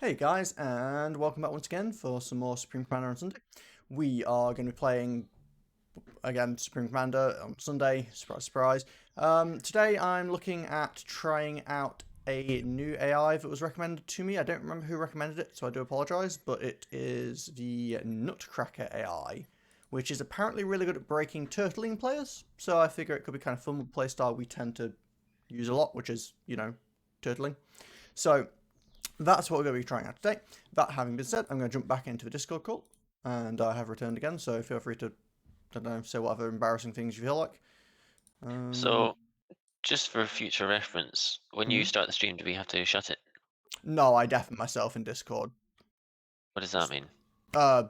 Hey guys, and welcome back once again for some more Supreme Commander on Sunday. We are going to be playing, again, Supreme Commander on Sunday, surprise, surprise. Today I'm looking at trying out a new AI that was recommended to me. I don't remember who recommended it, so I do apologise, but it is the Nutcracker AI, which is apparently really good at breaking turtling players, so I figure it could be kind of fun with the playstyle we tend to use a lot, which is, turtling. So that's what we're going to be trying out today. That having been said, I'm going to jump back into the Discord call, and I have returned again, so feel free to, I don't know, say whatever embarrassing things you feel like. So, just for future reference, when you start the stream, do we have to shut it? No, I deafen myself in Discord. What does that mean?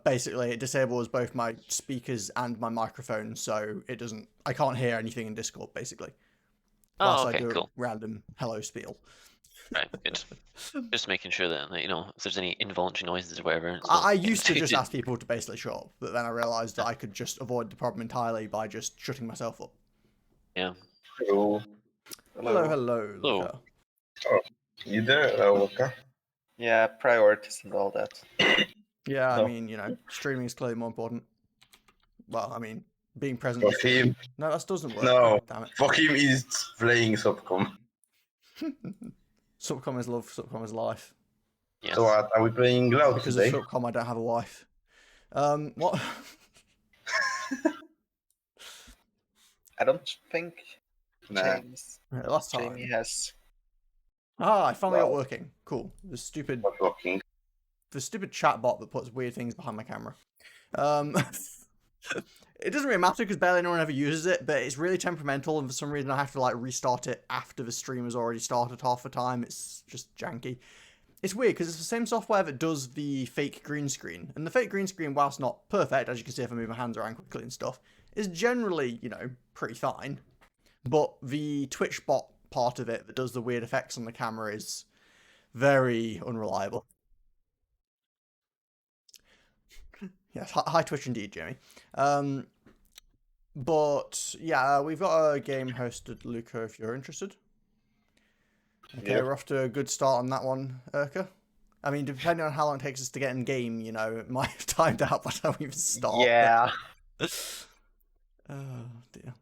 Basically, it disables both my speakers and my microphone, so I can't hear anything in Discord, basically. Oh, Whilst I okay, do a cool. random hello spiel. Right, good. Just making sure that, if there's any involuntary noises or whatever. I used to just ask people to basically shut up, but then I realised that Yeah. I could just avoid the problem entirely by just shutting myself up. Yeah. Hello. Hello, hello, Hello. Luca. Oh, you there, Luca? Yeah, priorities and all that. Yeah, I No. mean, streaming is clearly more important. Well, I mean, being present. Fuck him. No, that doesn't work. No. Oh, damn it. Fuck him is playing Subcom. Subcom is love, Subcom is life. Yes. So what, are we playing loud Because today? of Subcom, I don't have a wife. What? I don't think Nah. Last time. Jamie has. Ah, I finally got Wow. working. Cool. The stupid Not working. chatbot that puts weird things behind my camera. It doesn't really matter because barely anyone ever uses it, but it's really temperamental, and for some reason I have to restart it after the stream has already started half the time. It's just janky. It's weird because it's the same software that does the fake green screen, and the fake green screen, whilst not perfect, as you can see if I move my hands around quickly and stuff, is generally, pretty fine. But the Twitch bot part of it that does the weird effects on the camera is very unreliable. Yes, high Twitch indeed, Jamie. But yeah, we've got a game hosted, Luca, if you're interested. Okay, Yep. we're off to a good start on that one, Urka. I mean, depending on how long it takes us to get in game, it might have timed out by the time we even start. Yeah. Oh dear.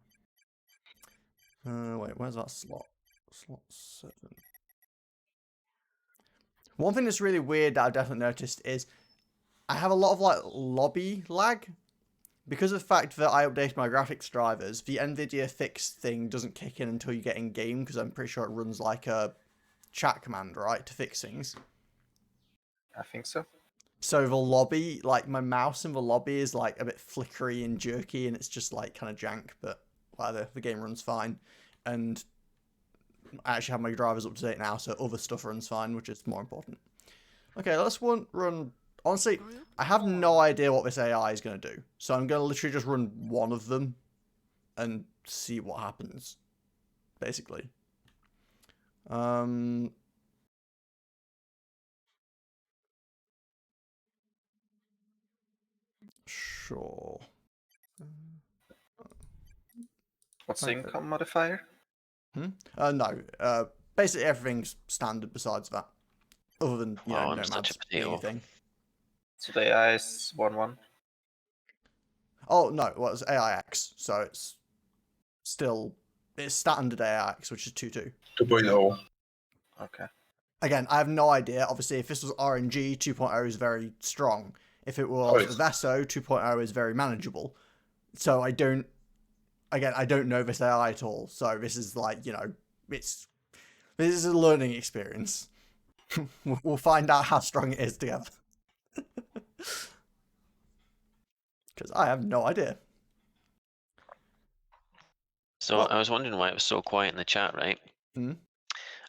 Wait, where's that slot? Slot 7. One thing that's really weird that I've definitely noticed is I have a lot of lobby lag. Because of the fact that I updated my graphics drivers, the NVIDIA fix thing doesn't kick in until you get in game, because I'm pretty sure it runs like a chat command, right, to fix things. I think so. So the lobby, my mouse in the lobby is a bit flickery and jerky, and it's just kind of jank, but whatever, the game runs fine. And I actually have my drivers up to date now, so other stuff runs fine, which is more important. Okay, let's run. Honestly, I have no idea what this AI is going to do. So I'm going to literally just run one of them and see what happens, basically. Sure. What's the income modifier? No. Basically everything's standard besides that. Other than, I'm such a nomads being a potato. thing. So the AI is 1-1. Oh, no, well, it's AIX, so it's standard AIX, which is 2-2. 2.0. Okay. Again, I have no idea. Obviously, if this was RNG, 2.0 is very strong. If it was Veso, 2.0 is very manageable. So I don't know this AI at all. So this is this is a learning experience. We'll find out how strong it is together. Because I have no idea. So I was wondering why it was so quiet in the chat, right? Hmm?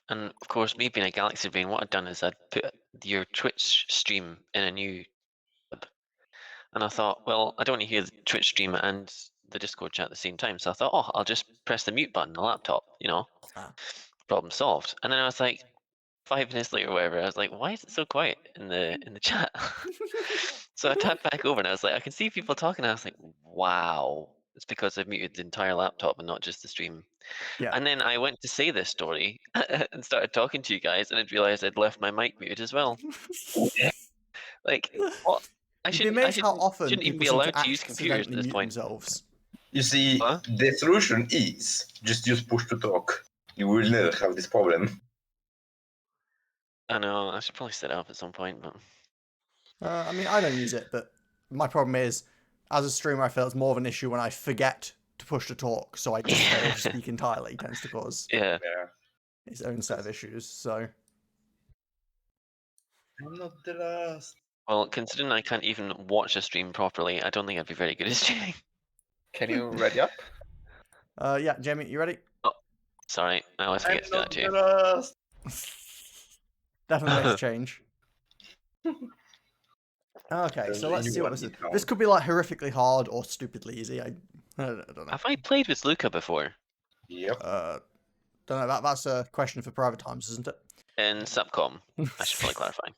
And of course, me being a Galaxy brain, what I'd done is I'd put your Twitch stream in a new tab. And I thought, well, I don't want to hear the Twitch stream and the Discord chat at the same time. So I thought, oh, I'll just press the mute button on the laptop, Ah. problem solved. And then I was like, 5 minutes later or whatever, I was like, why is it so quiet in the chat? So I tapped back over and I was like, I can see people talking. And I was like, wow, It's because I've muted the entire laptop and not just the stream. Yeah. And then I went to say this story and started talking to you guys, and I'd realized I'd left my mic muted as well. Like, what? I You'd be shouldn't. I amazed how shouldn't, often shouldn't even people be seem allowed to to use computers at accidentally this mute point. themselves. You see, Huh? the solution is just use push to talk. You will never have this problem. I know. I should probably set it up at some point, but I mean, I don't use it, but my problem is, as a streamer, I feel it's more of an issue when I forget to push to talk, so I just fail to speak entirely. It tends to cause yeah. Yeah. its own set of issues. So I'm not the last. Well, considering I can't even watch a stream properly, I don't think I'd be very good at streaming. Can you ready up? yeah, Jamie, you ready? Sorry, I always I'm forget to do that not the too. last. Definitely makes a change. Okay, There's so let's see what anyone this is. in town. This could be like horrifically hard or stupidly easy. I don't know. Have I played with Luca before? Yep. Don't know. That's a question for private times, isn't it? In Subcom? I should probably clarify.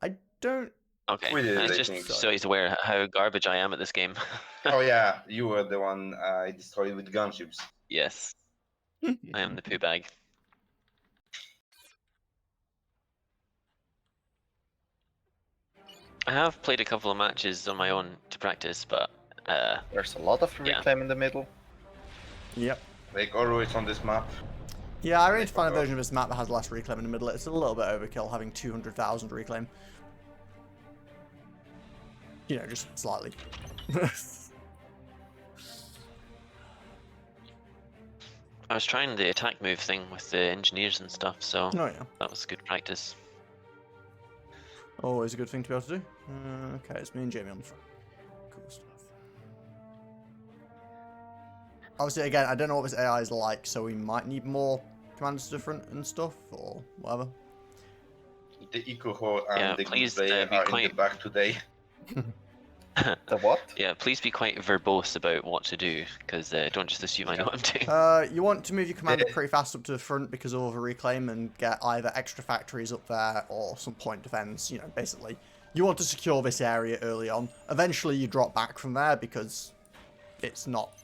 I don't. Okay, We did and it, it's I just think. so he's aware how garbage I am at this game. Oh yeah, you were the one I destroyed with gunships. Yes, I am the poo bag. I have played a couple of matches on my own to practice, but There's a lot of Yeah. reclaim in the middle. Yep. Like always on this map. Yeah, I really need to find a version of this map that has less reclaim in the middle. It's a little bit overkill having 200,000 reclaim. You know, just slightly. I was trying the attack move thing with the engineers and stuff, so Oh yeah, that was good practice. always a good thing to be able to do. Okay, it's me and Jamie on the front. Cool stuff. Obviously, again, I don't know what this AI is like, so we might need more commanders different and stuff, or whatever. The Eco Hole and Yeah, the please, good player be are in the quite- back today. The what? Yeah, please be quite verbose about what to do, because don't just assume I know what I'm doing. You want to move your commander pretty fast up to the front because of a reclaim and get either extra factories up there or some point defense, you know, basically. You want to secure this area early on. Eventually you drop back from there because it's not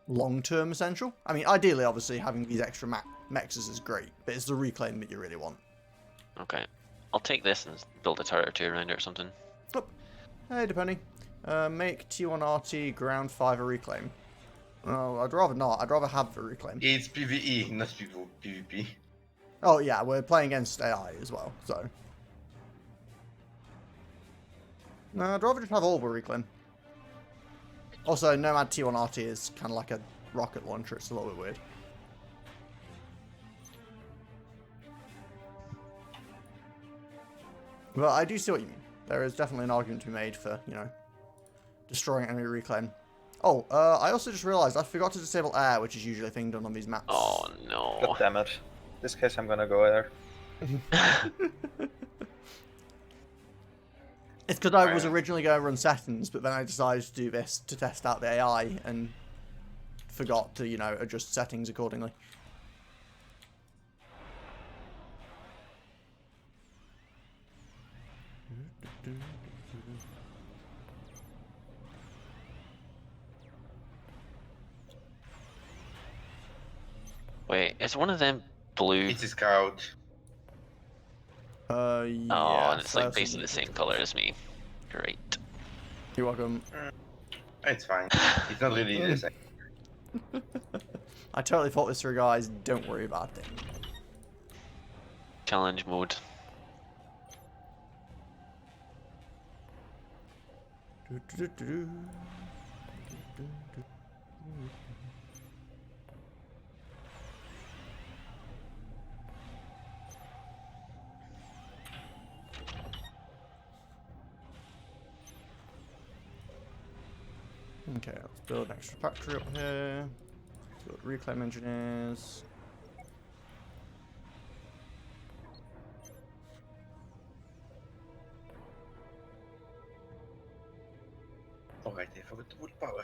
long-term essential. I mean, ideally, obviously, having these extra mexes is great, but it's the reclaim that you really want. Okay, I'll take this and build a turret or two around it or something. Oh, hey, depending. Make T1RT ground 5 a reclaim. Oh, I'd rather not. I'd rather have the reclaim. It's PvE, not PvP. Oh, yeah, we're playing against AI as well, so. No, I'd rather just have all the reclaim. Also, Nomad T1RT is kind of like a rocket launcher. It's a little bit weird. But I do see what you mean. There is definitely an argument to be made for, you know, destroying enemy reclaim. Oh, I also just realised I forgot to disable air, which is usually a thing done on these maps. Oh no. God damn it. This case I'm gonna go there. It's because I was originally going to run settings, but then I decided to do this to test out the AI and forgot to, you know, adjust settings accordingly. Wait, is one of them blue? It's a scout. Yeah. Oh, and it's like first basically one. the same color as me. Great. You're welcome. It's fine. It's not really the same. I totally thought this through, guys. Don't worry about it. Challenge mode. Okay, let's build an extra factory up here. Build reclaim engineers. Alright, I forgot to put power.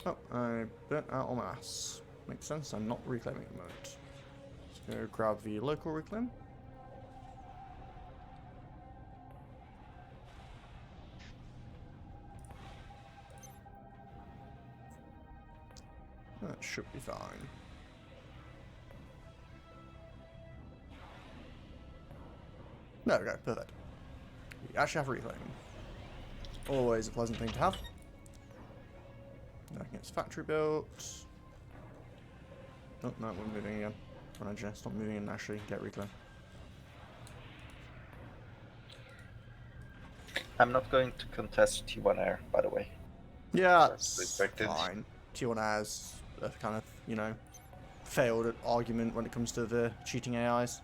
Oh, I burnt out all my ass. Makes sense, I'm not reclaiming at the moment. Let's go grab the local reclaim. should be fine. There we go, perfect. We actually have reclaim. Always a pleasant thing to have. Nothing gets factory built. Oh, no, we're moving again. Run engineer, stop moving and actually get reclaim. I'm not going to contest T1 Air, by the way. Yeah, That's that's expected. fine. T1 has a kind of, you know, failed argument when it comes to the cheating AIs.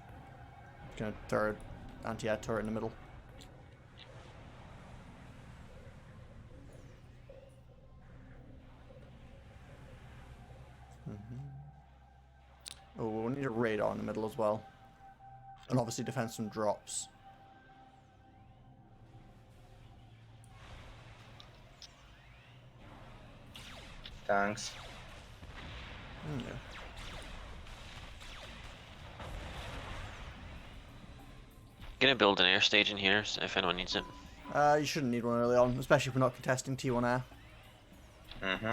Gonna throw an anti-air turret in the middle. Oh, we'll need a radar in the middle as well. And obviously defend some drops. Thanks. Yeah. Gonna build an air stage in here if anyone needs it. You shouldn't need one early on, especially if we're not contesting T1 Air. Mm-hmm.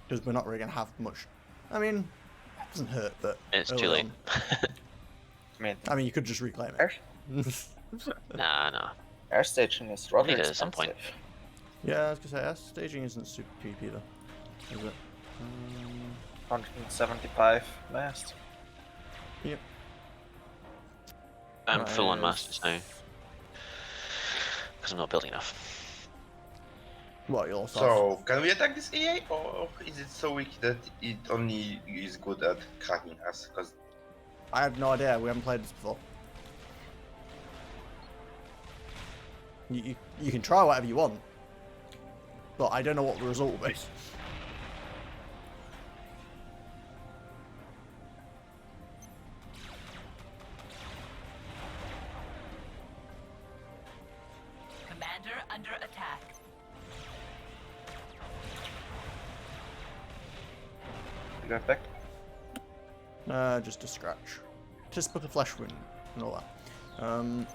Because we're not really going to have much. I mean, it doesn't hurt, but It's early too late. I mean, you could just reclaim air, it. Nah. air staging is rather Need it expensive. at some point. Yeah, I was going to say, staging isn't super cheap either. Is it? 175 mast. Yep. I'm full on Nice. masters now. Because I'm not building enough. What, you'll also So, can we attack this AI, or is it so weak that it only is good at cracking us? Because I have no idea, we haven't played this before. You can try whatever you want, but I don't know what the result will be. Commander under attack. You got back? Just a scratch. Just put a flesh wound and all that.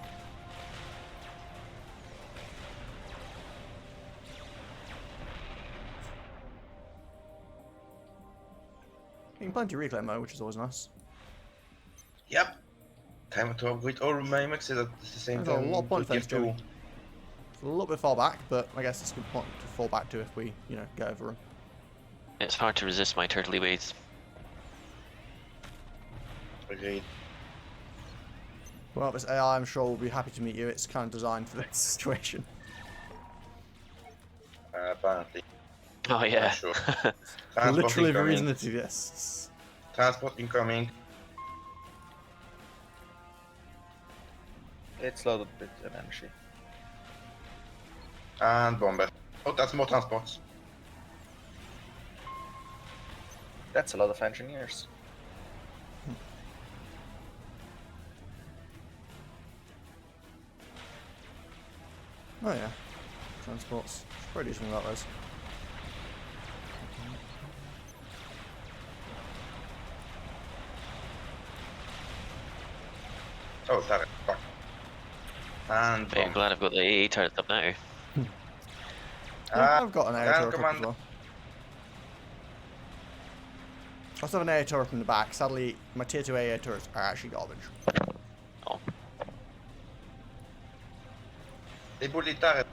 Getting plenty of reclaim though, which is always nice. yep, time to upgrade all my maxes at the same There's a time. lot of point to fence, tier 2. Joey. It's a little bit far back, but I guess it's a good point to fall back to if we, you know, get over them. It's hard to resist my turtley ways. Agreed. Well, this AI, I'm sure will be happy to meet you. It's kind of designed for this situation. Apparently. Oh yeah. Not sure. Transport Literally the incoming. reason it exists. Transport incoming. It's loaded with an energy. And bomber. Oh, that's more transports. That's a lot of engineers. Oh yeah. Transports. Should probably do something about those. Oh, turret. Fuck. And Very bomb. glad I've got the AA turret up now. Yeah, Ah, I've got an air Ground turret up as command. well. I also have an air turret in the back. Sadly, my tier 2 air turrets are actually garbage. Oh. They bully turret.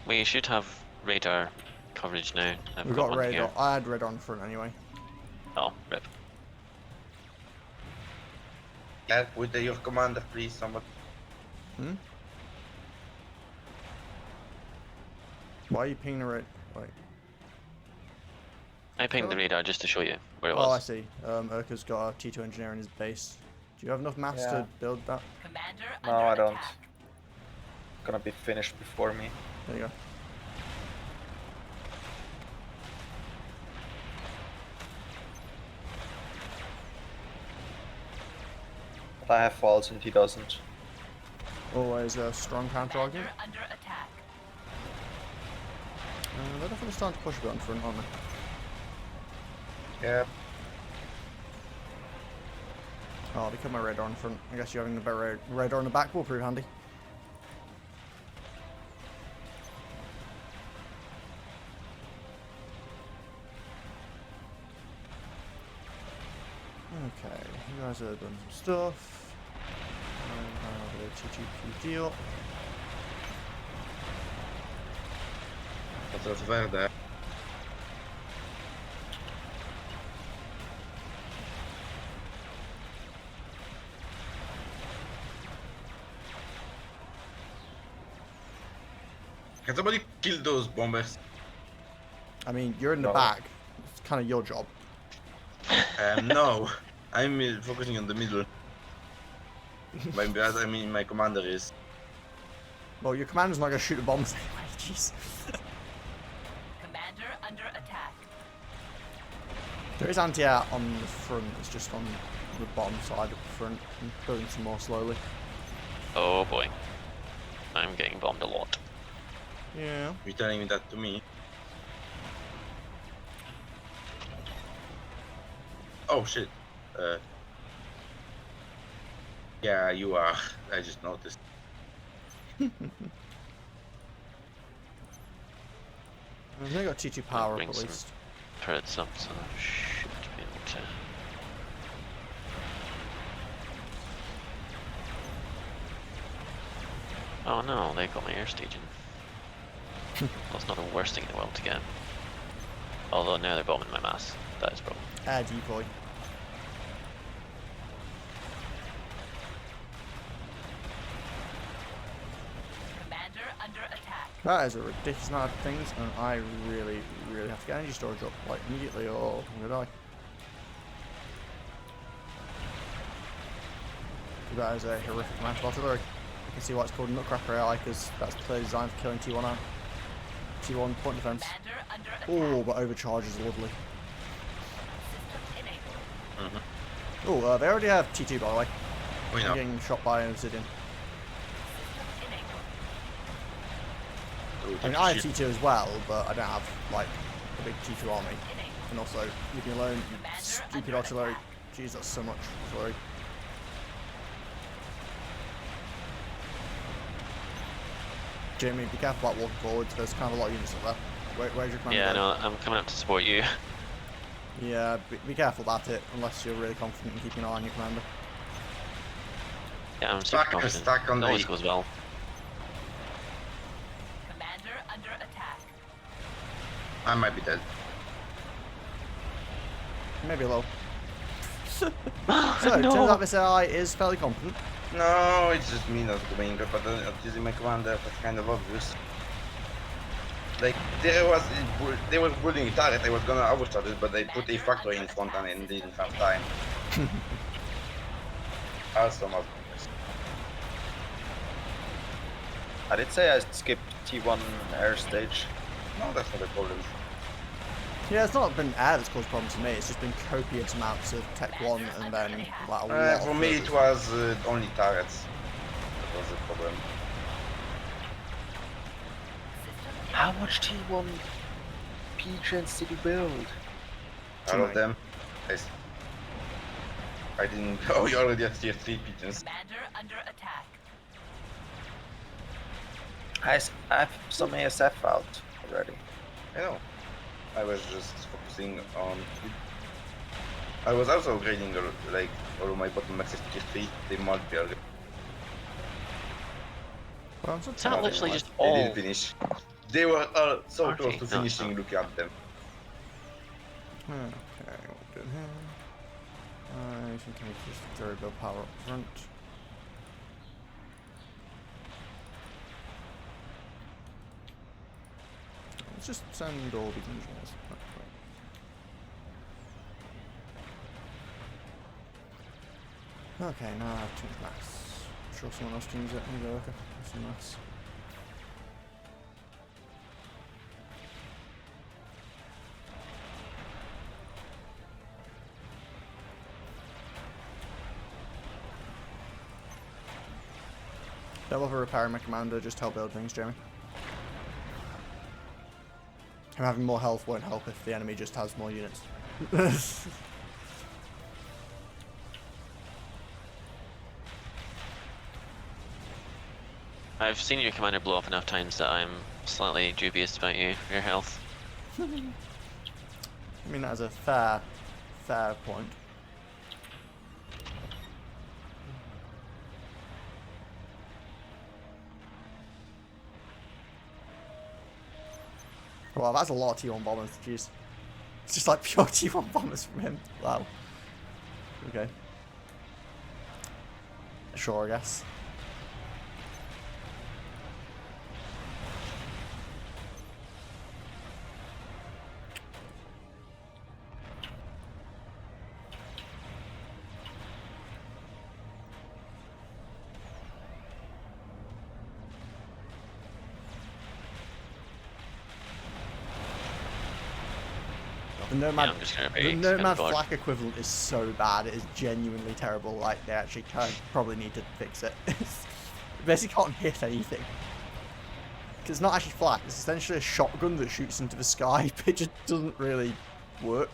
We should have radar coverage now. I've We've got one radar. here. I had radar on the front anyway. Oh, rip. Help with your commander, please, somebody. Hmm? Why are you pinging the radar? Wait. I pinged the radar just to show you where it Oh, I was. see. Urka's got a T2 engineer in his base. Do you have enough mass Yeah. to build that? Commander No, under I don't. attack. Gonna be finished before me. There you go. But I have faults and he doesn't. Always a strong counter argument. Commander under attack. They're definitely starting to push a bit on front, aren't they? Yep. Oh, they cut my radar on front. I guess you having the better radar on the back will prove handy. You guys are doing some stuff. I'll do TGP deal. To jest Verde. Can somebody kill those bombers? I mean, you're in the No. back. It's kind of your job. No, I'm focusing on the middle. My commander is. Well, your commander's not going to shoot the bombs anyway. Jeez. Commander under attack. There is anti-air on the front. It's just on the bottom side of the front. I'm building some more slowly. Oh boy. I'm getting bombed a lot. Yeah. You're telling me that to me? Oh shit. Yeah, you are. I just noticed. They got T2 power up bring at some- least. Turrets up, so I should be able to. Oh no, they got my air staging. That's not the worst thing in the world to get. Although now they're bombing my mass. That is a problem. Air decoy. Commander under attack. That is a ridiculous amount of things, and I really, really have to get energy storage up, like, immediately, or I'm gonna die. That is a horrific amount of artillery. You can see why it's called Nutcracker AI, because that's clearly designed for killing T1 out. T1 point defense. Commander under attack. Oh, but overcharge is lovely. System enabled. Oh, they already have T2, by the way. We I'm know. getting shot by an obsidian. System enabled. I mean, I have T2 as well, but I don't have, like, a big T2 army. Enabled. And also, leave me alone, you Commander stupid under artillery. attack. Jeez, that's so much artillery. Jamie, be careful about walking forwards. There's kind of a lot of units up there. Where's your commander? Yeah, going? no, I'm coming up to support you. Yeah, be careful about it, unless you're really confident in keeping an eye on your commander. Yeah, I'm super Stuck- confident. stuck on It always the- goes well. Commander under attack. I might be dead. Maybe low. So, turns out this AI is fairly competent. No, it's just me not going up, but not using my commander. That's kind of obvious. Like they were building a turret. I was gonna overstart it, but they put a factory in front and it didn't have time. Also, not. I did say I skipped T1 air stage. No, that's not a problem. Yeah, it's not been air that's caused problems to me. It's just been copious amounts of Tech 1 and then like a lot For of me, others. it was only turrets. That was the problem. How much T1 P-Gens did you build? All of them. I didn't. Oh, you already have tier 3 pigeons. Commander under attack. I have some ASF out already. I know. I was just focusing on. I was also upgrading like all of my bottlenecks to tier 3. They multiplier. Well, I'm so Is that tired. literally just They all? didn't finish. They were so Okay, close to no, finishing. no. Look at them. Okay, what we're doing here. I think I just throw a bit of power up front. Let's just send all these engineers. Okay, now I have too much mass. I'm sure someone else can use it. Here you go, okay. Have some mass. Don't bother repairing my commander, just help build things, Jamie. Him having more health won't help if the enemy just has more units. I've seen your commander blow up enough times that I'm slightly dubious about your health. I mean, that is a fair point. Well, that's a lot of T1 bombers, jeez. It's just like pure T1 bombers from him. Wow. Okay. Sure, I guess. The Nomad, I'm just gonna the be Nomad bored. flak equivalent is so bad, it is genuinely terrible. Like, they actually probably need to fix it. It basically can't hit anything. Because it's not actually flak, it's essentially a shotgun that shoots into the sky, but it just doesn't really work.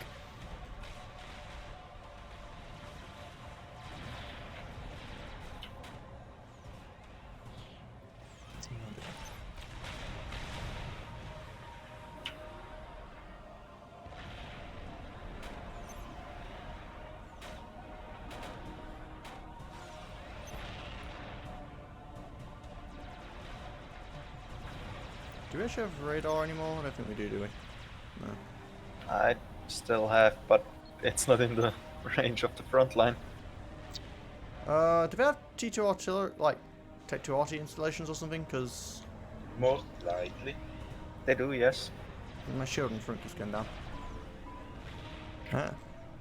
Do we actually have radar anymore? I don't think we do we? No. I still have, but it's not in the range of the front line. Do we have T2 artillery, like, Tech 2 RT installations or something? Because Most likely. They do, yes. my shield in front keeps going down. Yeah.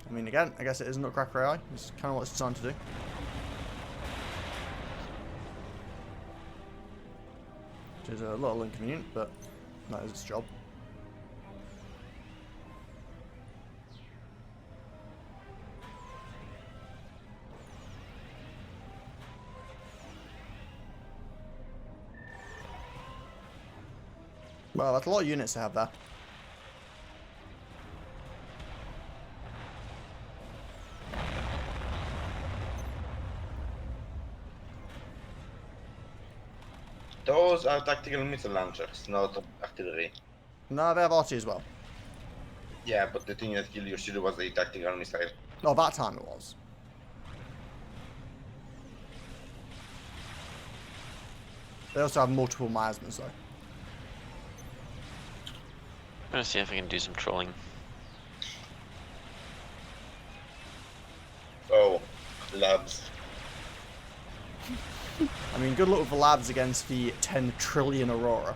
I mean, again, I guess it is Nutcracker AI. It's kind of what it's designed to do. Which is a little inconvenient, but that is its job. Well, that's a lot of units to have there. Those are tactical missile launchers, not artillery. No, they have RT as well. Yeah, but the thing that killed your shield was a tactical missile. No, that time it was. They also have multiple miasmas though. I'm gonna see if I can do some trolling. Oh, labs. I mean, good luck with the labs against the 10 trillion Aurora.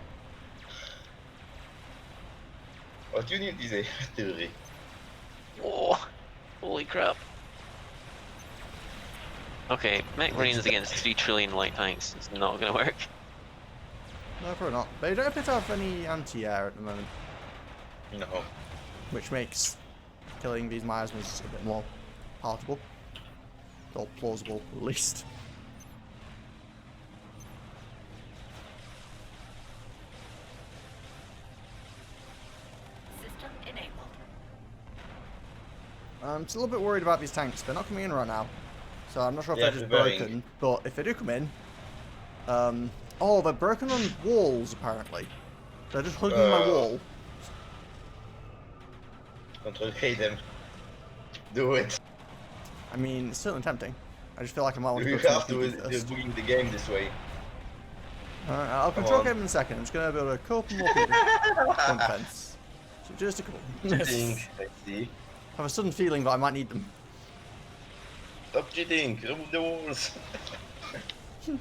What you need is a artillery. Oh, holy crap. Okay, mech marines against 3 trillion light tanks. It's not gonna work. No, probably not. They don't appear to have any anti-air at the moment, No. which makes killing these miasmas a bit more palatable. Or plausible, at least. System enabled. I'm just a little bit worried about these tanks. They're not coming in right now. So I'm not sure if Yeah, they're just they're going. broken, but if they do come in... oh, they're broken on walls, apparently. They're just hugging my wall. Control them. Do it. I mean, it's certainly tempting. I just feel like I might want to You go have to to. the You're first. doing the game this way. Alright, I'll Come control on. game in a second. I'm just going to build a couple more people. One fence. So just a couple. Cheating. I see. I have a sudden feeling that I might need them. Stop cheating. Remove the walls. Fine,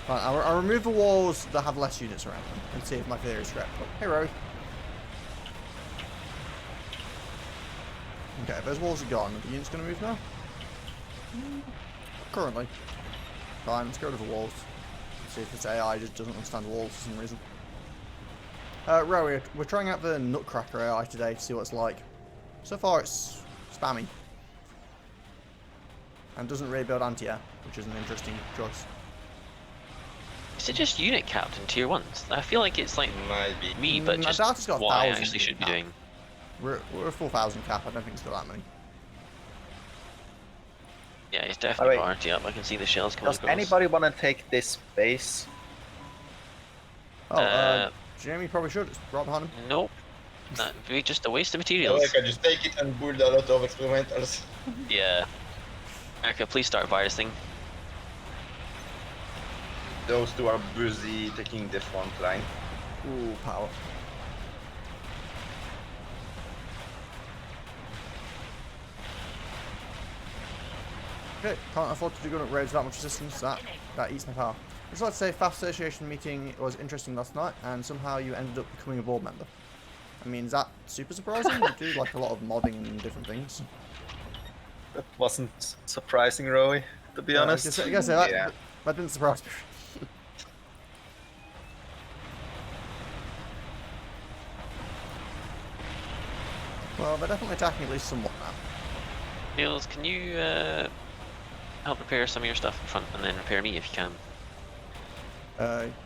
I'll remove the walls that have less units around them and see if my theory is correct. Oh, hey, Rogue. Okay, those walls are gone. Are the units going to move now? Currently. Fine, let's go to the walls. See if this AI just doesn't understand walls for some reason. Rowie, we're trying out the Nutcracker AI today to see what it's like. So far it's spammy. And doesn't really build anti-air, which is an interesting choice. Is it just unit capped in tier 1s? I feel like it's like Might be. me, but I just doubt it's got what I 1,000 actually should be cap. doing. We're a 4,000 cap, I don't think it's got that many. Yeah, he's definitely wait. got RT up. I can see the shells coming Does across. anybody want to take this base? Oh, Jamie probably should. It's right behind him. Nope. That'd be just a waste of Or materials. I can just take it and build a lot of experimentals. Yeah. Erica, please start virusing. Those two are busy taking the front line. Ooh, power. Okay, can't afford to do good upgrades without much resistance. That eats my power. I'd just like to say, FAF Association meeting was interesting last night, and somehow you ended up becoming a board member. I mean, is that super surprising? You do like a lot of modding and different things. That wasn't surprising, Rowie, to be honest. I guess that, Yeah. that didn't surprise me. Well, they're definitely attacking at least somewhat now. Niels, can you help repair some of your stuff in front and then repair me if you can?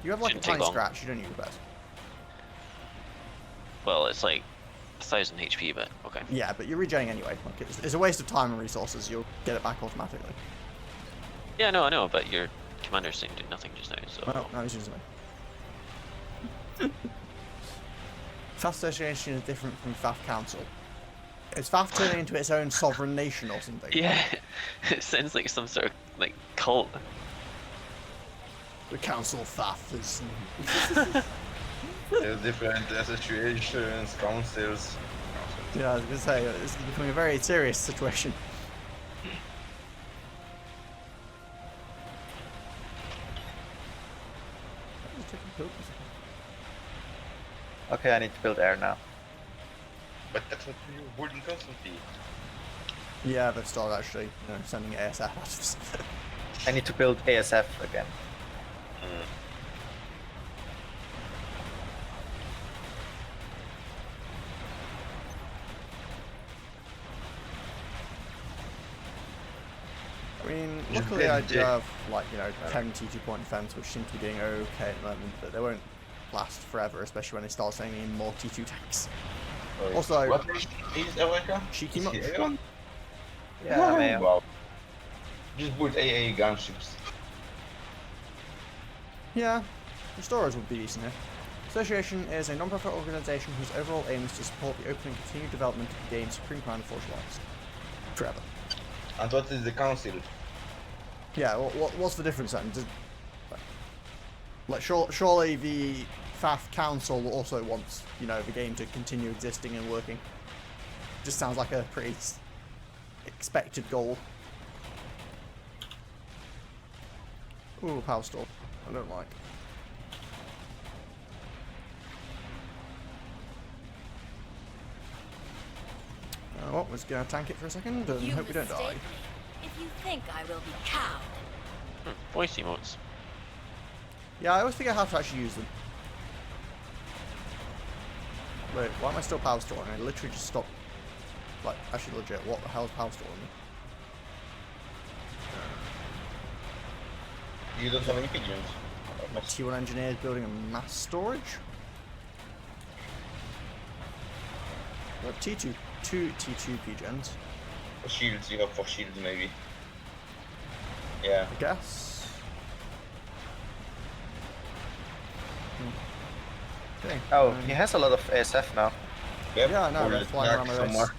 You have like Shouldn't a take tiny long. scratch, you don't need repairs. Well, it's like 1,000 HP, but okay. Yeah, but you're regenerating anyway. Like it's a waste of time and resources. You'll get it back automatically. Yeah, no, I know, but your commander saying did nothing just now, so. Well, no, he's using it. FAF Association is different from FAF Council. Is FAF turning into its own sovereign nation or something? Yeah, it sounds like some sort of like cult. The Council of FAF is... There's different associations, councils. Yeah, I was going to say, it's becoming a very serious situation. Okay, I need to build air now. But that's what you're building constantly. Yeah, they've started actually sending ASF out of this. I need to build ASF again. I mean, Just luckily I build do it. have, like, 10 T2 point defense, which seems to be doing okay at the moment, but they won't last forever, especially when they start sending in more T2 tanks. Also, What is Eureka? cheeky Is much. he Aeon? Yeah, man. Wow. Just build AA gunships. Yeah, restorers would be decent here. Association is a non-profit organisation whose overall aim is to support the open and continued development of the game Supreme Commander Forge Alliance. Forever. And what is the council? Yeah, what's the difference then? Like, surely the FAF Council also wants, the game to continue existing and working. Just sounds like a pretty expected goal. Ooh, power store. I don't like. Well, let's go tank it for a second and You hope we don't die. mistake me. If you think I will be cowed, Voice emotes. Yeah, I always forget how to actually use them. Wait, why am I still power storing? I literally just stopped. Like, actually legit, what the hell is power storing me? You don't have any pigeons. T1 engineers building a mass storage? Well, two T2 PGens, For shields, you have 4 shields maybe. Yeah. I guess. Okay. Oh, he has a lot of ASF now. Yep. Yeah, I know, or they're the flying around dark my base. somewhere.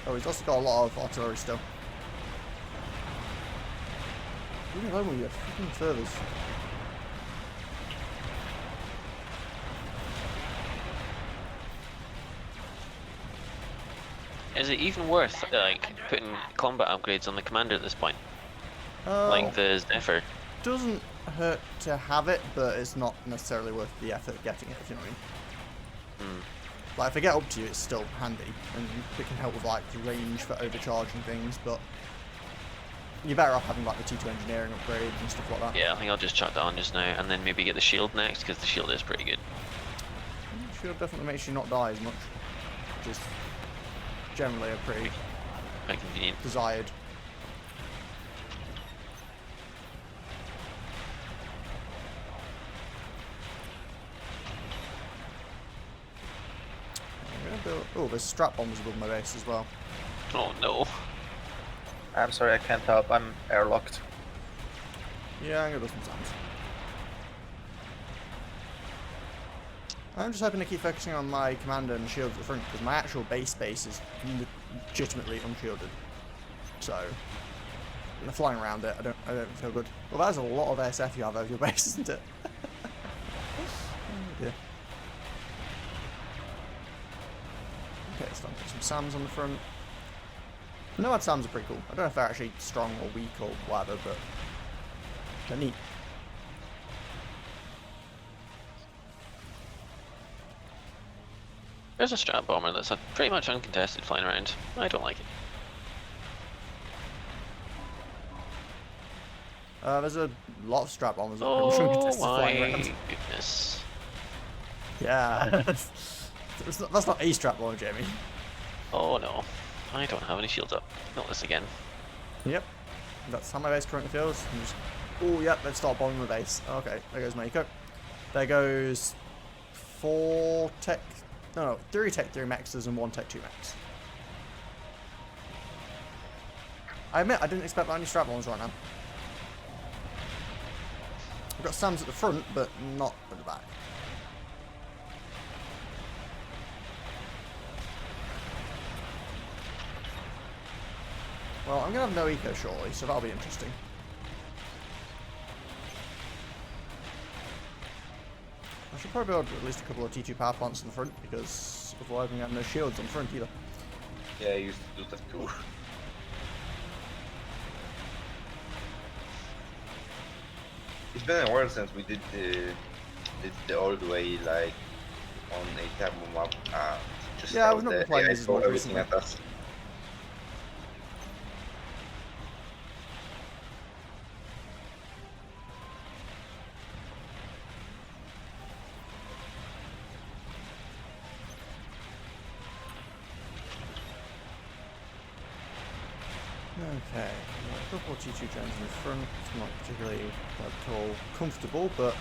Oh, he's also got a lot of artillery still. Leave me alone with your freaking furthers. Is it even worth like putting combat upgrades on the commander at this point? Like the Zephyr? Doesn't hurt to have it, but it's not necessarily worth the effort getting it, if you know what I mean. Like, if I get up to you, it's still handy, and it can help with, like, range for overcharging things, but you're better off having, like, the T2 engineering upgrades and stuff like that. Yeah, I think I'll just chuck that on just now and then maybe get the shield next because the shield is pretty good. Shield definitely makes you not die as much, which is generally a pretty Quite convenient. desired. Oh, there's strap bombs above my base as well. Oh no. I'm sorry, I can't help. I'm airlocked. Yeah, I'm gonna do some times. I'm just hoping to keep focusing on my commander and shield at the front because my actual base is legitimately unshielded. So, when they're flying around it, I don't feel good. Well, that's a lot of SF you have over your base, isn't it? Oh dear. Okay, let's put some SAMs on the front. Nomad Sams are pretty cool. I don't know if they're actually strong or weak or whatever, but they're neat. There's a strat bomber that's pretty much uncontested flying around. I don't like it. There's a lot of strat bombers that Oh flying my around. goodness. Yeah. That's not a strat bomber, Jamie. Oh no. I don't have any shields up. Not this again. Yep. That's how my base currently feels. Oh, yep, let's start bombing the base. Okay, there goes my eco. There goes 4 tech. No, 3 tech 3 maxes and 1 tech 2 max. I admit, I didn't expect that many strat bombs right now. I've got Sams at the front, but not at the back. Well, I'm going to have no eco shortly, so that'll be interesting. I should probably build at least a couple of T2 power plants in the front, because otherwise we have no shields on the front either. Yeah, I used to do that too. It's been a while since we did the old way, like on a tab map. Just Yeah, have we've not the been playing AI this as throw much everything recently. at us. Okay, a couple of T2 gens in the front. It's not particularly at all comfortable, but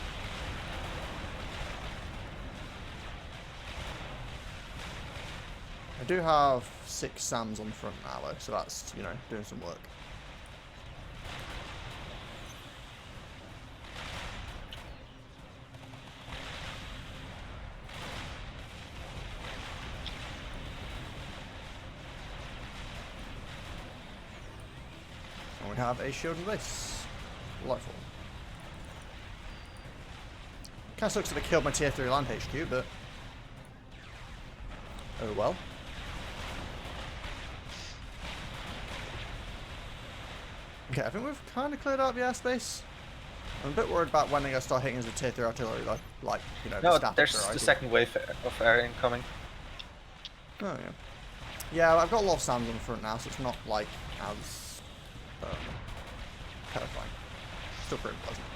I do have 6 Sams on the front now, though, so that's, you know, doing some work. And we have a shield in base. Delightful. Kind of sucks that I killed my tier 3 land HQ, but oh well. Okay, I think we've kind of cleared out the airspace. I'm a bit worried about when they're going to start hitting us with tier 3 artillery, like you know, No, the staff there's artillery. the second wave of air incoming. Oh, yeah. Yeah, I've got a lot of Sams on the front now, so it's not like as terrifying. Still pretty pleasant.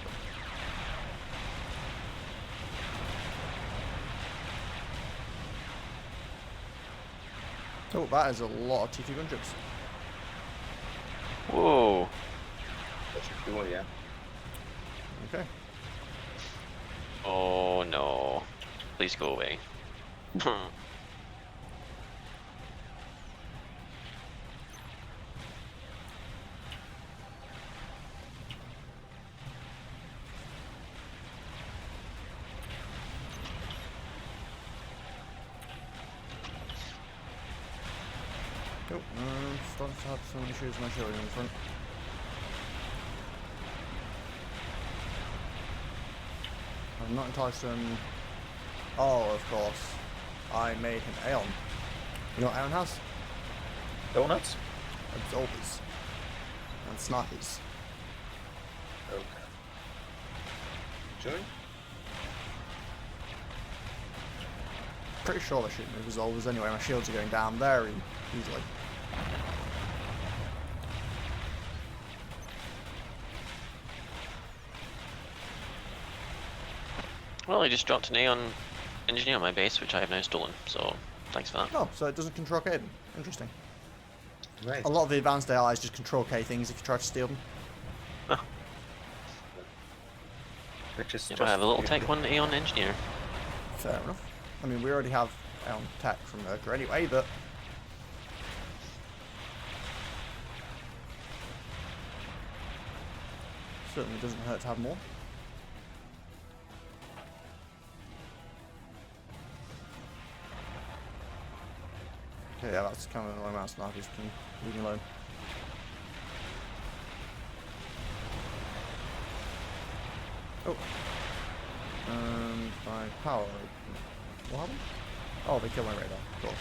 But... oh, that is a lot of T2 gunships. Whoa. That's cool, yeah. Okay. Oh no. Please go away. Nope, starting to have some issues with my shield in the front. I'm not entirely certain. Oh, of course. I made him Aeon. You know what Aeon has? Donuts? Absorbers. And snipers. Okay. Joey? Pretty sure they shouldn't move Absorbers anyway. My shields are going down very easily. Well, I just dropped an Aeon engineer on my base, which I have now stolen, so thanks for that. Oh, so it doesn't control K them. Interesting. Right. A lot of the advanced AIs just control K things if you try to steal them. Which is Yep, I have a little Tech 1 Aeon engineer. Fair enough. I mean, we already have Aeon Tech from Merker anyway, but... certainly doesn't hurt to have more. Okay, yeah, that's kind of an annoying amount of snipers. Can you leave me alone? Oh. And my power. What happened? Oh, they killed my radar, of course.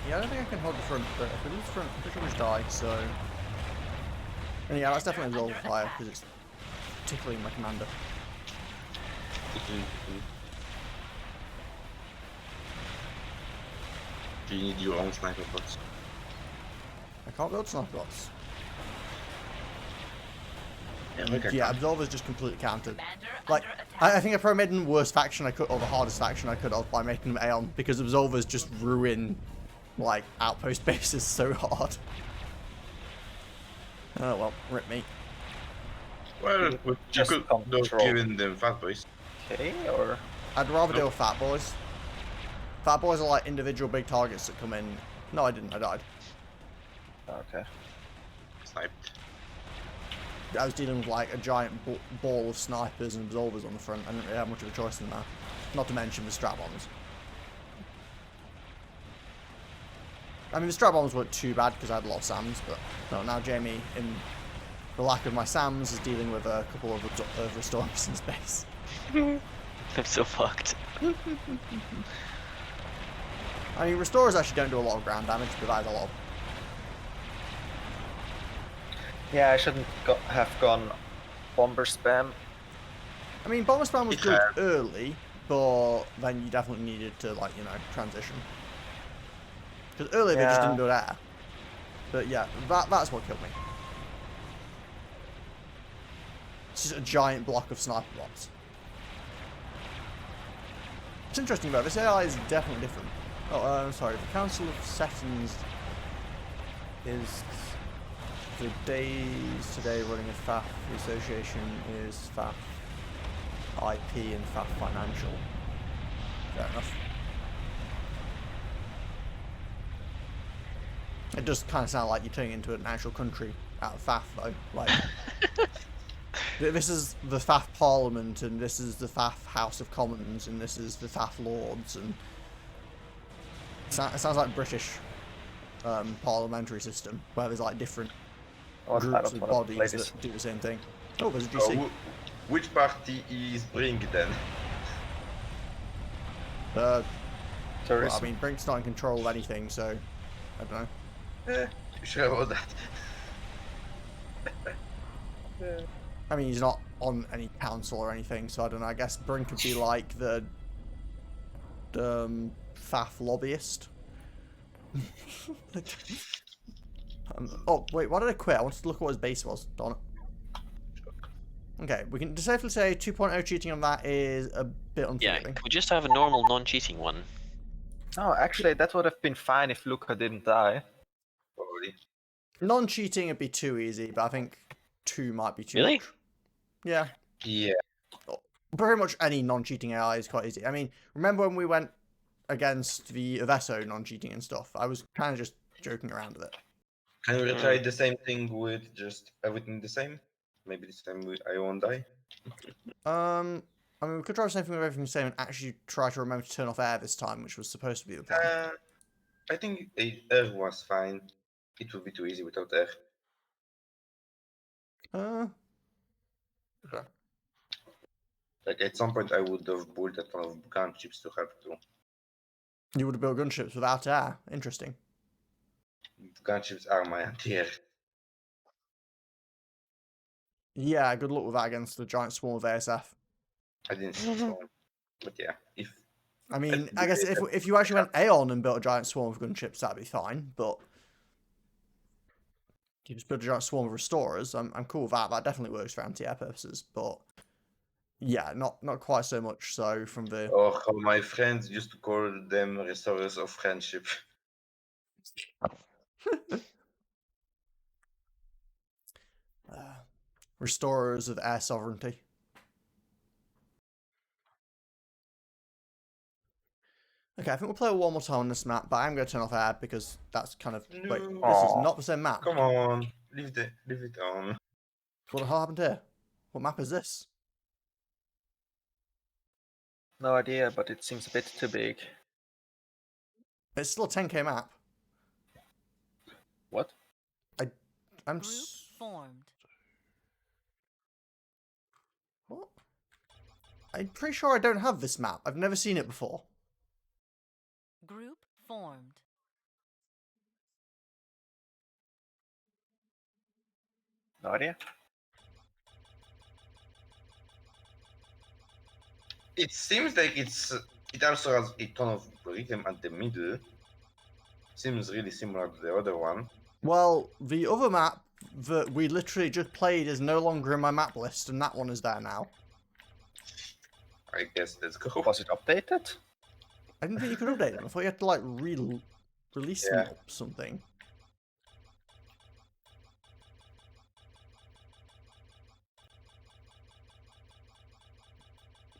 Yeah, I don't think I can hold the front, but if we lose the front, I'm pretty sure we just die, so... And yeah, that's definitely Absolver fire, because it's tickling my commander. You need your own sniper bots. I can't build sniper bots. Yeah, Absolver's just completely countered. Commander Like, under attack. I think I probably made them the worst faction I could, or the hardest faction I could have by making them Aeon, because Absolvers just ruin, like, outpost bases so hard. Oh well, rip me. Well, you Just could control. have given them fat boys. Okay, or I'd rather deal with fat boys. Fat boys are like individual big targets that come in. No, I didn't. I died. okay. Sniped. I was dealing with like a giant ball of snipers and absolvers on the front. I didn't really have much of a choice in that. Not to mention the strap bombs. I mean, the strap bombs weren't too bad because I had a lot of SAMs, but no, now Jamie, in the lack of my SAMs, is dealing with a couple of restorers in space. I'm so fucked. I mean, restorers actually don't do a lot of ground damage, but that is a lot. Yeah, I shouldn't have gone bomber spam. I mean, bomber spam was good Yeah. early, but then you definitely needed to, like, you know, transition. Because earlier they just Yeah. didn't build air. But yeah, that's what killed me. It's just a giant block of sniper bots. It's interesting though, this AI is definitely different. Oh, I'm sorry, the Council of Settings is the days today running a FAF. The association is FAF IP and FAF Financial. Fair enough. It does kind of sound like you're turning into an actual country out of FAF though. Like, this is the FAF Parliament, and this is the FAF House of Commons, and this is the FAF Lords, and it sounds like British parliamentary system where there's like different Oh, I groups don't of wanna play bodies this. that do the same thing. Oh, there's a Oh, GC. which party is Brink then? Well, Tourism. I mean, Brink's not in control of anything, so I don't know. You sure about that? I mean, he's not on any council or anything, so I don't know. I guess Brink would be like the FAF lobbyist. Oh, wait, why did I quit? I wanted to look at what his base was. Darn it. Okay, we can safely say 2.0 cheating on that is a bit Yeah, unforgiving. could we just have a normal non-cheating one? Oh, actually, that would have been fine if Luca didn't die. Probably. Non-cheating would be too easy, but I think 2 might be too Really? much. Yeah. Yeah. Pretty much any non-cheating AI is quite easy. I mean, remember when we went against the Avesso non-cheating and stuff? I was kind of just joking around with it. Can we try the same thing with just everything the same? Maybe the same with I won't die? I mean, we could try the same thing with everything the same and actually try to remember to turn off air this time, which was supposed to be the plan. I think air was fine. It would be too easy without air. Okay. Like at some point I would have built a ton of gunships to have to. You would have built gunships without air. Interesting. Gunships are my anti-air. Yeah, good luck with that against the giant swarm of ASF. I didn't see so. But yeah, if I mean, I guess if you actually went Aeon and built a giant swarm of gunships, that'd be fine, but you just build a giant swarm of restorers, I'm cool with that. That definitely works for anti-air purposes, but yeah, not quite so much so from the... or how my friends used to call them restorers of friendship. restorers of air sovereignty. Okay, I think we'll play one more time on this map, but I'm going to turn off air because that's kind of... Wait, this is Aw. not the same map. Come on, leave it on. What the hell happened here? What map is this? No idea, but it seems a bit too big. It's still a 10k map. What? I'm... Group formed. What? I'm pretty sure I don't have this map. I've never seen it before. Group formed. No idea. It seems like it also has a ton of rhythm at the middle. Seems really similar to the other one. Well, the other map that we literally just played is no longer in my map list, and that one is there now. I guess let's go. Was it updated? I didn't think you could update them. I thought you had to, like, release them Yeah. or something.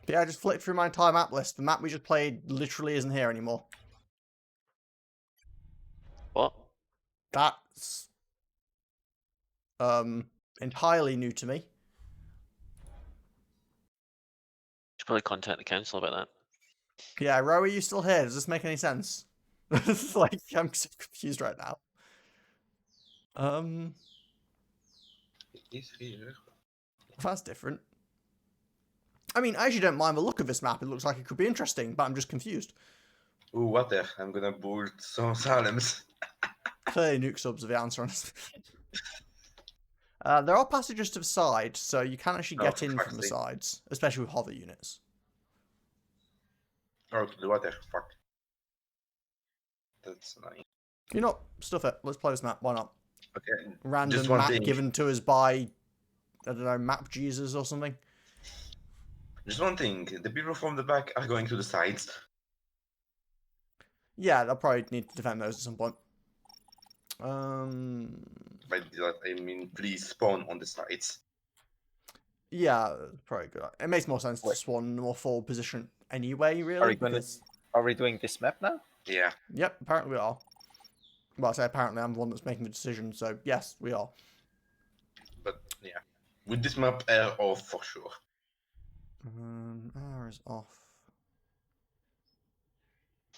But yeah, I just flicked through my entire map list. The map we just played literally isn't here anymore. What? That's entirely new to me. Should probably contact the council about that. Yeah, Ro, are you still here? Does this make any sense? Like, I'm so confused right now. It is here. That's different. I mean, I actually don't mind the look of this map. It looks like it could be interesting, but I'm just confused. Ooh, water. I'm gonna build some Salems. Clearly, nuke subs are the answer on this. There are passages to the side, so you can actually Oh, get for in fuck's from the sake. sides, especially with hover units. Oh, to the water. Fuck. That's annoying. You know, stuff it. Let's play this map. Why not? Okay. Random Just one map thing. given to us by, I don't know, Map Jesus or something. Just one thing. The people from the back are going to the sides. Yeah, they'll probably need to defend those at some point. By that I mean, please spawn on the sides. Yeah, probably good. It makes more sense to Wait. spawn in a more forward position anyway, Are really. we gonna- Because, Are we doing this map now? Yeah. yep, apparently we are. Well, I say apparently I'm the one that's making the decision, so yes, we are. But yeah. With this map, air off for sure. Hour is off.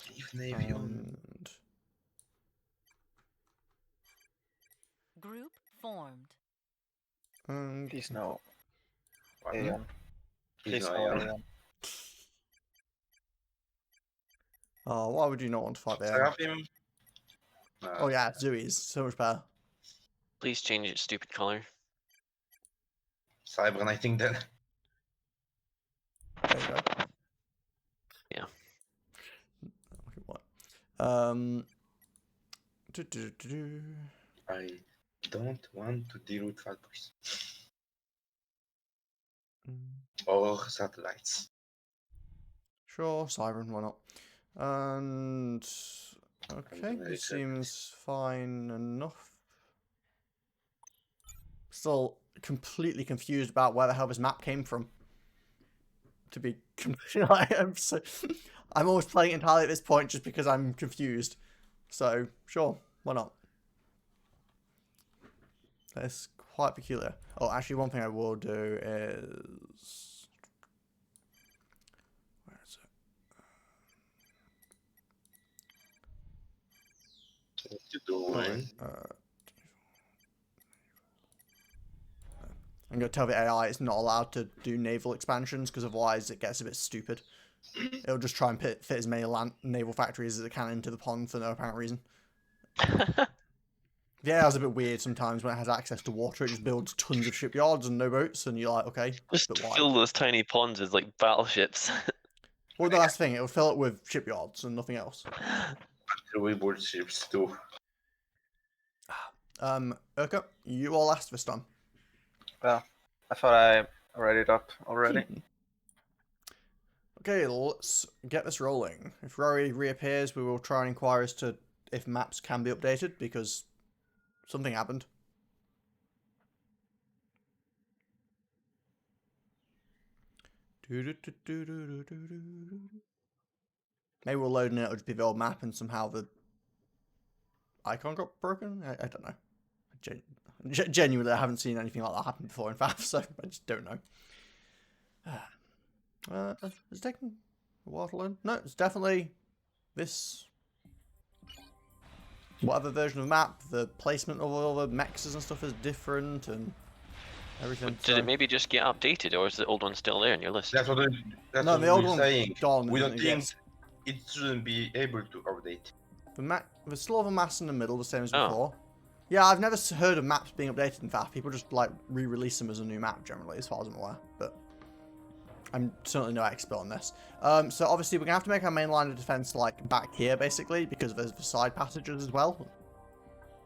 Leave Navy on. And Group formed. Please no. What? Aeon. Please Please no, no. Aeon. Aeon. oh, why would you not want to fight there? Seraphim? No. Oh yeah, Zooey's so much better. Please change its stupid color. Cyberknighting then. There you go. Yeah. Okay, what? Do. I don't want to deal with fat boys. Or satellites. Sure, Siren, why not? And okay, very this good. seems fine enough. Still completely confused about where the hell this map came from. To be completely, I'm almost playing it entirely at this point just because I'm confused. So sure, why not? That's quite peculiar. Oh, actually, one thing I will do is where is it? What you doing? I'm going to tell the AI it's not allowed to do naval expansions because otherwise it gets a bit stupid. It'll just try and fit as many naval factories as it can into the pond for no apparent reason. The AI is a bit weird sometimes when it has access to water. It just builds tons of shipyards and no boats, and you're like, okay, Just but why? fill those tiny ponds with like battleships. Well, no, that's the thing. It'll fill it with shipyards and nothing else. Until we build ships too. Urka, you are last this time. Well, I thought I read it up already. Okay, let's get this rolling. If Rory reappears, we will try and inquire as to if maps can be updated, because something happened. Maybe we'll load and it'll just be the old map and somehow the icon got broken? I don't know. Genuinely, I haven't seen anything like that happen before in FAF, so I just don't know. It's taking a while to load. No, it's definitely this. Whatever version of the map, the placement of all the mexes and stuff is different and everything. Did it maybe just get updated, or is the old one still there in your list? That's what No, what the old we're one's saying. gone. We and don't it think gets- it shouldn't be able to update. There's still have a mass in the middle, the same as Oh. before. Yeah, I've never heard of maps being updated in FAF. People just like re-release them as a new map generally, as far as I'm aware. But I'm certainly no expert on this. So obviously we're gonna have to make our main line of defense like back here, basically, because there's the side passages as well.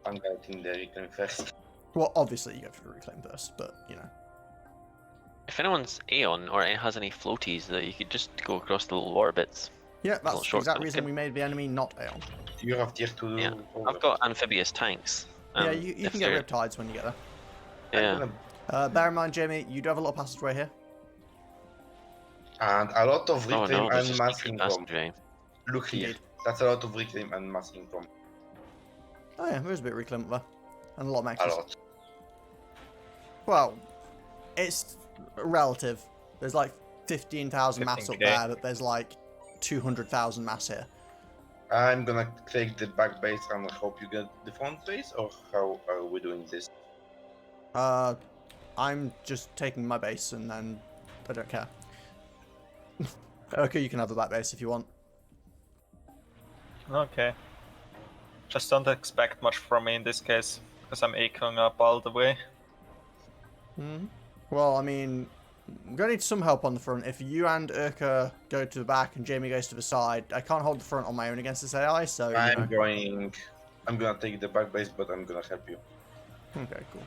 I'm getting the reclaim first. Well, obviously you go for the reclaim first, but you know. If anyone's Aeon or has any floaties, that you could just go across the little water bits. Yeah, Little that's the shortcut. exact reason we made the enemy not Aeon. You have tier 2. Yeah, I've got amphibious tanks. Yeah, you if can get they're- riptides when you get there. Yeah. Bear in mind, Jamie, you do have a little passageway here. And a lot of Oh reclaim no, there's and just mass secret income. passageway. Look here. Indeed. That's a lot of reclaim and mass income. Oh yeah, there is a bit of reclaim up there. And a lot of A maxes. lot. Well, it's relative. There's like 15,000 mass up 15K. there, but there's like 200,000 mass here. I'm gonna take the back base and hope you get the front base, or how are we doing this? I'm just taking my base and then I don't care. Okay, you can have the back base if you want. Okay. Just don't expect much from me in this case, because I'm echoing up all the way. Hmm. Well, I mean, I'm going to need some help on the front. If you and Urka go to the back and Jamie goes to the side, I can't hold the front on my own against this AI, so, you know. I'm gonna take the back base, but I'm gonna help you. Okay, cool.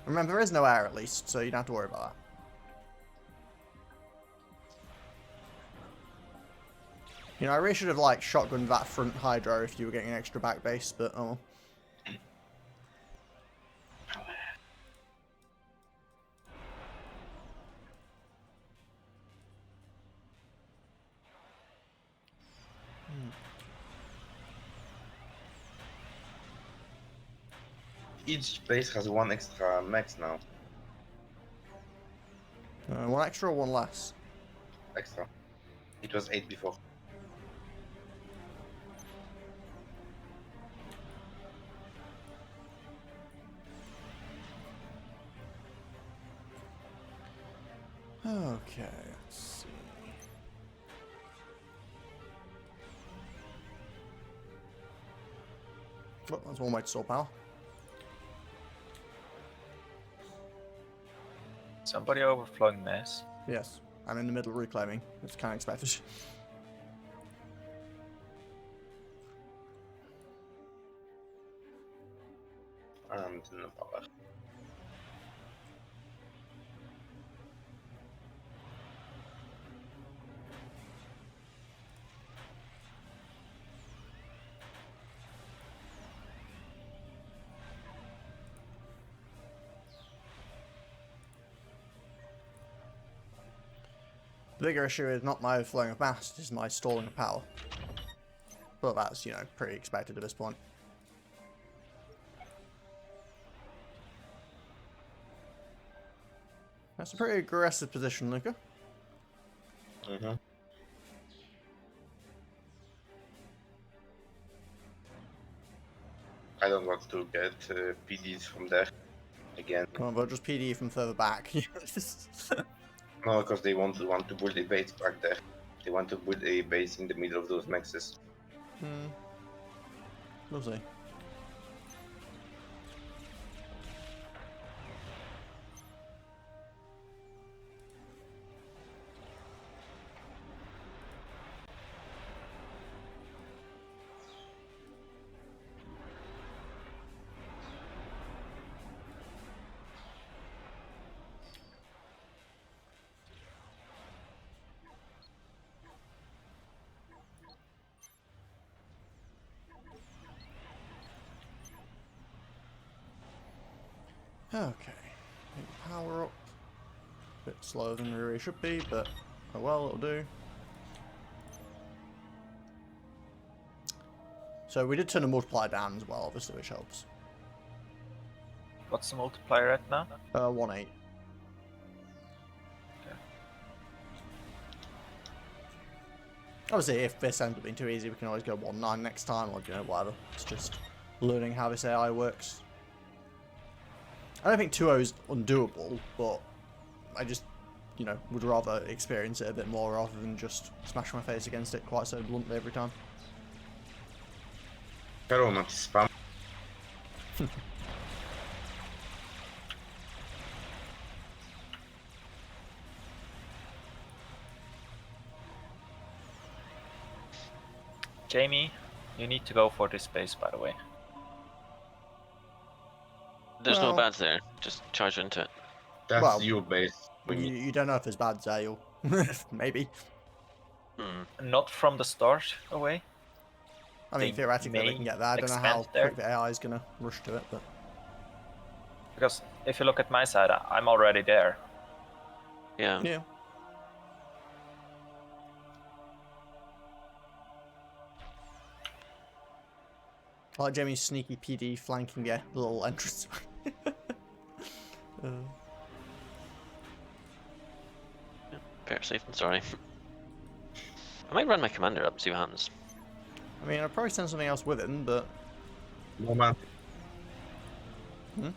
Remember, there is no air at least, so you don't have to worry about that. You know, I really should have, like, shotgunned that front hydro if you were getting an extra back base, but oh well. Each base has one extra max now. One extra or one less? Extra. It was 8 before. Okay, let's see. Oh, that's one way to store power. Somebody overflowing mass. Yes, I'm in the middle of reclaiming. It's kind of expected. And no power. The bigger issue is not my overflowing of mass, it is my stalling of power. But that's, you know, pretty expected at this point. That's a pretty aggressive position, Luca. Mm-hmm. I don't want to get PDs from there again. Come on, but just PD from further back. No, because they want to build a base back there. They want to build a base in the middle of those maxes. We'll see. Okay, power up. Bit slower than we really should be, but oh well, it'll do. So we did turn the multiplier down as well, obviously, which helps. What's the multiplier at now? 1.8. Okay. Obviously, if this ends up being too easy, we can always go 1.9 next time, or you know, whatever. It's just learning how this AI works. I don't think 2.0 is undoable, but I just, you know, would rather experience it a bit more rather than just smash my face against it quite so bluntly every time. Hello, not spam. Jamie, you need to go for this base, by the way. There's no Well- bads there. Just charge into it. That's Well, your base. You don't know if there's bad Zale. Maybe. Hmm. Not from the start away. I mean, They theoretically they may can get there. I don't know how expand there. quick the AI is going to rush to it, but... Because if you look at my side, I'm already there. Yeah. Yeah. I like Jamie's sneaky PD flanking a little entrance. Fair, safe, and sorry. I might run my commander up, see what happens. I mean, I'd probably send something else with him, but... Moment. Hmm?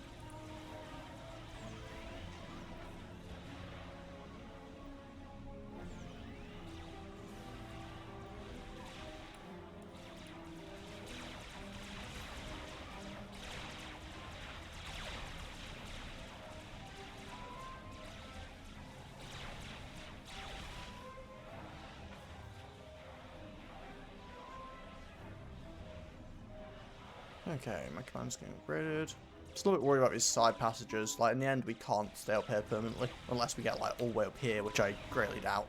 Okay, my command's getting upgraded. Just a little bit worried about these side passages. Like, in the end, we can't stay up here permanently. Unless we get, like, all the way up here, which I greatly doubt.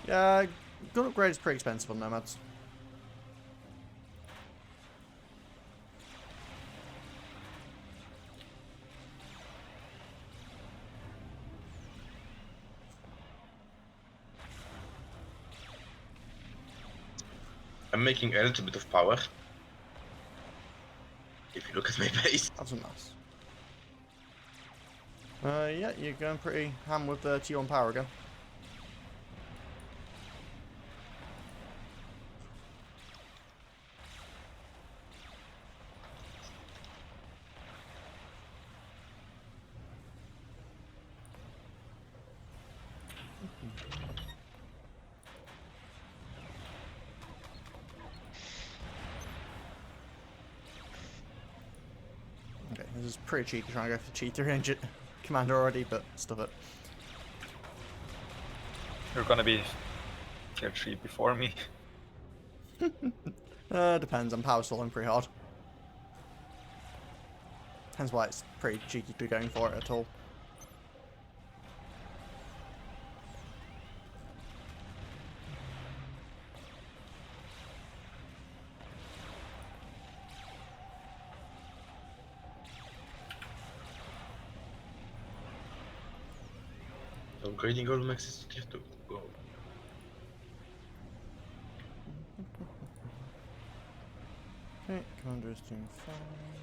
Yeah, gun upgrade is pretty expensive on Nomads. I'm making a little bit of power. If you look at my base. That's a mess. Yeah, you're going pretty ham with the T1 power again. Okay, this is pretty cheeky trying to go for cheater engine commander already, but stuff it. You're gonna be tier 3 before me. Depends, I'm power stalling pretty hard. Hence why it's pretty cheeky to be going for it at all. Upgrading all maxes to tier 2. Go. Okay, commander is doing fine.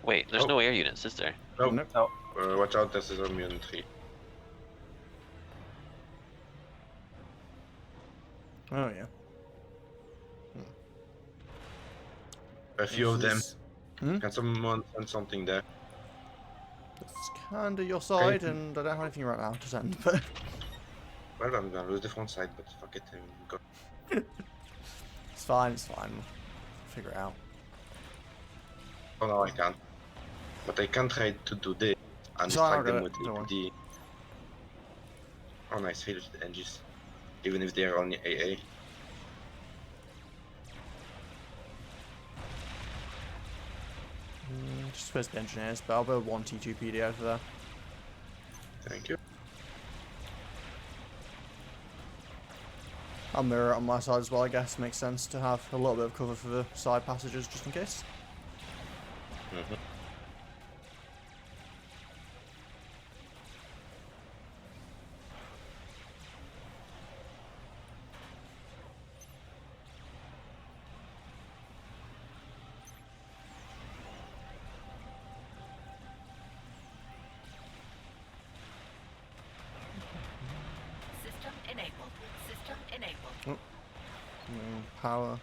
Wait, there's Oh. no air units, is there? Oh, Nope. No. watch out, this is immune 3. Oh yeah. A few of them. Hmm? Can someone send something there? It's kinda your side, Okay. and I don't have anything right now to send, but... Well, I'm gonna lose the front side, but fuck it, I'm go. It's fine, it's fine. We'll figure it out. Oh no, I can't. But I can try to do this and So I'll distract do them it, with don't worry. the. Oh nice, failure to the engines. Even if they are only AA. Just supposed the engineers, but I'll build one T2 PD over there. Thank you. I'll mirror it on my side as well, I guess. Makes sense to have a little bit of cover for the side passages just in case. Mm-hmm. System enabled. System enabled. Power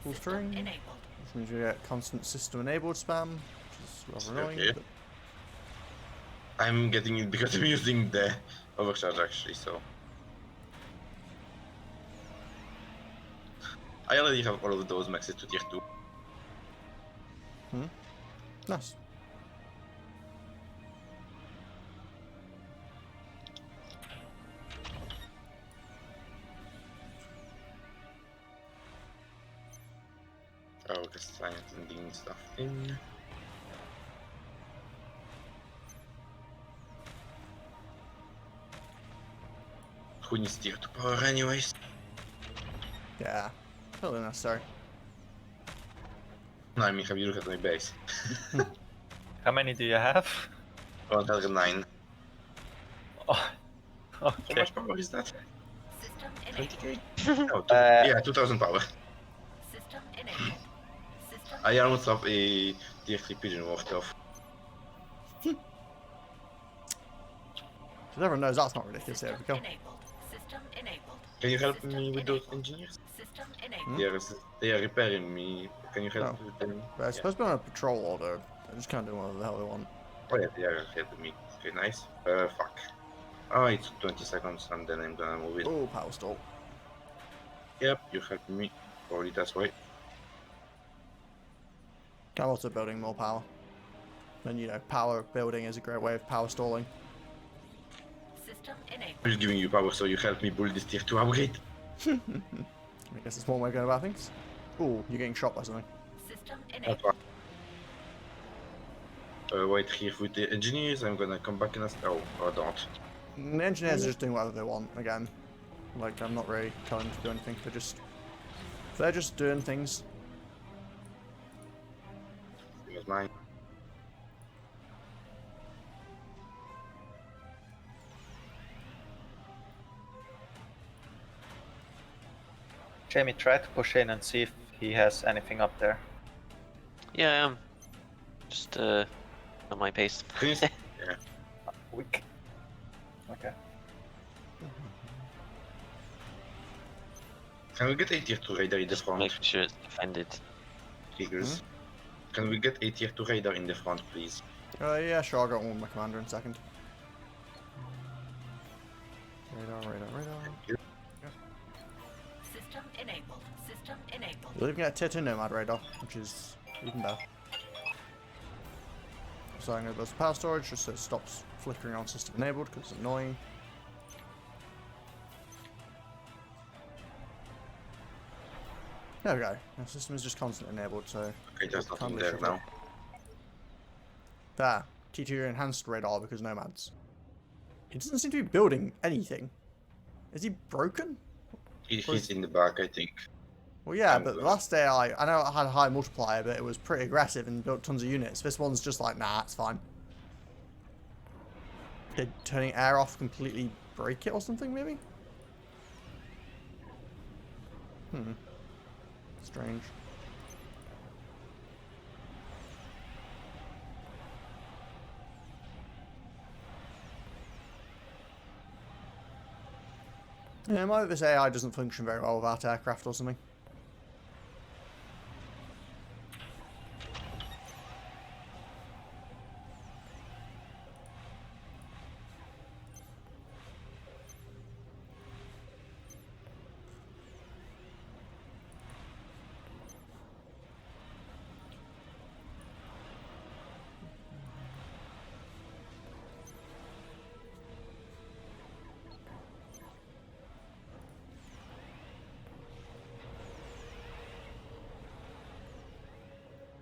full System string, which enabled. means you get constant system enabled spam, which is rather annoying. Okay. But I'm getting it because I'm using the overcharge actually, so. I already have all of those maxes to tier 2. nice. Oh, just sending stuff in. Who needs tier 2 power anyways? Yeah, totally necessary. No, I mean, have you looked at my base? How many do you have? 109. Oh, How okay. much power is that? System enabled. 20k? Oh, yeah, 2000 power. System enabled. System I almost have a tier 3 pigeon walked off. So everyone knows that's not ridiculous. There we System go. enabled. System enabled. Can you help System me with those enabled. engineers? System Hmm? enabled. They are repairing me. Can you help Oh. with them? They're supposed to be on a patrol order. They just can't do whatever the hell they want. Oh yeah, they are helping me. Okay, nice. Fuck. Oh, it's 20 seconds and then I'm gonna move it. Oh, power stall. Yep, you helping me. Probably that's why. I'm also building more power. And you know, power building is a great way of power stalling. System enabled. I'm just giving you power so you help me build this tier 2 upgrade. I guess it's one way of going about things. Ooh, you're getting shot by something. System That's enabled. why. Wait here with the engineers. I'm gonna come back in a oh, or don't. The engineers are just doing whatever they want again. Like, I'm not really telling them to do anything. They're just doing things. It was mine. Jamie, try to push in and see if he has anything up there. Yeah, I am. Just at my pace. Can you s- yeah. Weak. Okay. Can we get a tier 2 radar in the Just front? making sure it's defended. Figures. Can we get a tier 2 radar in the front, please? Yeah, sure, I'll get one with my commander in a second. Radar. System enabled. System enabled. You'll even get a tier 2 nomad radar, which is even better. So I'm going to build some power storage just so it stops flickering on system enabled because it's annoying. There we go. Our system is just constant enabled, so Okay, there's can't nothing be there sure. now. There. T2 enhanced radar because nomads. He doesn't seem to be building anything. Is he broken? He's in the back, I think. Well, yeah, I'm but the gonna- last day I know it had a high multiplier, but it was pretty aggressive and built tons of units. This one's just like, nah, it's fine. Did turning air off completely break it or something, maybe? Strange. Yeah, it might be this AI doesn't function very well without aircraft or something.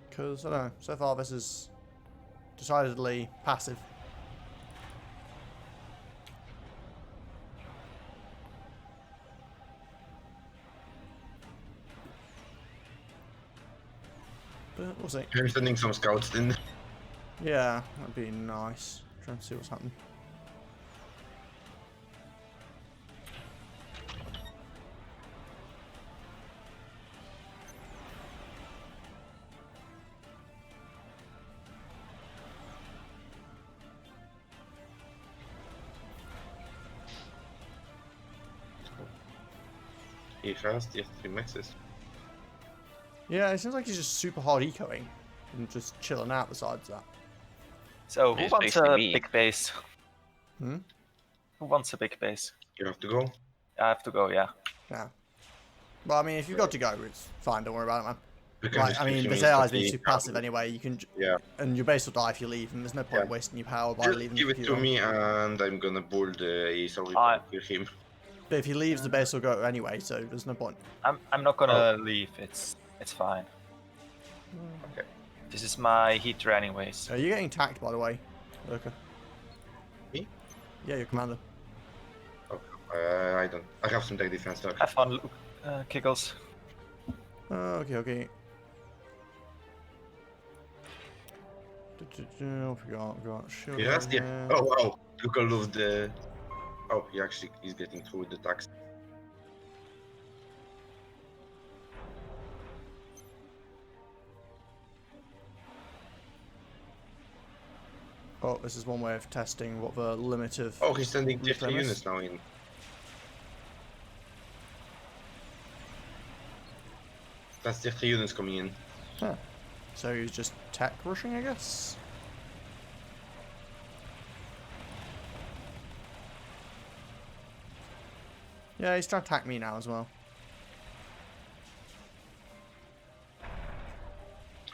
Because, I don't know, so far this is decidedly passive. But we'll see. I'm sending some scouts in. Yeah, that'd be nice. Trying to see what's happening. He has tier 3 maxes. Yeah, it seems like he's just super hard ecoing and just chilling out besides that. So who It's wants basically a me. big base? Hmm? Who wants a big base? You have to go. I have to go, yeah. Yeah. Well, I mean, if you've got to go, it's fine. Don't worry about it, man. We can Like, just I mean, push him this AI has been instantly. super passive anyway. You can, Yeah. and your base will die if you leave, and there's no point Yeah. wasting your power by Just leaving. give the it to computer on. me and I'm gonna bull the Ace or I- kill him. But if he leaves, the base will go anyway, so there's no point. I'm not gonna leave. It's fine. Okay. This is my heater anyways. You're getting attacked, by the way, Lurker. Me? Yeah, your commander. Oh, I don't. I have some tech defense though. Have fun, Luke. Kiggles. Okay, okay. Forgot. Sure. Yes, yeah. Oh wow. Look all of the. Oh, he actually is getting through the tax. Oh, this is one way of testing what the limit of. Oh, he's sending tier 3 Premise. units now in. That's tier 3 units coming in. Huh. So he's just tech rushing, I guess. Yeah, he's trying to attack me now as well.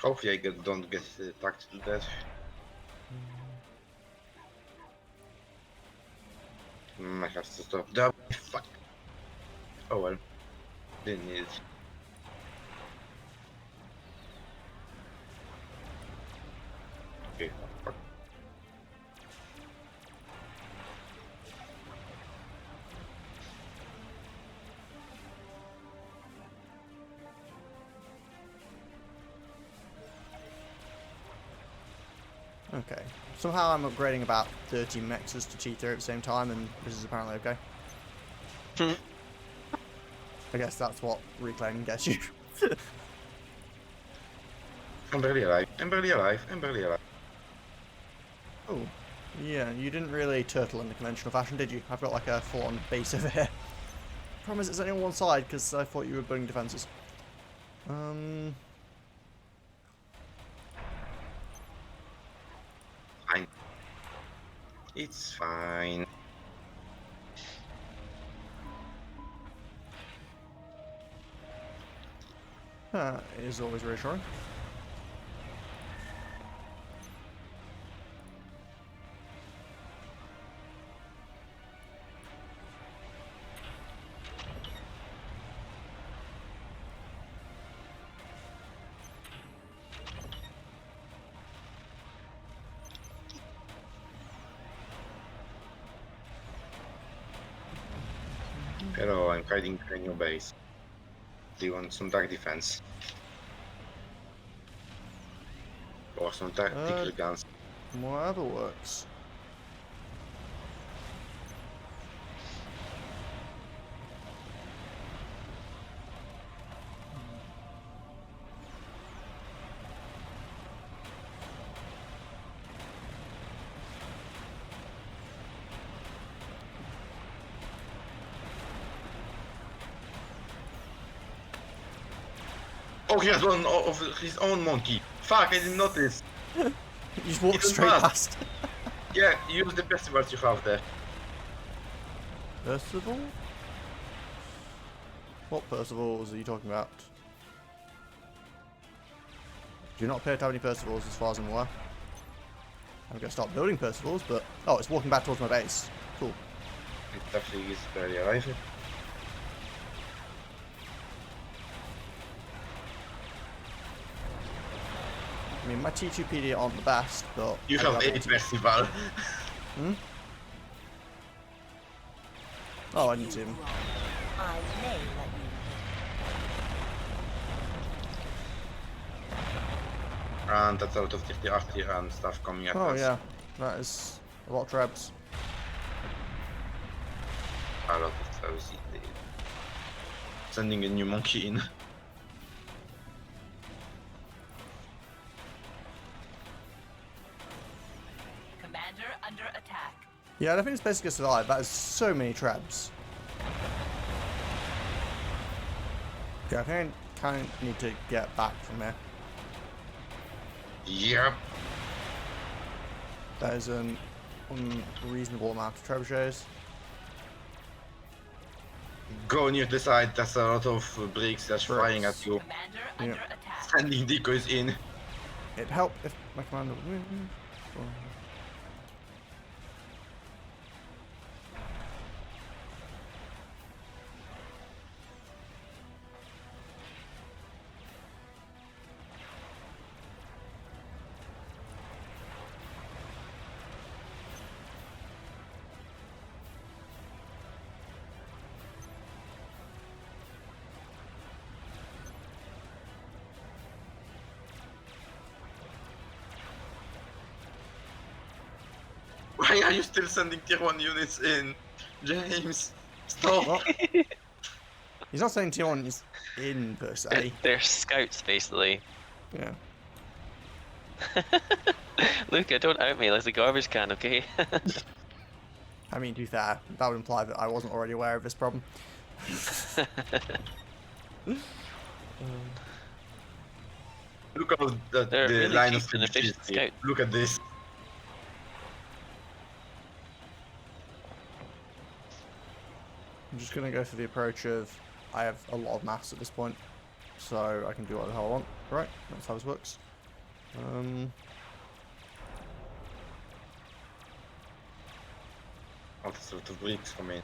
Hopefully don't get attacked to death. I have to stop. Fuck. Oh well. Didn't need it. Okay. Fuck. Okay. Somehow I'm upgrading about 30 mexes to T3 at the same time, and this is apparently okay. I guess that's what reclaiming gets you. I'm barely alive. I'm barely alive. I'm barely alive. Oh, yeah, you didn't really turtle in the conventional fashion, did you? I've got like a full-on base over here. Problem is it's only on one side, because I thought you were building defences. Fine. It's fine. That is always reassuring. Hello, I'm hiding behind your base. Do you want some dark defense? Or some tactical guns? Whatever works. Oh, he has one of his own monkey. Fuck, I didn't notice. You just walk Even straight mad. past. Yeah, use the festivals you have there. Percival? What Percivals are you talking about? Do not appear to have any Percivals as far as I'm aware. I'm going to start building Percivals, but... Oh, it's walking back towards my base. Cool. It actually is barely alive. I mean, my T2PD aren't the best, but... You I do have my a T- festival. Hmm? Oh, I didn't see him. I may let you. And that's out of the artillery and stuff coming at Oh, us. yeah. That is a lot of trebs. A lot of those. Sending a new monkey in. Commander under attack. Yeah, I don't think it's basically survive. That is so many trebs. Yeah, I think I kind of need to get back from here. Yep. There's an unreasonable amount of trebuchets. Go near the side. There's a lot of bricks that's flying at you. Commander Yeah. under attack. Sending decoys in. It'd help if my commander. Why are you still sending tier 1 units in? James, stop! What? He's not saying tier 1 is in per se. They're scouts, basically. Yeah. Luca, don't out me like a garbage can, okay? I mean, to be fair, that would imply that I wasn't already aware of this problem. Look at They're the really line cheap of and efficient efficiency. scout. Look at this. I'm just gonna go for the approach of I have a lot of mass at this point, so I can do what the hell I want. Right, that's how this works. What sort of bricks for me?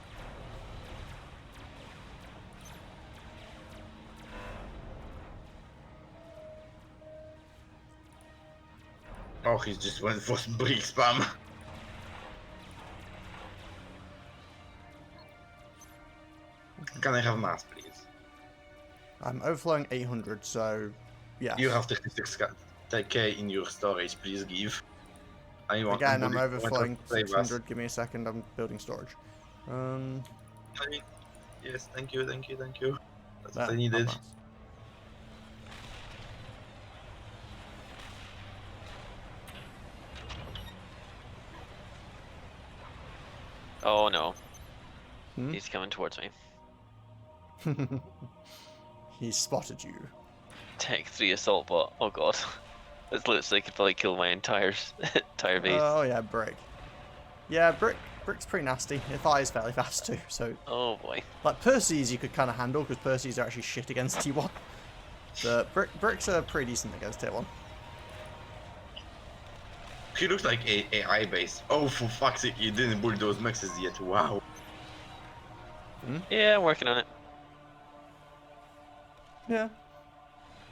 Oh, he just went for brick spam. Can I have mass, please? I'm overflowing 800, so yeah. You have 36k in your storage, please give. I want Again, I'm I want overflowing to save us. 600. Give me a second. I'm building storage. Yes, thank you. That's what There, I needed. mass. Oh no. Hmm? He's coming towards me. He spotted you. Tech 3 assault bot. Oh god. This literally could probably kill my entire base. Oh yeah, brick. Yeah, brick's pretty nasty. It fires fairly fast too. So Oh boy. like Percy's you could kind of handle because Percy's are actually shit against T1. But bricks are pretty decent against T1. He looks like a AI base. Oh, for fuck's sake, you didn't build those mexes yet. Wow. Yeah, I'm working on it. Yeah.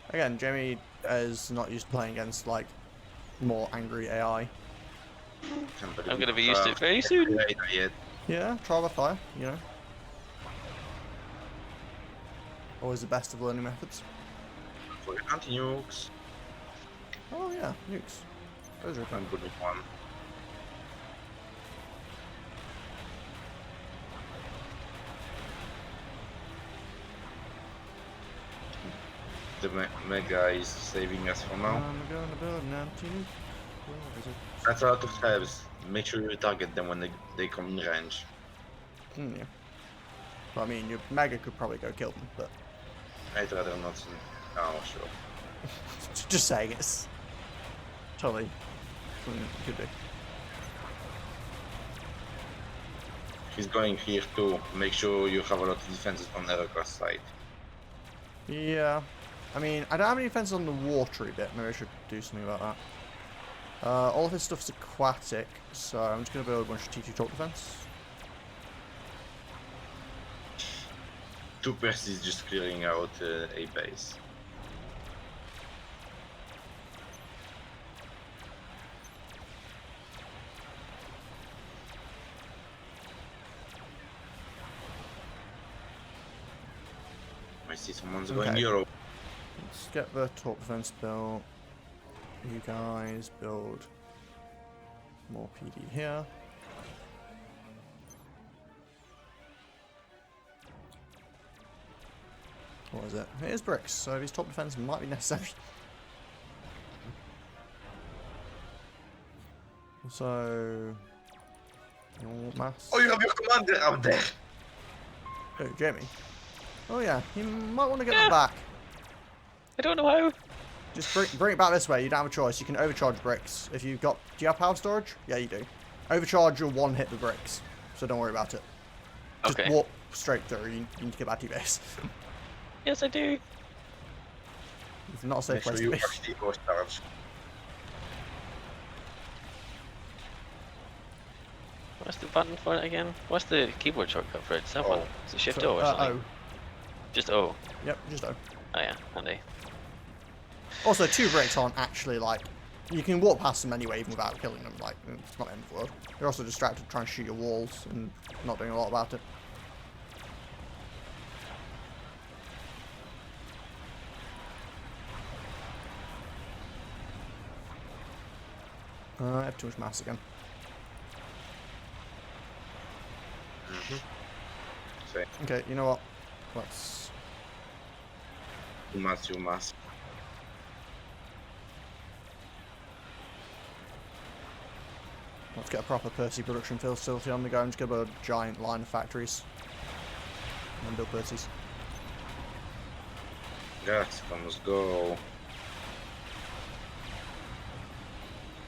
Again, Jamie is not used to playing against like more angry AI. I'm gonna be used to it very soon. Yet. Yeah, trial by fire, you know. Always the best of learning methods. For your anti-nukes, Oh yeah, nukes. Those are I'm fun. good with one. The mega is saving us for now. I'm gonna build an anti-nuke. Where is it? That's a lot of tabs. Make sure you target them when they come in range. Yeah. Well, I mean, your mega could probably go kill them, but I'd rather not. Oh, sure. just saying it's totally something you could do. He's going here too. Make sure you have a lot of defenses on Erika's side. Yeah. I mean, I don't have any defenses on the watery bit. Maybe I should do something about that. All of his stuff's aquatic, so I'm just going to build a bunch of T2 top defense. 2 Percy is just clearing out a base. I see someone's going Okay. Europe. Let's get the top defense built. You guys build more PD here. What is it? It is bricks, so his top defense might be necessary. So, your mass. Oh, you have your commander out there! Oh, Jamie. Oh yeah, you might want to get that back. I don't know how. Just bring it back this way. You don't have a choice. You can overcharge bricks. If you've got... Do you have power storage? Yeah, you do. Overcharge will one-hit the bricks. So don't worry about it. Just Okay. walk straight through. You need to get back to your base. Yes, I do. It's not a safe Make sure place to you be. actually overcharge. What's the button for it again? What's the keyboard shortcut for it? Is that one? Is it Shift O or something? O. Just O. Yep, just O. Oh yeah, handy. Also, 2 bricks aren't actually, like... You can walk past them anyway, even without killing them. Like, it's not the end of the world. You're also distracted trying to shoot your walls and not doing a lot about it. I have too much mass again. So, Okay, you know what? Let's... you must. Let's get a proper Percy production facility on the go and just get a giant line of factories. And then build Percy's. Yes, let's go.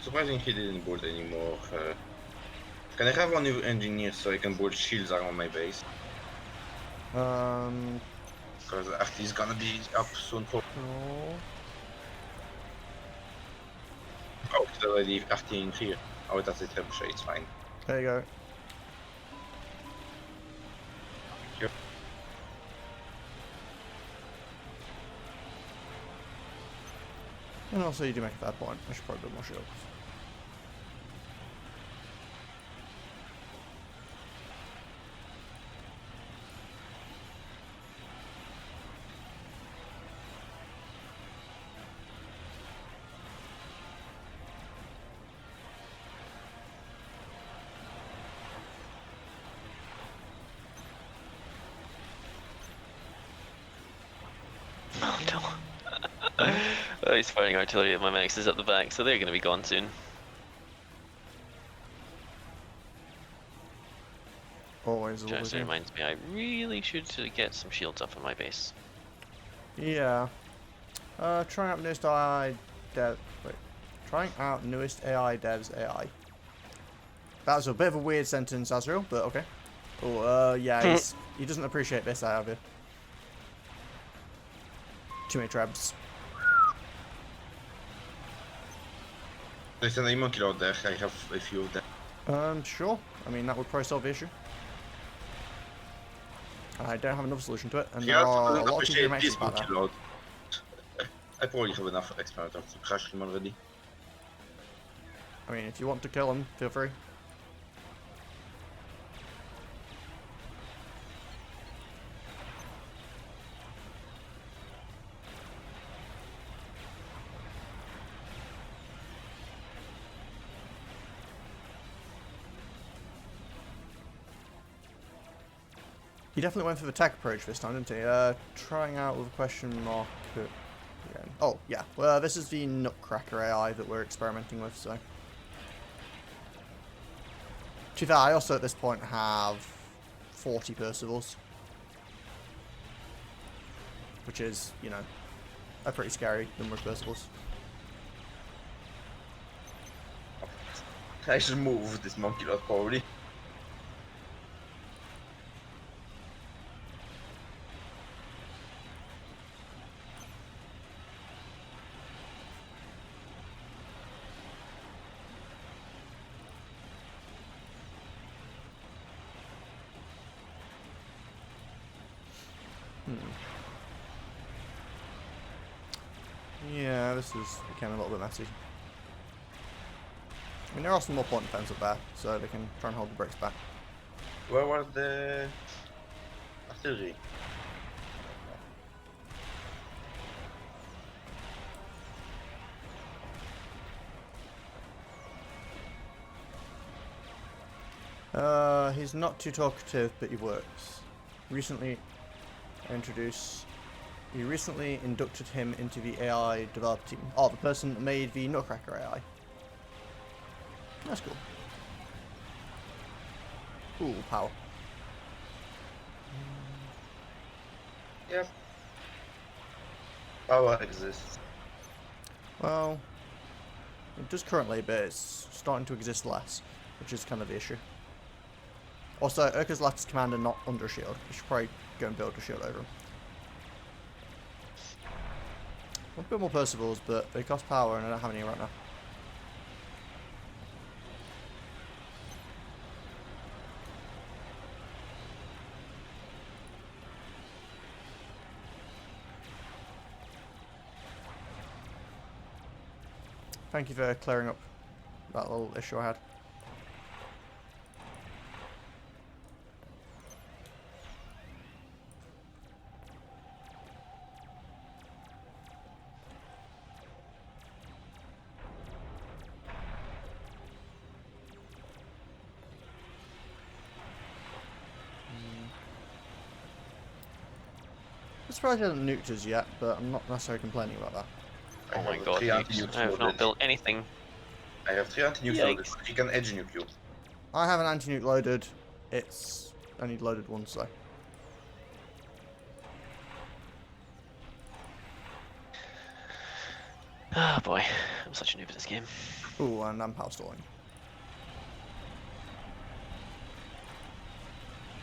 Surprising he didn't build anymore. Can I have one new engineer so I can build shields around my base? Because after he's gonna be up soon for. Oh, it's already after in here. Oh, that's a temperature, it's fine. There you go. Yep. And also, you do make a fair point. I should probably build more shields. Oh no. Oh, he's firing artillery at my mechs is at the back, so they're going to be gone soon. Always a Which lovely actually thing. reminds me, I really should get some shields up on my base. Yeah. Trying out newest AI dev. Wait. Trying out newest AI devs AI. That was a bit of a weird sentence, Azrael, but okay. Oh, yeah, he doesn't appreciate this out of you. Too many trebs. There's an ammo killer out there, I have a few of them. Sure. I mean, that would probably solve the issue. I don't have another solution to it, and there are a lot of people who make this about that. killer. I probably have enough experimenters to crash him already. I mean, if you want to kill him, feel free. He definitely went for the tech approach this time, didn't he? Trying out with a question mark again. Oh, yeah. Well, this is the Nutcracker AI that we're experimenting with, so. To be fair, I also at this point have 40 Percivals. Which is, you know, a pretty scary number of Percivals. I should move this monkey lot probably. Yeah, this is becoming a little bit messy. I mean, there are some more point defense up there, so they can try and hold the bricks back. Where was the artillery? He's not too talkative, but he works. Recently you recently inducted him into the AI developer team. Oh, the person that made the Nutcracker AI. That's cool. Cool, power. Yep. Power exists. Well, it does currently, but it's starting to exist less, which is kind of the issue. Also, Urka's left his commander not under a shield. We should probably go and build a shield over him. I want a bit more Percivals, but they cost power and I don't have any right now. Thank you for clearing up that little issue I had. I'm surprised he hasn't nuked us yet, but I'm not necessarily complaining about that. Oh my have god, 3 nukes. anti-nukes I have not loaded. built anything. I have 3 anti-nukes loaded. Yikes. You can edge nuke you. I have an anti-nuke loaded. It's only loaded once though. Ah boy, I'm such a noob at this game. Ooh, and I'm power stalling.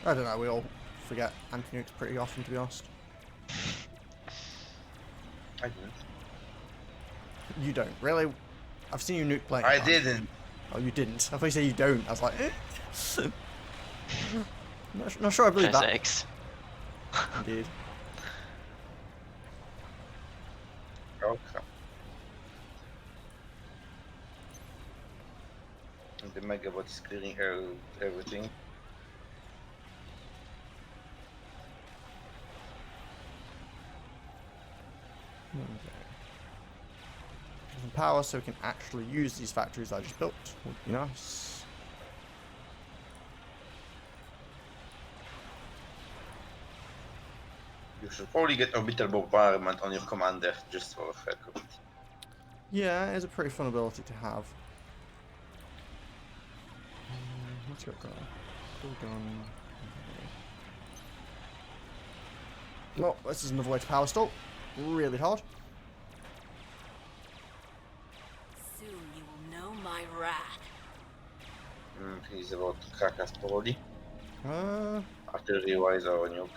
I don't know, we all forget anti-nukes pretty often, to be honest. I didn't. You don't, really? I've seen you nuke playing. I didn't. Oh, you didn't? I thought you said you don't. I was like, eh. Not sure I believe Press that. X. Indeed. Oh crap. And the megabot is clearing everything. Some power so we can actually use these factories I just built. Would be nice. You should probably get orbital bombardment on your commander just for a heck of it. Yeah, it is a pretty fun ability to have. What's got going? Still going. Well, this is another way to power stall. Really hard. Soon you will know my wrath. He's about to crack us probably. Uh, After he revives our nuke.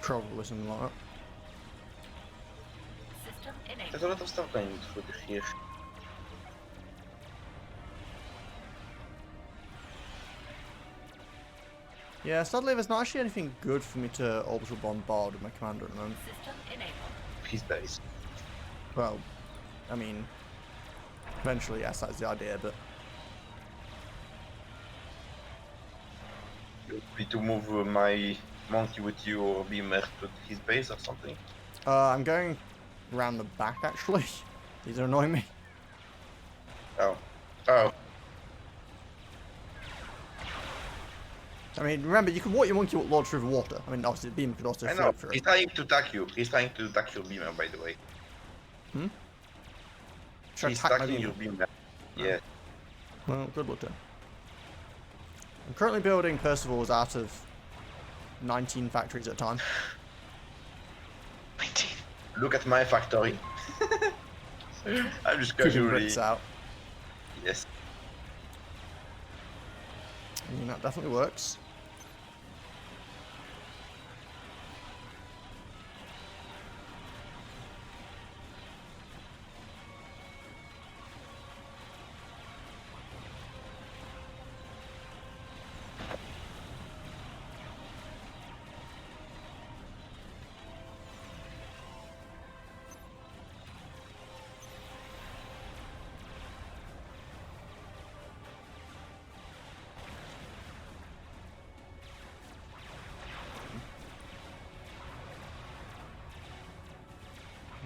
probably something like that. System enabled. There's a lot of stuff going through here. Yeah, sadly there's not actually anything good for me to orbital bombard with my commander at the moment. System enabled. His base. Well, I mean, eventually, yes, that's the idea, but You want me to move my monkey with you or beamer to his base or something? I'm going around the back actually. These are annoying me. Oh. Oh. I mean, remember, you can walk your monkey lord through the water. I mean, obviously, the beam could also I know. float through He's it. trying to attack you. He's trying to attack your beamer, by the way. Should I He's attack my attacking beam? your beamer. Yeah. Well, good luck to him. I'm currently building Percivals out of 19 factories at a time. 19. Look at my factory. I'm just Cooking casually. bricks out. Yes. I mean, that definitely works.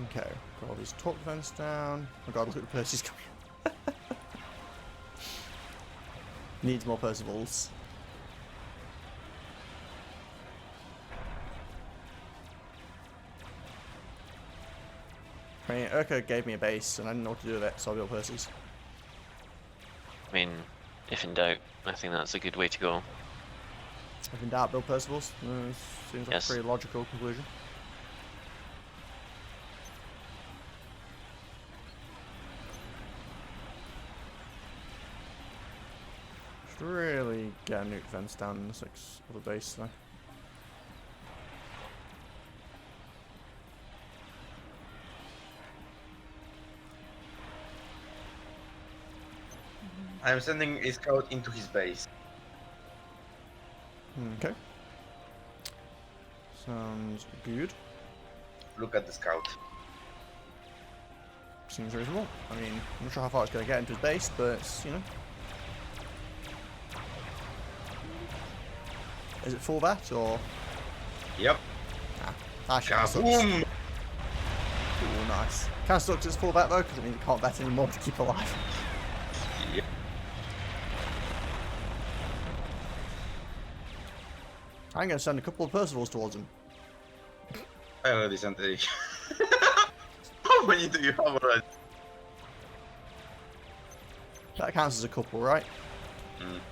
Okay, got all these torque vents down. Oh god, look at the Percy's coming. Needs more Percivals. I mean, Urka gave me a base and I didn't know what to do with it, so I built Percy's. I mean, if in doubt, I think that's a good way to go. If in doubt, build Percivals. Seems like Yes. a pretty logical conclusion. Should really get a nuke fence down in the 6 other base though. I'm sending a scout into his base. Okay. Sounds good. Look at the scout. Seems reasonable. I mean, I'm not sure how far it's going to get into his base, but it's, you know. Is it full vet or? Yep. Actually, kind of sucks. Kaboom! Ooh, nice. Kind of sucks it's full vet though, because it means it can't vet anymore to keep alive. Yep. I'm going to send a couple of Percivals towards him. I already sent a. How many do you have already? That counts as a couple, right?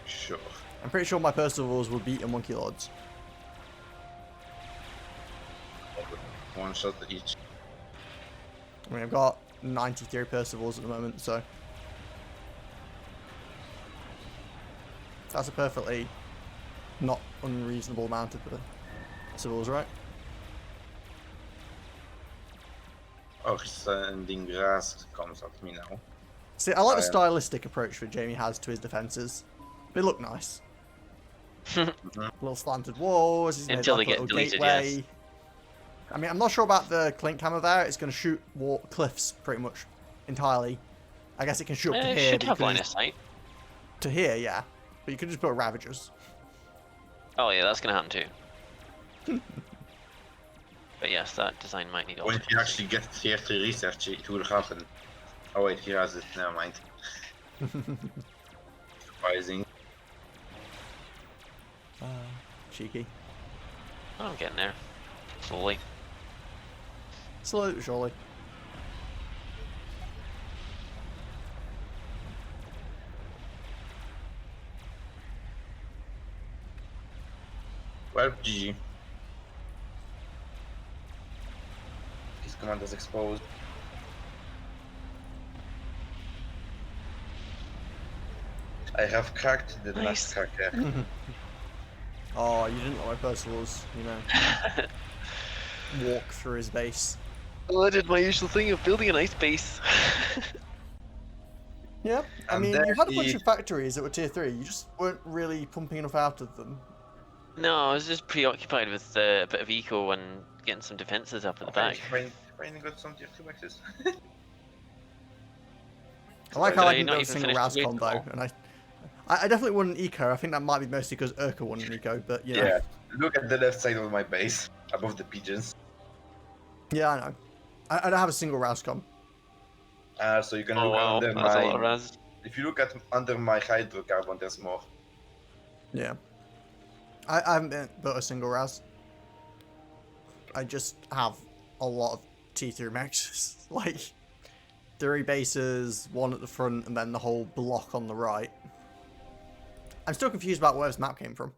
Sure. I'm pretty sure my Percivals will beat a Monkey Lords. One shot each. I mean, I've got 93 Percivals at the moment, so that's a perfectly not unreasonable amount of Percivals, right? Oh, sending grass comes at me now. See, I like the stylistic approach that Jamie has to his defences. They look nice. Little slanted walls. He's made Until like they a get little deleted, gateway. yes. I mean, I'm not sure about the Clink hammer there. It's going to shoot cliffs pretty much entirely. I guess it can shoot up to It here. should but you have could line of just- sight. To here, yeah. But you could just put Ravagers. Oh yeah, that's gonna happen too. But yes, that design might need When he alterations. actually gets here to research, it will happen. Oh wait, he has it. Never mind. Surprising. Cheeky. Oh, I'm getting there. Slowly. Slowly but surely. Well, GG. His command is exposed. I have cracked the Nice. nutcracker. Oh, you didn't let my Percivals, you know, walk through his base. Well, I did my usual thing of building a nice base. Yep. I And mean, there you had a bunch he- of factories that were tier 3. You just weren't really pumping enough out of them. No, I was just preoccupied with a bit of eco and getting some defenses up at the back. Finally got some tier 2 maxes. I like Did how I I didn't not go even single finish Raz the weight combo, call? and I definitely won an eco. I think that might be mostly because Urka won an eco, but you know. Yeah, look at the left side of my base, above the pigeons. Yeah, I know. I don't have a single Razcom. So you can Oh look wow, under that's a lot of my. raz. If you look at under my hydrocarbon, there's more. Yeah. I haven't built a single Raz. I just have a lot of T3 maxes. Like, 3 bases, 1 at the front, and then the whole block on the right. I'm still confused about where this map came from.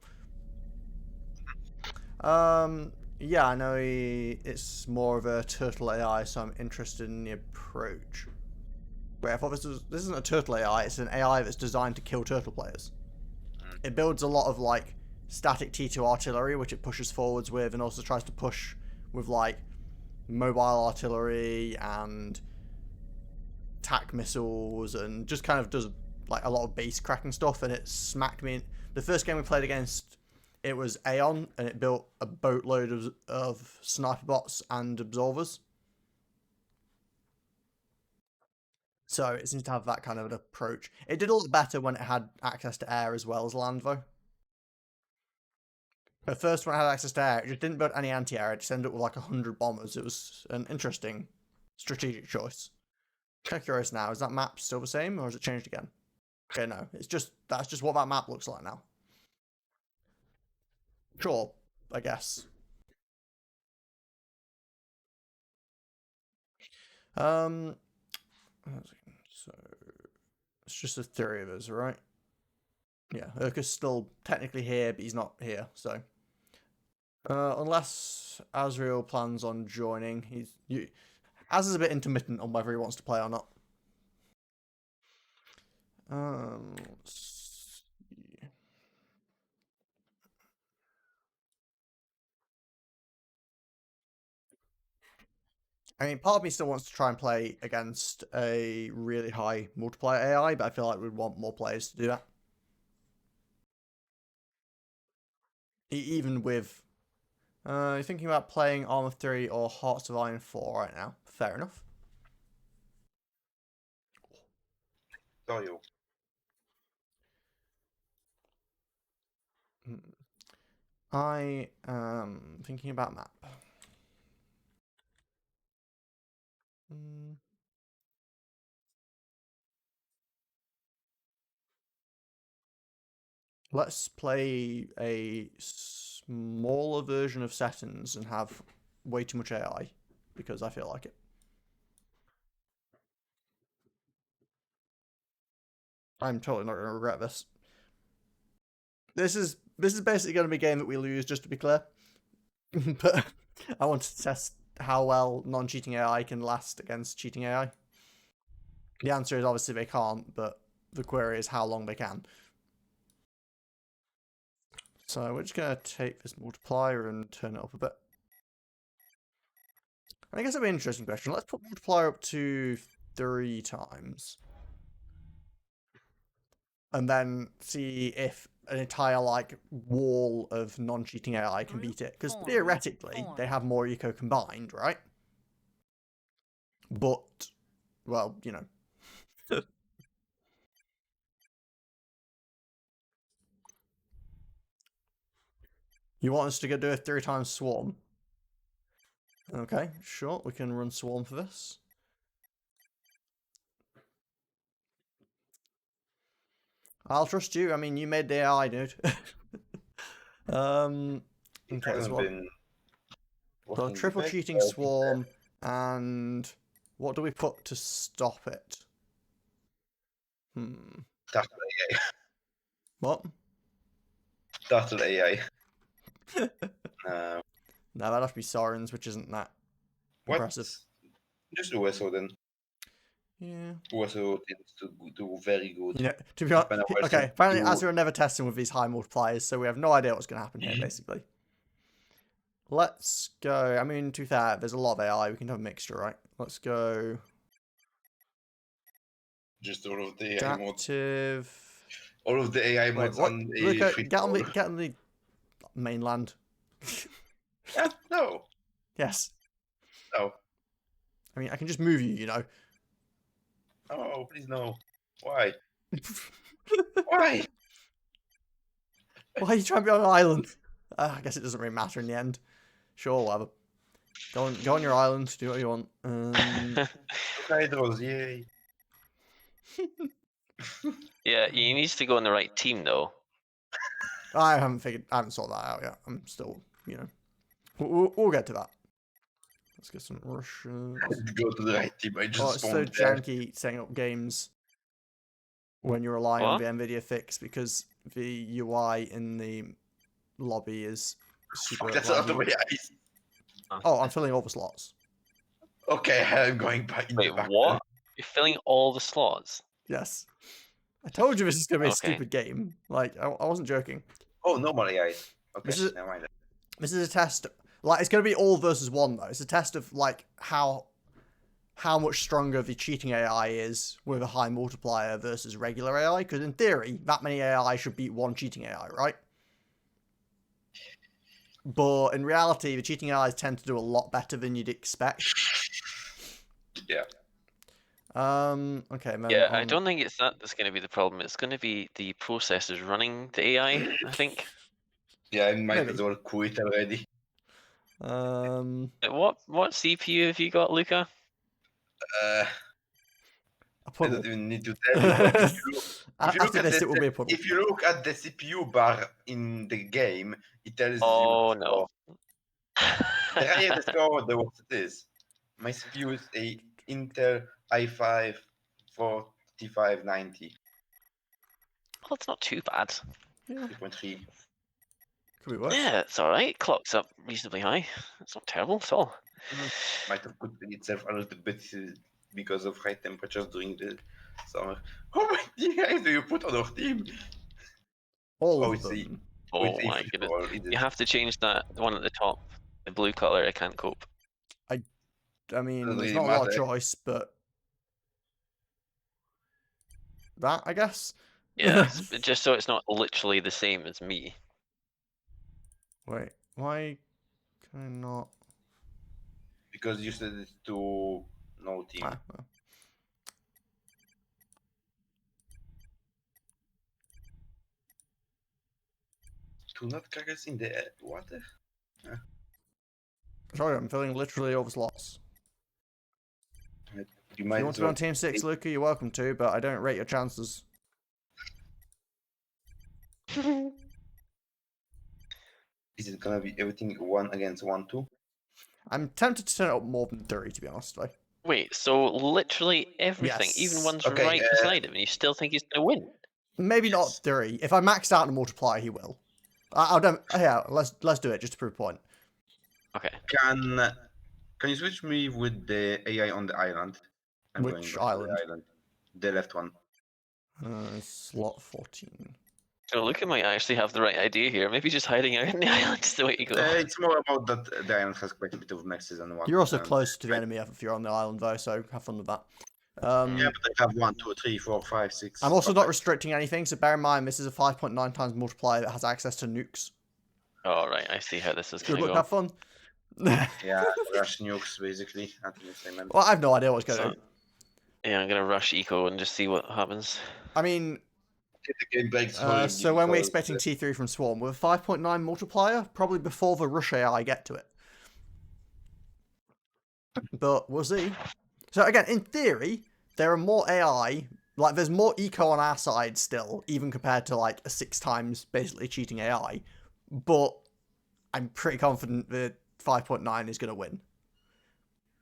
Yeah, I know it's more of a turtle AI, so I'm interested in the approach. Wait, I thought this isn't a turtle AI, it's an AI that's designed to kill turtle players. It builds a lot of, like, static T2 artillery, which it pushes forwards with, and also tries to push with, like, mobile artillery and tac missiles, and just kind of does, like, a lot of base cracking stuff, and it smacked me. The first game we played against, it was Aeon, and it built a boatload of sniper bots and absorbers. So it seems to have that kind of an approach. It did a lot better when it had access to air as well as land, though. At first, when it had access to air, it just didn't build any anti-air. It just ended up with like 100 bombers. It was an interesting strategic choice. Kind of curious now, is that map still the same, or has it changed again? Okay, no, that's just what that map looks like now. Sure, I guess. So it's just the 3 of us, right? Yeah, Urka's still technically here, but he's not here, so. Unless Azrael plans on joining, Az is a bit intermittent on whether he wants to play or not. Let's see. I mean, part of me still wants to try and play against a really high multiplier AI, but I feel like we'd want more players to do that. Even with... you're thinking about playing Armor 3 or Hearts of Iron 4 right now. Fair enough. So you. I am thinking about map. Let's play a smaller version of settings and have way too much AI, because I feel like it. I'm totally not going to regret this. This is basically going to be a game that we lose, just to be clear. But I want to test how well non-cheating AI can last against cheating AI. The answer is obviously they can't, but the query is how long they can. So we're just going to take this multiplier and turn it up a bit. I guess that'd be an interesting question. Let's put multiplier up to 3 times. And then see if an entire, like, wall of non-cheating AI can beat it. Because theoretically, they have more eco combined, right? But, well, you know. You want us to go do a 3 times swarm? Okay, sure, we can run swarm for this. I'll trust you. I mean, you made the AI, dude. Okay, so triple cheating swarm, and what do we put to stop it? Startle AI. What? Startle AI. No, that'd have to be Sorens, which isn't that impressive. Just USO then. Yeah. USO tends to do very good. You know, to be honest, okay, apparently Azure are never testing with these high multipliers, so we have no idea what's going to happen here, basically. Let's go. I mean, to be fair, there's a lot of AI. We can have a mixture, right? Let's go. Just all of the AI mods. Active. All of the AI mods on the get on the mainland. Yeah, no. Yes. No. I mean, I can just move you, you know. Oh, please no. Why? Why? Why are you trying to be on an island? I guess it doesn't really matter in the end. Sure, whatever. Go on your island, do what you want. Hydros, yay. Yeah, he needs to go on the right team though. I haven't sorted that out yet. I'm still, you know. We'll get to that. Let's get some Russians. Go to the right team. I just it's so janky setting up games when you're relying on the NVIDIA fix, because the UI in the lobby is super That's not the way Oh, I'm filling all the slots. Okay, I'm going back in the back. What? You're filling all the slots? Yes. I told you this is going to be a stupid game. Like, I wasn't joking. Oh, normal AI. Okay, never mind. This is a test. Like, it's going to be all versus one, though. It's a test of, like, how much stronger the cheating AI is with a high multiplier versus regular AI. Because in theory, that many AI should beat one cheating AI, right? But in reality, the cheating AIs tend to do a lot better than you'd expect. Yeah. Okay. Yeah, I don't think it's that's going to be the problem. It's going to be the processors running the AI, I think. Yeah, I might as well quit already. What CPU have you got, Luca? I don't even need to tell you. But if you look at the CPU bar in the game, it tells you. Oh no. The higher the score, the worse it is. My CPU is a Intel i5 4590. Well, it's not too bad. 3.3. Could be worse. Yeah, it's all right. Clock's up reasonably high. It's not terrible at all. Might have put itself a little bit because of high temperatures during the summer. How many guys do you put on our team? All of them. Oh my goodness. You have to change that one at the top, the blue color. I can't cope. I mean, Doesn't there's really not a lot of matter. choice, but that, I guess. Yeah, just so it's not literally the same as me. Wait, why can I not? Because you said it to no team. Ah, well. Do not carrots in the water? Sorry, I'm feeling literally over slots. You If might you want as to be on well. Team 6, Luca, you're welcome to, but I don't rate your chances. Is it gonna be everything 1 against 1, 2? I'm tempted to turn it up more than 30, to be honest. Though. Wait, so literally everything, even Yes. one's Okay, right beside him, and you still think he's gonna win? Maybe not 30. If I maxed out the multiplier, he will. Yeah, let's do it just to prove a point. Okay. Can you switch me with the AI on the island? I'm going Which back to island? the island. The left one. Slot 14. So Luca might actually have the right idea here. Maybe just hiding out in the island is the way to go. It's more about that the island has quite a bit of maxes and one. You're also close to the enemy if you're on the island, though, so have fun with that. Yeah, but I have 1, 2, 3, 4, 5, 6. I'm also not Okay. restricting anything, so bear in mind this is a 5.9 times multiplier that has access to nukes. All right, I see how this is Good gonna luck, go. have fun. Yeah, rush nukes basically. At the same time. Well, I have no idea what's going So, on. yeah, I'm gonna rush eco and just see what happens. I mean, The game breaks so when we're because, expecting T3 from Swarm, with a 5.9 multiplier, probably before the rush AI get to it. But we'll see. So again, in theory, there are more AI, like there's more eco on our side still, even compared to like a 6 times basically cheating AI. But I'm pretty confident that 5.9 is going to win.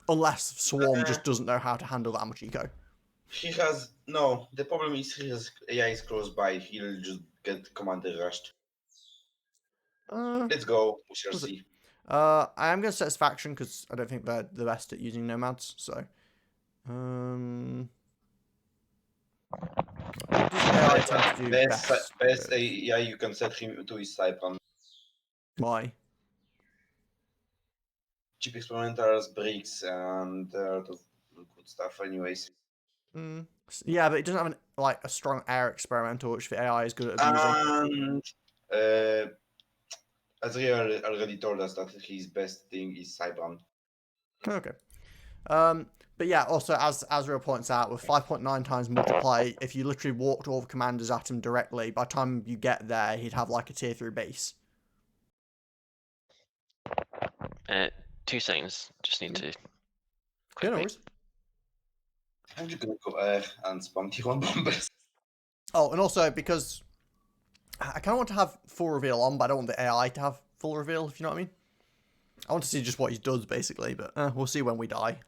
Unless Swarm just doesn't know how to handle that much eco. He has no. The problem is he has AI is close by. He'll just get commander rushed. Let's go. We shall Was it- see. I am going to set faction because I don't think they're the best at using nomads. So, what does AI tend to do Best best? with? AI you can set him to his Cypron. Why? Cheap experimentals, bricks, and a lot of good stuff. Anyways. Yeah, but it doesn't have a strong air experimental, which the AI is good at abusing. And Azriel already told us that his best thing is Cypron. Okay. But yeah, also as Azrael points out, with 5.9 times multiply, if you literally walked all the commanders at him directly, by the time you get there, he'd have like a tier 3 base. 2 seconds. Just need to. Yeah, Quick no wait. worries. I'm just gonna go air and spam T1 bombers. Oh, and also because I kind of want to have full reveal on, but I don't want the AI to have full reveal, if you know what I mean. I want to see just what he does, basically, but we'll see when we die.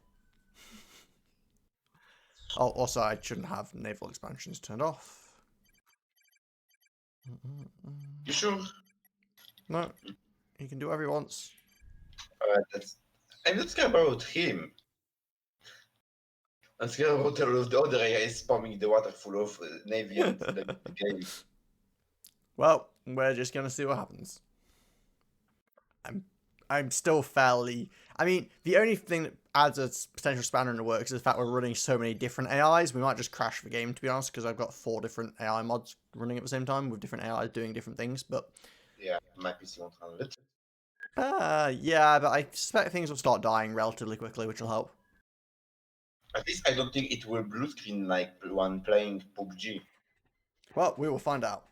Oh, also, I shouldn't have naval expansions turned off. You sure? No, he can do whatever he wants. I'm not scared about him. I'm scared about all of the other AIs spamming the water full of navy and the game. Well, we're just gonna see what happens. I'm still fairly. I mean, the only thing that adds a potential spanner in the works is the fact we're running so many different AIs. We might just crash the game, to be honest, because I've got 4 different AI mods running at the same time with different AIs doing different things. But Yeah, my PC won't handle it. yeah, but I suspect things will start dying relatively quickly, which will help. At least I don't think it will blue screen like one playing PUBG. Well, we will find out.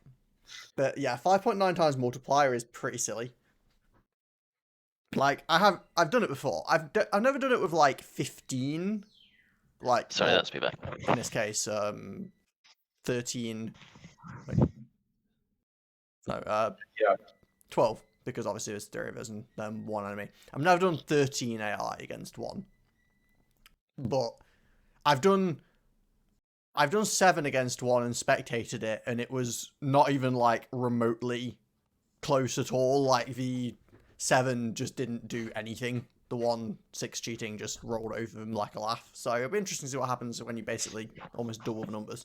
But yeah, 5.9 times multiplier is pretty silly. Like I've done it before. I've never done it with like 15. Like Sorry, well, that's me back. in this case, 13. Wait. No, Yeah. 12 because obviously there's derivatives and then 1 enemy. I've never done 13 AI against 1, but I've done 7 against 1 and spectated it, and it was not even like remotely close at all. Like the 7 just didn't do anything. The 1/6 cheating just rolled over them like a laugh. So it'll be interesting to see what happens when you basically almost double the numbers.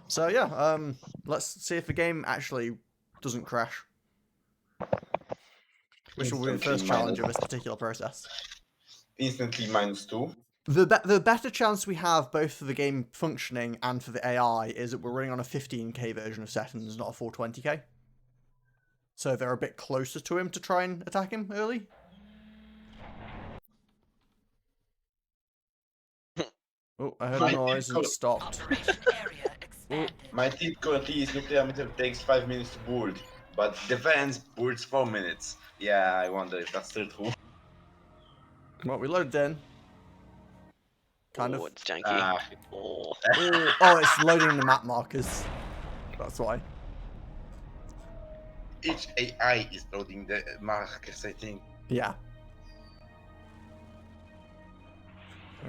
So yeah, let's see if the game actually doesn't crash. Which will be the first challenge of this particular process. instantly -2. The better chance we have both for the game functioning and for the AI is that we're running on a 15k version of settings, not a 420k. So they're a bit closer to him to try and attack him early. Oh, I heard a noise and stopped. Operation area expanded. My team currently is nuclear meter takes 5 minutes to build, but defense builds 4 minutes. Yeah, I wonder if that's still true. Well, we loaded in. Kind Oh, of. it's janky. Ah. Oh. Oh, it's loading the map markers. That's why. Each AI is loading the markers, I think. Yeah.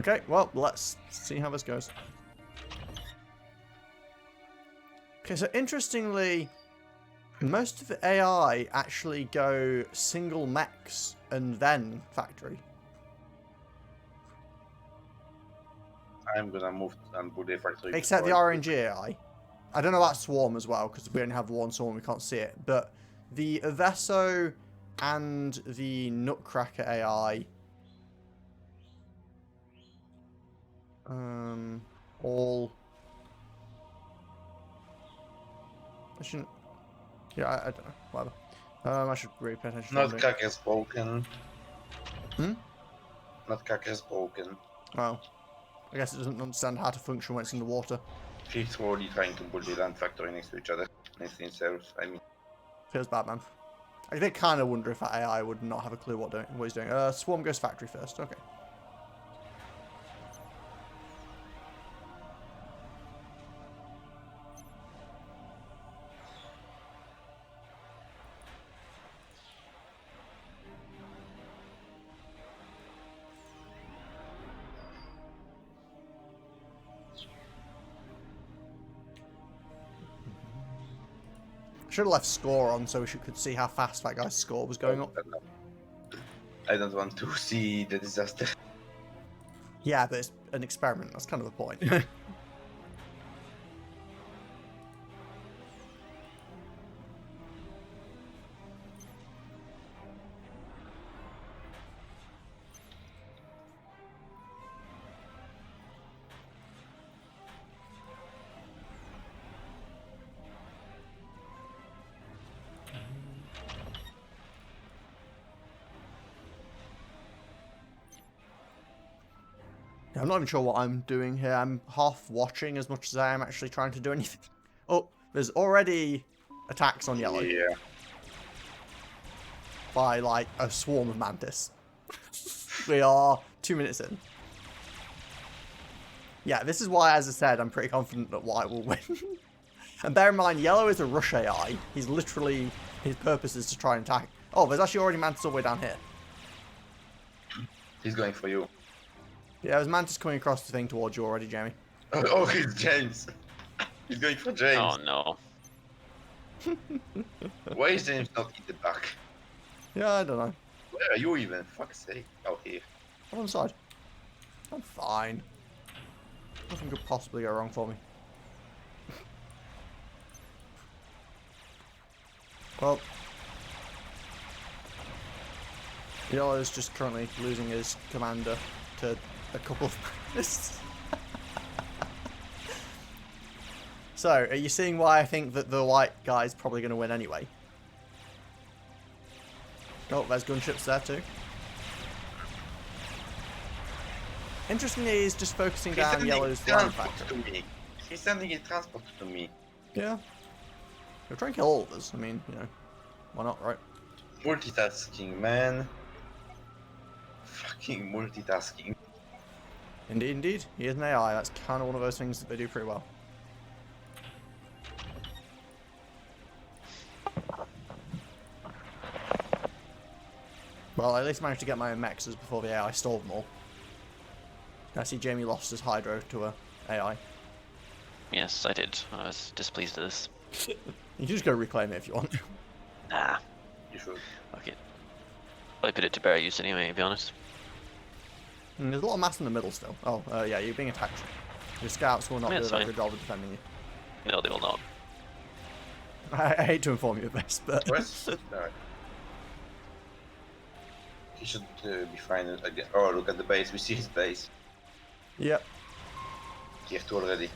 Okay, well, let's see how this goes. Okay, so interestingly, most of the AI actually go single mechs and then factory. I'm gonna move and build a factory. Except the RNG AI. I don't know about Swarm as well, because we only have one Swarm, we can't see it. But the Avesso and the Nutcracker AI... all... I shouldn't... Yeah, I don't know. Whatever. I should really pay attention. Nutcracker's broken. Hmm? Nutcracker's broken. Oh. I guess it doesn't understand how to function when it's in the water. She's slowly trying to build a land factory next to each other. Next to themselves, I mean. Feels bad, man. I did kind of wonder if that AI would not have a clue what he's doing. Swarm goes factory first. Okay. Should have left score on so we could see how fast that guy's score was going up. I don't want to see the disaster. Yeah, but it's an experiment. That's kind of the point. I'm not even sure what I'm doing here. I'm half watching as much as I am actually trying to do anything. Oh, there's already attacks on yellow. Yeah. By, like, a swarm of mantis. We are 2 minutes in. Yeah, this is why, as I said, I'm pretty confident that white will win. And bear in mind, yellow is a rush AI. He's literally... His purpose is to try and attack. Oh, there's actually already mantis all the way down here. He's going for you. Yeah, there's mantis coming across the thing towards you already, Jamie. Oh, it's James. He's going for James. Oh no. Why is James not in the back? Yeah, I don't know. Where are you even? Fuck's sake. Oh, here. I'm on the side. I'm fine. Nothing could possibly go wrong for me. Well, Yellow is just currently losing his commander to a couple of mantis. So, are you seeing why I think that the white guy's probably going to win anyway? Oh, there's gunships there too. Interestingly, he's just focusing down Yellow's land factor. He's sending a transport to me. Yeah. You're trying to kill all of us. I mean, you know, why not, right? Multitasking, man. Fucking multitasking. Indeed, indeed. He is an AI. That's kind of one of those things that they do pretty well. Well, I at least managed to get my own mexes before the AI stole them all. I see Jamie lost his Hydro to a AI. Yes, I did. I was displeased at this. You can just go reclaim it if you want. Nah. You should. Okay. I put it to better use anyway, to be honest. There's a lot of mass in the middle still. Oh, yeah, you're being attacked. Your scouts will not do a very good job of defending you. No, they will not. I hate to inform you of this, but... Where's... He should be fine again. Oh, look at the base. We see his base. Yep, Tier 2 already.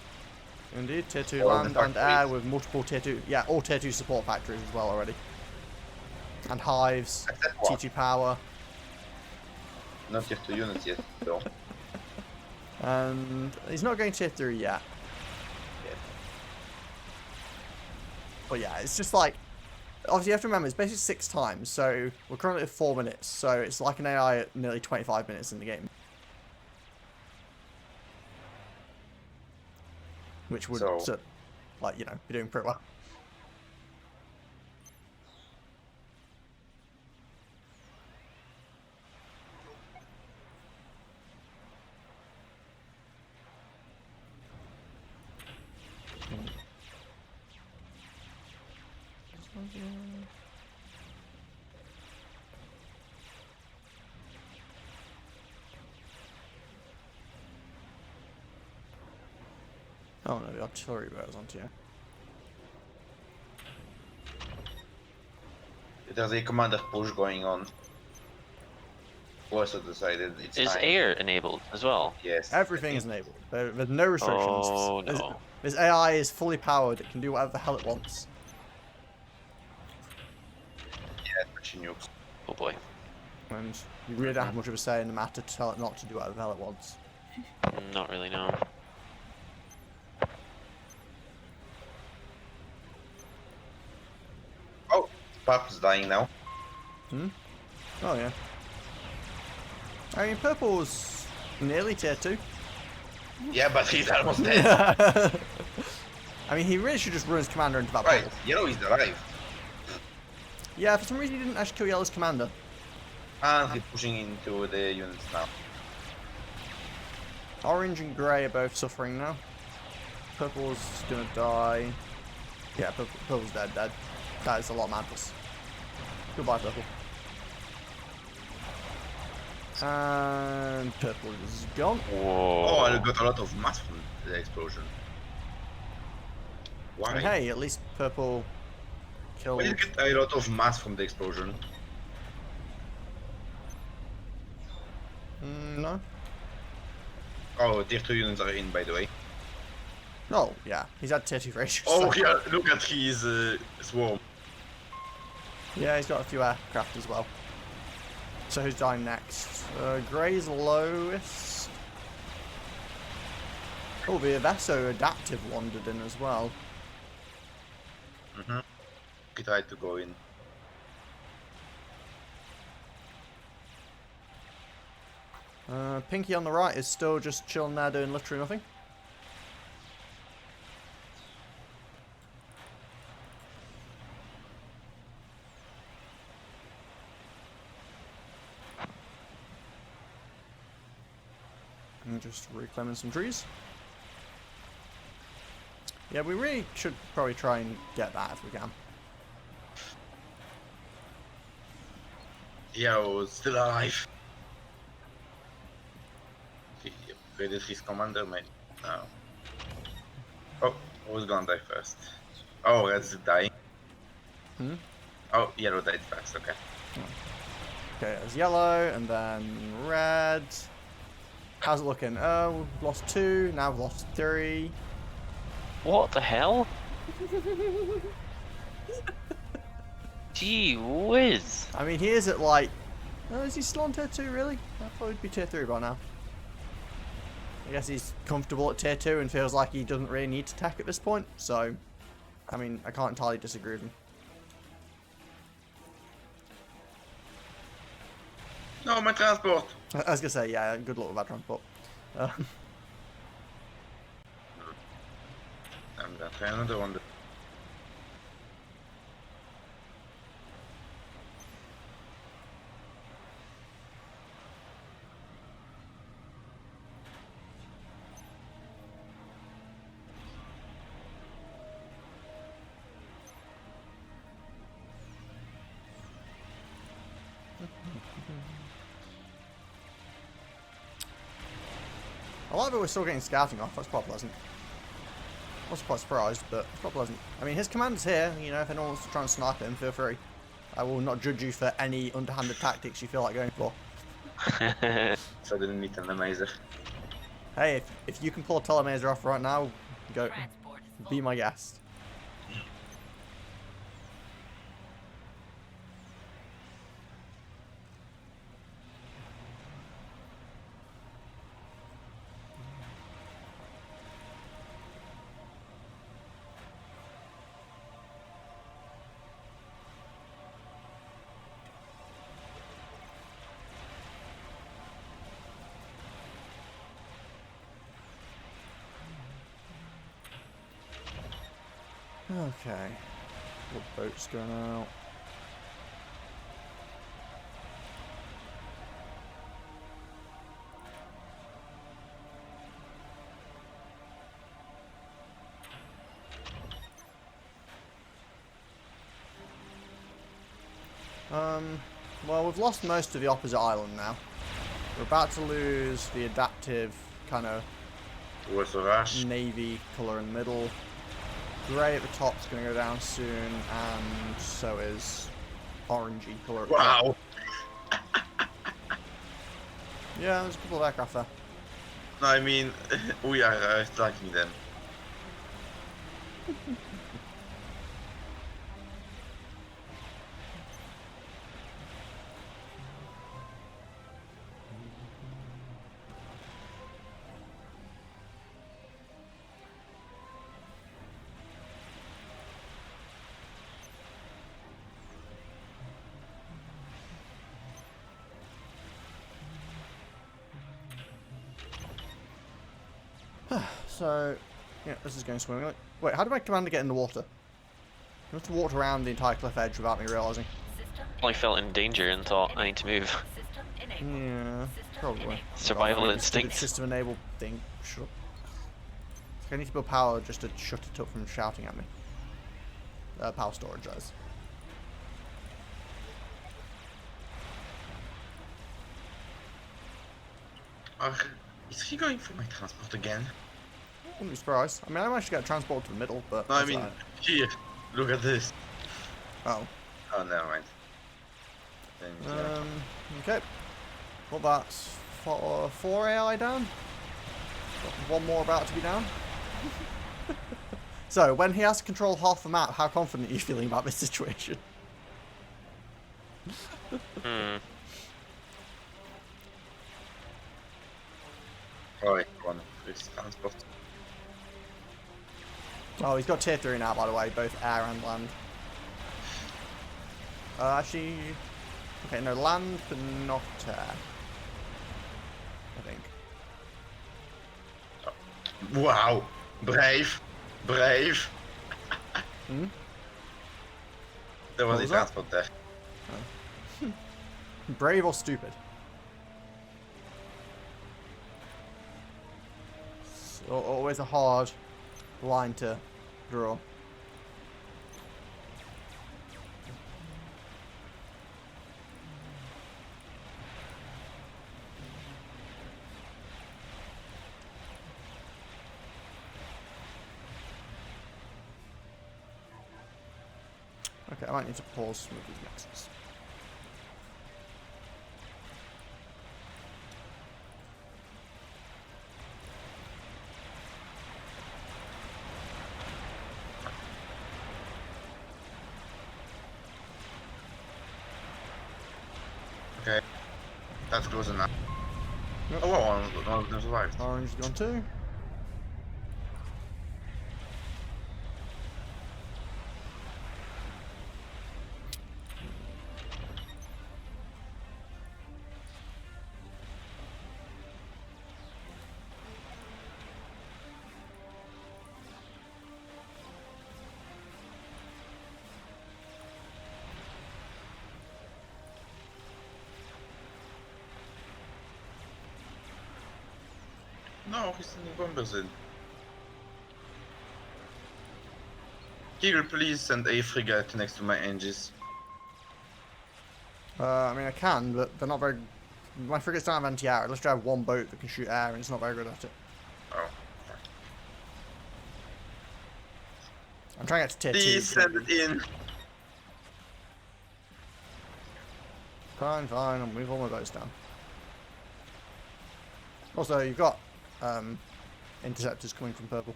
indeed. Tier 2 All the land and air factories. with multiple Tier 2. Yeah, all Tier 2 support factories as well already. And hives, Except one. T2 power. Not Tier 2 units yet, though. And he's not going Tier 3 yet. Yet. But yeah, it's just like, obviously you have to remember, it's basically 6 times, so we're currently at 4 minutes, so it's like an AI at nearly 25 minutes in the game. Which would, So- like, you know, be doing pretty well. Oh no, the artillery bears onto you. There's a commander push going on. Also decided it's Is time. air enabled as well? Yes. Everything is enabled. There's no restrictions. Oh This- no. This AI is fully powered. It can do whatever the hell it wants. Yeah, but she nukes. Oh boy. And you really don't have much of a say in the matter to tell it not to do whatever the hell it wants. Not really, no. Oh, Purple's dying now. Oh yeah. I mean, purple's nearly Tier 2. Yeah, but he's almost dead. I mean, he really should just run his commander into that Right, bubble. yellow is alive. Yeah, for some reason he didn't actually kill yellow's commander. And he's pushing into the units now. Orange and grey are both suffering now. Purple's gonna die. Yeah, purple's dead. That is a lot of madness. Goodbye, purple. And purple is gone. Whoa. Oh, I got a lot of mass from the explosion. Why? And hey, at least purple killed. Why did you get a lot of mass from the explosion? No. Oh, tier 2 units are in, by the way. Oh, yeah. He's had Tier 2 for ages. Oh, so- yeah, look at his swarm. Yeah, he's got a few aircraft as well. So who's dying next? Grey's lowest. Oh, the Avesso adaptive wandered in as well. Mm-hmm. He tried to go in. Pinky on the right is still just chilling there doing literally nothing. And just reclaiming some trees. Yeah, we really should probably try and get that if we can. Yeah, was still alive. He upgraded his commander, mate. No. Oh, who's gonna die first? Oh, red's dying. Hmm? Oh, yellow died first, okay. Okay, there's yellow and then red. How's it looking? Oh, we've lost 2, now we've lost 3. What the hell? Gee whiz. I mean, he is at like... Oh, is he still on Tier 2, really? I thought he'd be Tier 3 by now. I guess he's comfortable at Tier 2 and feels like he doesn't really need to tech at this point, so... I mean, I can't entirely disagree with him. No, my transport! I was gonna say, yeah, good luck with that transport. I'm gonna try another one. I like that we're still getting scouting off, that's quite pleasant. I was quite surprised, but it's quite pleasant. I mean, his commander's here, you know, if anyone wants to try and snipe him, feel free. I will not judge you for any underhanded tactics you feel like going for. So I didn't meet an amazer. Hey, if you can pull a telemazer off right now, go. Transport is full. Be my guest. Okay. What boat's going out? Well, we've lost most of the opposite island now. We're about to lose the adaptive kind of Was a rush. navy colour in the middle. Grey at the top's going to go down soon, and so is orangey colour at the top. Wow. Yeah, there's a couple of aircraft there. No, I mean, we are striking them. So, yeah, this is going swimmingly. Wait, how did my commander get in the water? He must have walked around the entire cliff edge without me realising. System Probably felt in danger and thought, I need to move. System enabled. Yeah, System probably. enabled. Survival Stupid instinct. System enabled thing. Shut up. I need to build power just to shut it up from shouting at me. Power storage, guys. Is he going for my transport again? Wouldn't be surprised. I mean, I managed to get transport to the middle, but. No, I that's mean, alright. here. Look at this. Oh. Oh, never mind. Then, yeah. Okay. Well, that's four AI down. Got one more about to be down. So, when he has to control half the map, how confident are you feeling about this situation? Hmm. Alright, one. It's transport. Oh, he's got tier 3 now, by the way, both air and land. Actually, okay, no, land, but not air. I think. Wow. Brave. Brave. Hmm? There was What a was that? transport there. Brave or stupid? Always a hard line to draw. Okay, I might need to pause some of these mixes. Okay. That's close enough. Yep. Oh, wow, one of them survived. Orange is gone too. No, he's sending bombers in. Kirill, please send a frigate next to my engines. I mean, I can, but they're not very. My frigates don't have anti-air. Let's have one boat that can shoot air, and it's not very good at it. Oh. I'm trying to get to tier 2. Please send it in. Fine, fine, I'll move all my boats down. Also, you've got interceptors coming from purple.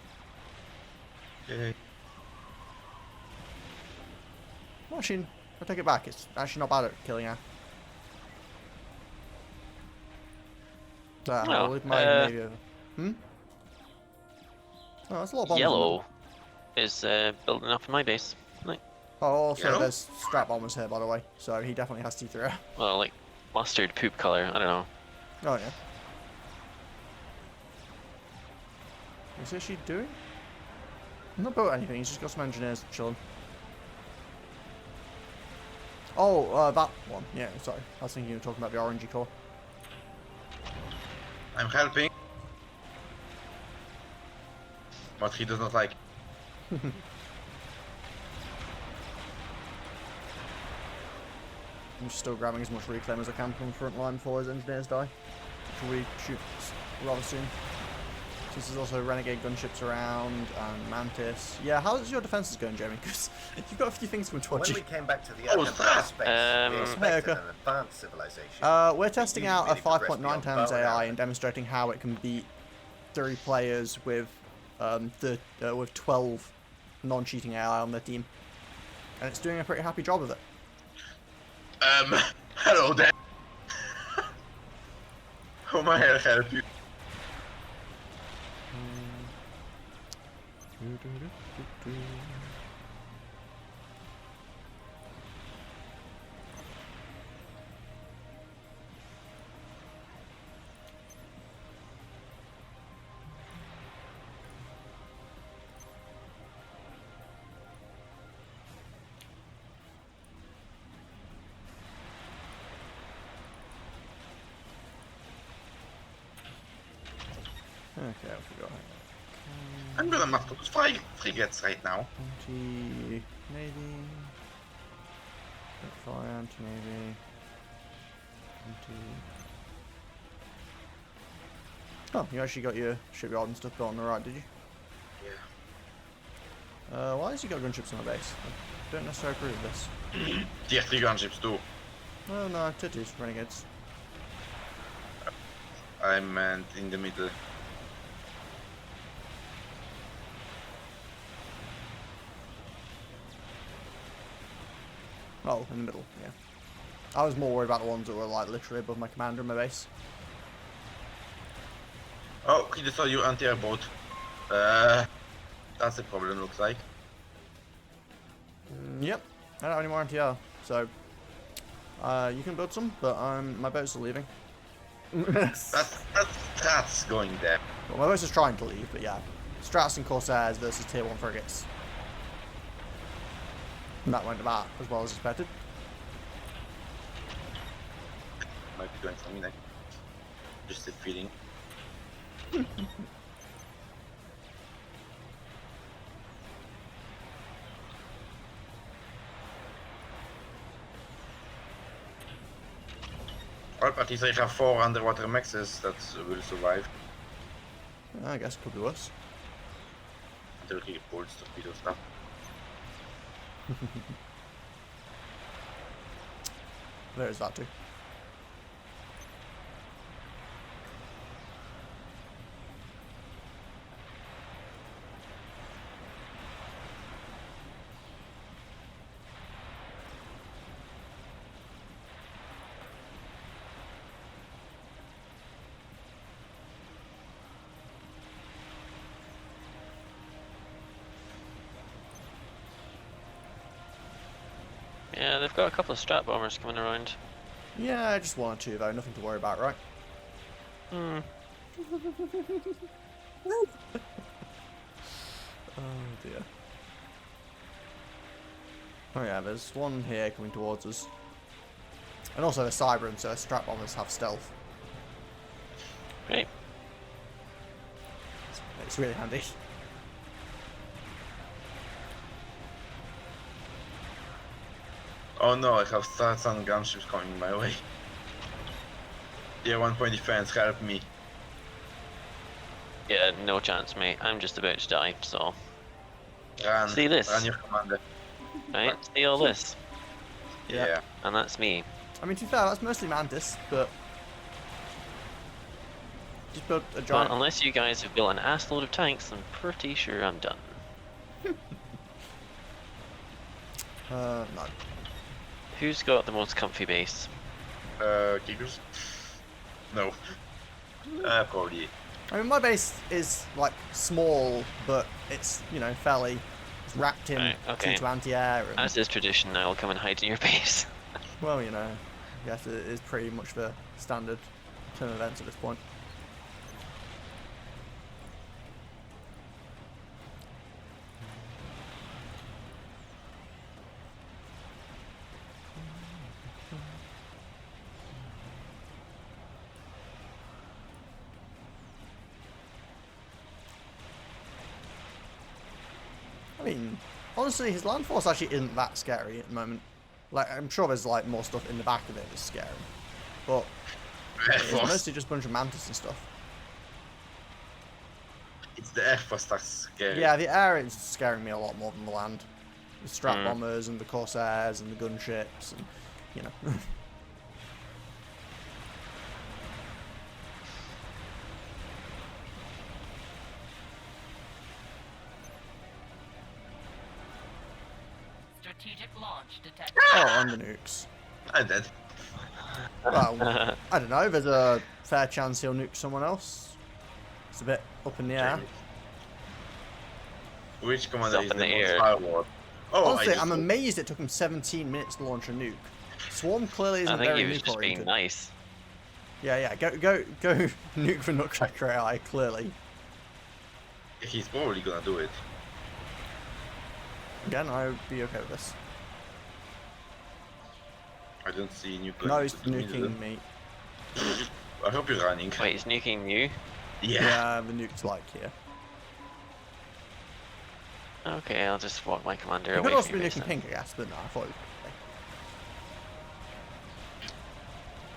Okay. Actually, I take it back. It's actually not bad at killing her. There, No, I'll leave my navy over. Hmm? Oh, that's a lot of bombers in the middle. Yellow is building up in my base. Like, Oh, also, Yellow? there's strap bombers here, by the way. So he definitely has T3. well, like mustard poop color. I don't know. Oh, yeah. What's she doing? Not built anything, he's just got some engineers chilling. Oh, that one. Yeah, sorry. I was thinking you were talking about the orangey core. I'm helping. But he does not like. I'm still grabbing as much reclaim as I can from the front line before his engineers die. Which we shoot rather soon. Since there's also renegade gunships around and Mantis. Yeah, how's your defenses going, Jamie? Because you've got a few things coming towards When you. we came back to the Oh, Earth that- space, Um, we expected Hey, okay. an advanced civilization. We're testing You've out a really progressed 5.9 beyond times bow and AI arrow. and demonstrating how it can beat 3 players with with 12 non-cheating AI on their team, and it's doing a pretty happy job of it. Hello there. How may I help you? Okay, off we go. I'm gonna master those 5 frigates right now. Anti-navy. Fire, anti-navy. Anti... Oh, you actually got your shipyard and stuff built on the right, did you? Yeah. Why has he got gunships on the base? I don't necessarily approve of this. Tier 3 gunships too. Oh no, titties, renegades. I meant in the middle. Oh, in the middle, yeah. I was more worried about the ones that were like literally above my commander in my base. Oh, he just saw you anti-air boat. That's a problem, looks like. Yep, I don't have any more anti-air, so you can build some, but my boats are leaving. That's going there. Well, my boats is trying to leave, but yeah. Strats and Corsairs versus tier 1 frigates. And that went about as well as expected. Might be going for me next. Just a feeling. Well, at least I have 4 underwater mexes that will survive. I guess it could be worse. Until he pulls torpedo stuff. There is that too. Yeah, they've got a couple of strat bombers coming around. Yeah, just 1 or 2 though, nothing to worry about, right? Hmm. Oh dear. Oh yeah, there's one here coming towards us. And also the Cyber, so strap bombers have stealth. Great. It's really handy. Oh no, I have strats and gunships coming my way. Tier 1 point defense, help me. Yeah, no chance, mate. I'm just about to die, so. Run. See this? Run your commander. Right? See all this? Yeah. Yeah. And that's me. I mean, to be fair, that's mostly Mantis, but just build a Well, giant. unless you guys have built an ass load of tanks, I'm pretty sure I'm done. No. Who's got the most comfy base? Kickers? No. Probably. I mean, my base is like small, but it's fairly wrapped in Right, okay. T2 anti-air. And, As is tradition, I'll come and hide in your base. well, I guess it is pretty much the standard turn of events at this point. I mean, honestly, his land force actually isn't that scary at the moment. Like, I'm sure there's like more stuff in the back of it that's scary, but it's mostly just a bunch of mantis and stuff. It's the Air Force that's scary. Yeah, the air is scaring me a lot more than the land. The strat bombers and the corsairs and the gunships and Strategic launch detected. Oh, and the nukes. I'm dead. Well, I don't know. There's a fair chance he'll nuke someone else. It's a bit up in the air. Which commander It's is up in the the most air. firewall? Oh, Honestly, I I'm just- amazed it took him 17 minutes to launch a nuke. Swarm clearly I isn't think very he was nuke just being oriented. nice. Yeah, go nuke the Nutcracker AI, clearly. He's probably gonna do it. Again, I would be okay with this. I don't see nuke. No, he's nuking me. I hope you're running. Wait, he's nuking you? Yeah, the nuke's like here. Okay, I'll just walk my commander He away could also from be your base nuking then. pink, I guess, but no, I thought he was okay.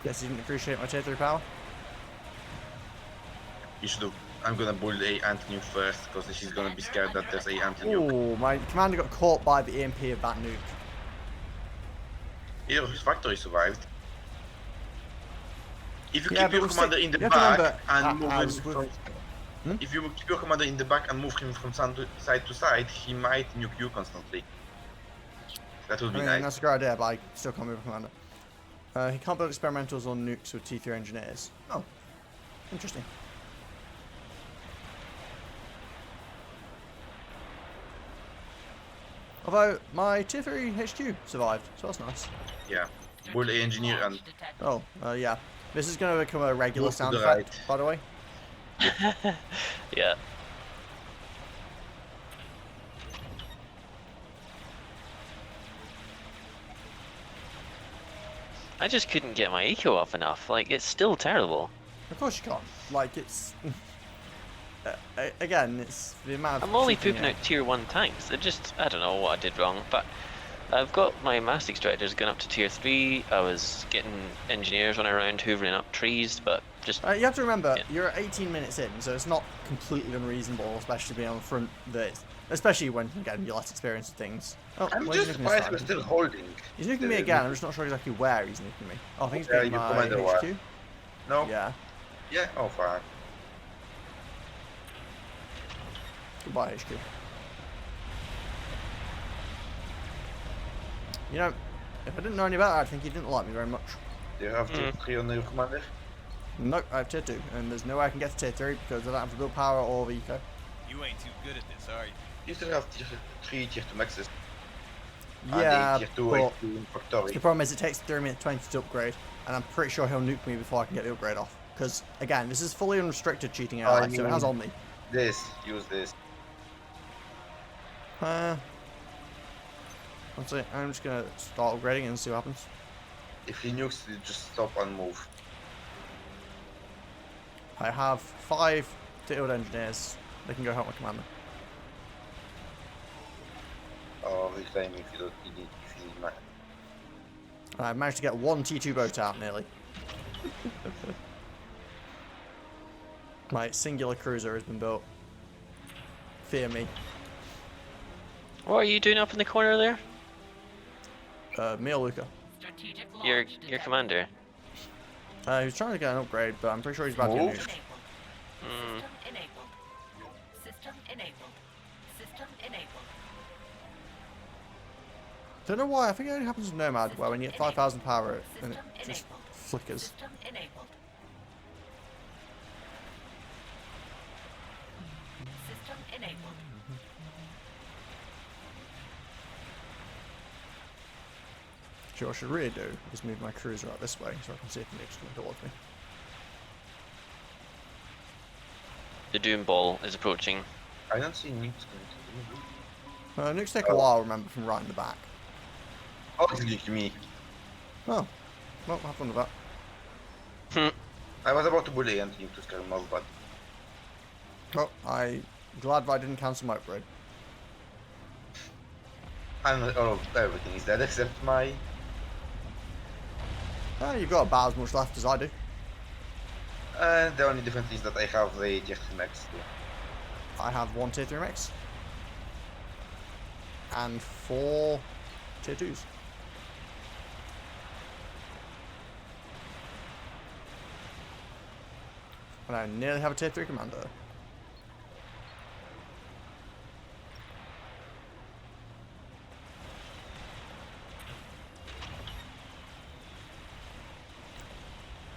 Guess he didn't appreciate my tier 3 power. You should have. I'm gonna build a anti-nuke first because she's gonna be scared that there's a anti-nuke. Oh, my commander got caught by the EMP of that nuke. Either his factory survived. If you Yeah, keep but your we'll commander see. in the You have to back remember, and move him as with- from, if you keep your commander in the back and move him from side to side, he might nuke you constantly. That would I be mean, nice. that's a great idea, but I still can't move a commander. He can't build experimentals on nukes with T3 engineers. Oh, interesting. Although, my tier 3 HQ survived, so that's nice. Yeah. Build a engineer and Launch detected. Oh, yeah. This is going to become a regular Move to sound the effect, right. by the way. Yeah. I just couldn't get my eco off enough. Like, it's still terrible. Of course you can't. Like, it's... again, it's the amount of... I'm only cheating pooping here. out tier 1 tanks. I don't know what I did wrong, but I've got my mass extractors going up to tier 3. I was getting engineers running around hoovering up trees, but just... You have to remember, Yeah. you're 18 minutes in, so it's not completely unreasonable, especially being on the front that especially when, again, you're less experienced with things. Oh, I'm where's he just nuking surprised this we're time? still holding. He's nuking me again, I'm just not sure exactly where he's nuking me. Oh, I think he's Yeah, nuking you my commander what? HQ. No? Yeah. Yeah? Oh, fuck. Goodbye, HQ. You know, if I didn't know any better, I'd think he didn't like me very much. Do you have to clear on your commander? Nope, I have tier 2, and there's no way I can get to tier 3 because I don't have the build power or the eco. You ain't too good at this, are you? You still have tier 3, tier 2 maxes. Yeah, And a tier 2 but HQ in factory. the problem is it takes 3 minutes 20 to upgrade, and I'm pretty sure he'll nuke me before I can get the upgrade off. Because, again, this is fully unrestricted cheating AI, so it has on me. This, use this. That's it. I'm just gonna start upgrading and see what happens. If he nukes, you just stop and move. I have 5 tier engineers. They can go help my commander. Or reclaim if you don't need it, if you need mine. I've managed to get 1 T2 boat out nearly. My singular cruiser has been built. Fear me. What are you doing up in the corner there? Me or Luca? Strategic Your launch detected. commander. He was trying to get an upgrade, but I'm pretty sure he's about to get Move. nuked. Hmm. System enabled. System enabled. System enabled. Don't know why. I think it only happens with Nomad, where when you get 5,000 power, and it System just enabled. flickers. System enabled. System enabled. Actually, what I should really do is move my cruiser out this way, so I can see if the nuke's coming towards me. The Doom Ball is approaching. I don't see nukes going to Nukes take a while, remember, from right in the back. Oh, it's nuke me. Oh, well, have fun with that. Hmm. I was about to bully and nuke to scare him off, but Oh, I'm glad I didn't cancel my upgrade. everything is dead except my. You've got about as much left as I do. The only difference is that I have the tier 3 max. I have 1 tier 3 mix. And 4 tier 2s. And I nearly have a tier 3 commander.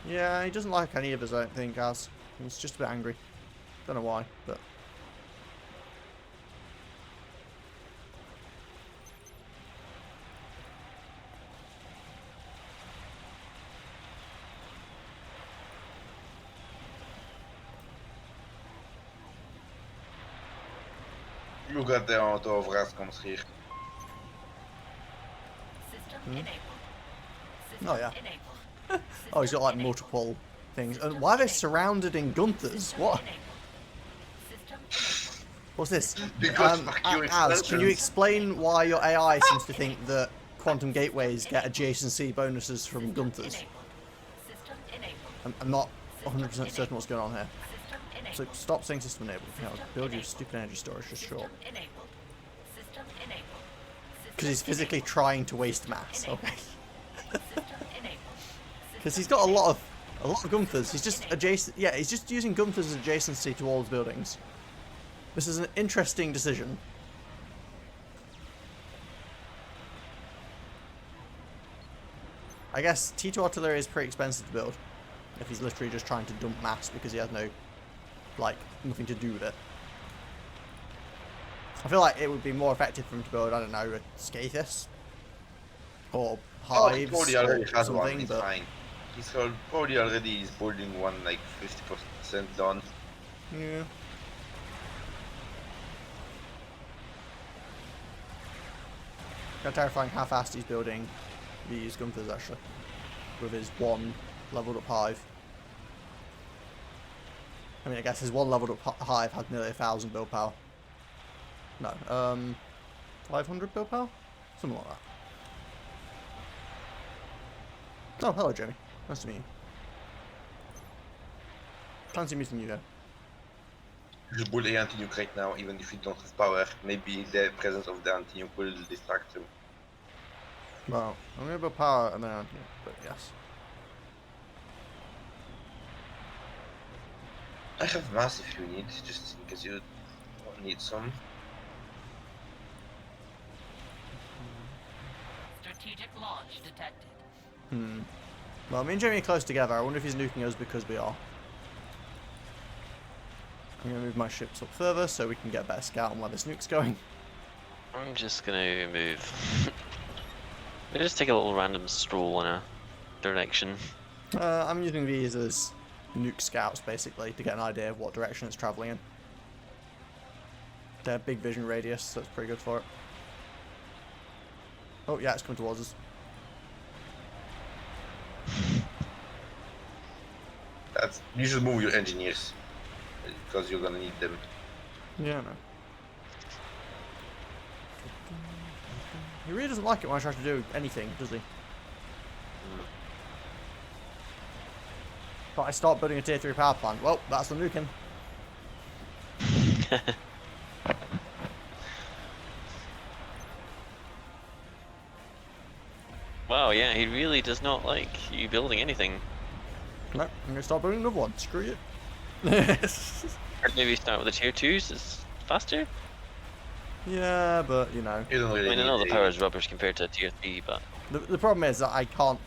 Yeah, he doesn't like any of us, I don't think, Az. He's just a bit angry. Don't know why, but... Look at the amount of Rascoms here. System Hmm? enabled. System Oh, yeah. enabled. Oh, he's got like System multiple things. And why are they surrounded in Gunthers? What? enabled. System enabled. What's this? Because fuck you, Az, can you extensions. explain why your AI seems to think that quantum gateways get adjacency bonuses from Gunthers? Enabled. System enabled. I'm not 100% certain what's going on here. System So enabled. stop saying system enabled. You know, build your stupid energy storage just short. System enabled. System enabled. Because he's physically trying to waste mass. Okay. System enabled. Because he's got a lot of Gunthers. He's just adjacent. Yeah, he's just using Gunthers as adjacency to all his buildings. This is an interesting decision. I guess T2 artillery is pretty expensive to build. If he's literally just trying to dump mass because he has no, like, nothing to do with it. I feel like it would be more effective for him to build, I don't know, a Scathus. Or Oh, he Hives probably already or has one, something, it's but... fine. He's probably already is building one like 50% done. Yeah. Kind of terrifying how fast he's building these Gunthers actually. With his 1 leveled up hive. I mean, I guess his 1 leveled up hive had nearly 1,000 build power. No, 500 build power? Something like that. Oh, hello, Jamie. Nice to meet you. Fancy meeting you, though. You bully anti-nuke right now, even if you don't have power. Maybe the presence of the anti-nuke will distract him. Well, I'm gonna build power and then, yeah, but yes. I have mass if you need, just in case you need some. Strategic launch detected. Well, me and Jamie are close together. I wonder if he's nuking us because we are. I'm gonna move my ships up further so we can get a better scout on where this nuke's going. I'm just gonna move. We'll just take a little random stroll in a direction. I'm using these as nuke scouts basically to get an idea of what direction it's travelling in. They have big vision radius, so it's pretty good for it. Oh yeah, it's coming towards us. You should move your engineers, because you're gonna need them. Yeah, no. He really doesn't like it when I try to do anything, does he? But I start building a tier 3 power plant. Well, that's the nuking. Wow, yeah, he really does not like you building anything. No, I'm gonna start building another one. Screw you. Or maybe start with the tier 2s, it's faster? Yeah, but you know, You don't I really mean, I know the need power is rubbish compared to tier 3, but... the problem is that I can't.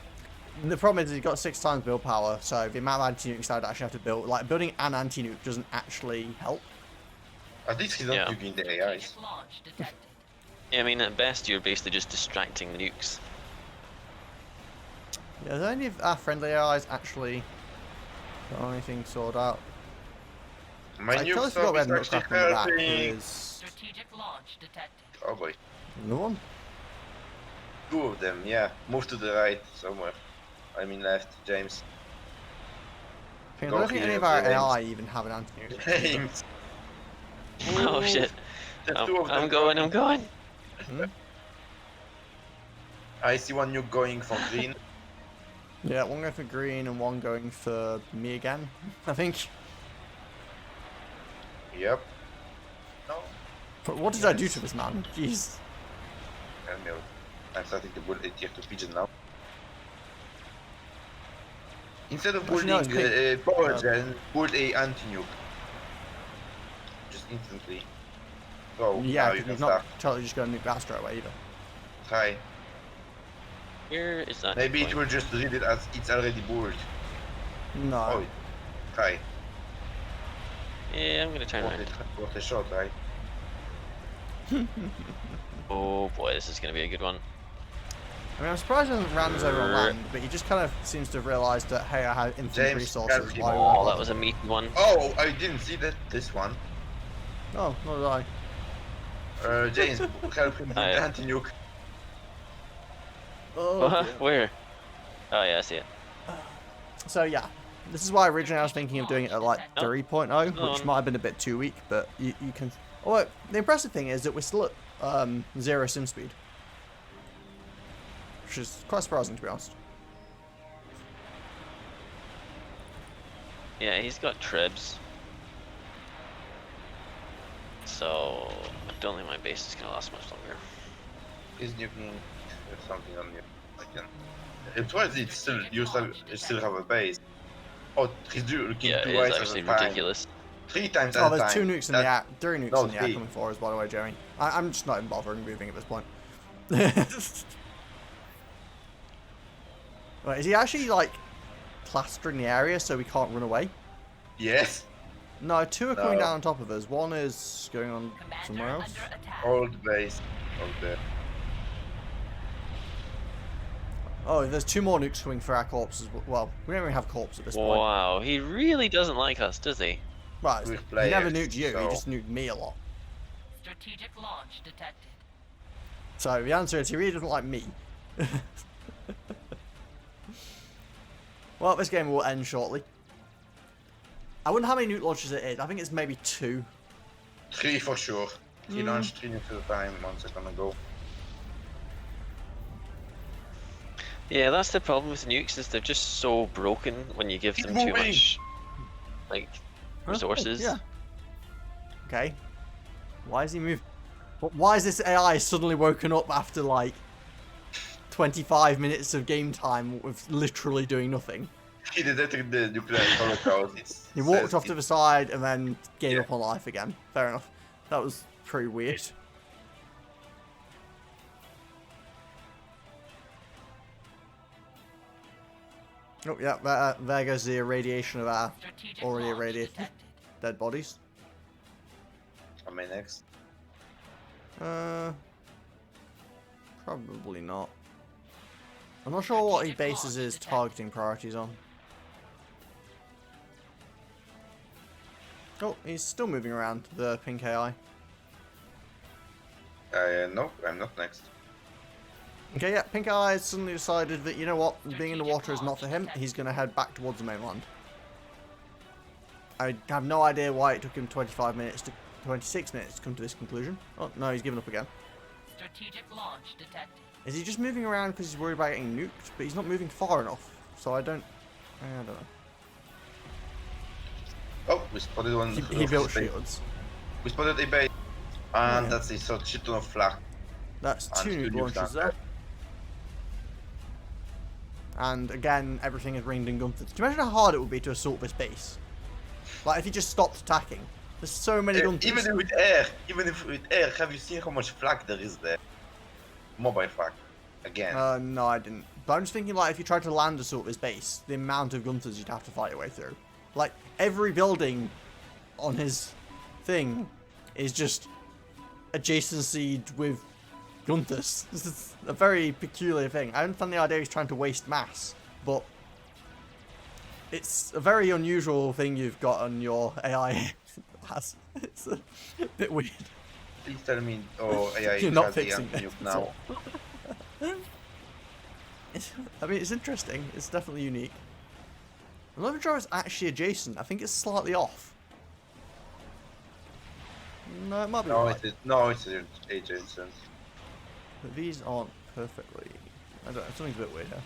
The problem is he's got 6 times build power, so the amount of anti-nukes I'd actually have to build, like building an anti-nuke doesn't actually help. At least he's not Yeah. nuking the AIs. Strategic launch detected. Yeah, I mean, at best, you're basically just distracting the nukes. Yeah, is any of our friendly AIs actually got anything sorted out? My I totally nukes forgot we had are a actually nutcracker in the back. helping. Is Strategic launch detected. Oh boy. another one? 2 of them, yeah. Move to the right somewhere. I mean left, James. I Go don't think any here, of our James. AI even have an anti-nuke. James! Oh shit. There's 2 of them. I'm going. Hmm? I see one nuke going for green. Yeah, one going for green and one going for me again, I think. Yep. No. But what did I do to this man? Jeez. I don't know. I'm starting to build a tier 2 pigeon now. Instead of Actually, no, building it's power Uh, gen, build a anti-nuke. Just instantly. So Yeah, now you because can he's not start. totally just going to nuke that straight away either. Try. Where is that? Maybe it point? will just read it as it's already built. No. Oh, try. Yeah, I'm gonna turn around. What a shot, right? Oh boy, this is gonna be a good one. I mean, I'm surprised he hasn't ran us over on land, but he just kind of seems to have realised that, hey, I had infinite James, resources. help him. Why would I Oh, bother? that was a meaty one. Oh, I didn't see that. This one. Oh, nor did I. James, help him with Aye. the anti-nuke. Oh, dear. Where? Oh yeah, I see it. So yeah, this is why originally I was thinking of doing it at like Oh. 3.0, Go which on. might have been a bit too weak, but you can... Oh, wait, the impressive thing is that we're still at 0 sim speed. Which is quite surprising, to be honest. Yeah, he's got tribs. So, I don't think my base is gonna last much longer. He's nuking something on you. I can. It's why it still you still have a base. Oh, he's looking Yeah, it twice is at actually a time. ridiculous. 3 times Oh, at a there's time. 2 nukes in the air. 3 nukes No, in the air 3. coming for us, by the way, Jeremy. I'm just not even bothering moving at this point. Wait, is he actually, like, plastering the area so we can't run away? Yes. No, 2 are coming No. down on top of us. 1 is going on Commander somewhere else. under attack. Old base. Old there. Oh, there's 2 more nukes coming for our corpses. Well, we don't even have corpses at this point. Wow, he really doesn't like us, does he? Right, We're he never players, nuked you, he so- just nuked me a lot. Strategic launch detected. So the answer is he really doesn't like me. Well, this game will end shortly. I wonder how many nuke launches it is. I think it's maybe 2. 3 for sure. He launched 3 nukes at a time 1 second ago. Yeah, that's the problem with nukes, is they're just so broken when you give He's them too moving. much, like, Huh? resources. Yeah. Okay. Why is he moving? Why is this AI suddenly woken up after like 25 minutes of game time with literally doing nothing? He detected the nuclear holocaust. He walked off to the side and then gave up on life again. Fair enough. That was pretty weird. Oh, yeah, there goes the irradiation of our Strategic already launch irradiated detected. dead bodies. Am I next? Probably not. I'm not sure what he bases his targeting priorities on. Oh, he's still moving around, the pink AI. No, I'm not next. Okay, yeah, pink AI has suddenly decided that, you know what, being in the water is not for him. He's going to head back towards the mainland. I have no idea why it took him 26 minutes to come to this conclusion. Oh, no, he's given up again. Strategic launch detected. Is he just moving around because he's worried about getting nuked? But he's not moving far enough, so I don't know. Oh, we spotted one. He built shields. We spotted a base. And Yeah. that's a shit ton of flak. That's 2 And nuke two nukes launches down there. And again, everything is ringed and Gunther. Can you imagine how hard it would be to assault this base? Like, if you just stopped attacking. There's so many Gunthers. Even with air, have you seen how much flak there is there? Mobile flak. Again. No, I didn't. But I'm just thinking, like, if you tried to land assault this base, the amount of Gunthers you'd have to fight your way through. Like, every building on his thing is just adjacency with Gunthers. This is a very peculiar thing. I understand the idea he's trying to waste mass, but it's a very unusual thing you've got on your AI. It's a bit weird. Please tell me, AI You're not has the fixing it nuke now. I mean, it's interesting. It's definitely unique. I'm not sure it's actually adjacent. I think it's slightly off. No, it might be right. It's adjacent. But these aren't perfectly... I don't know, something's a bit weird here.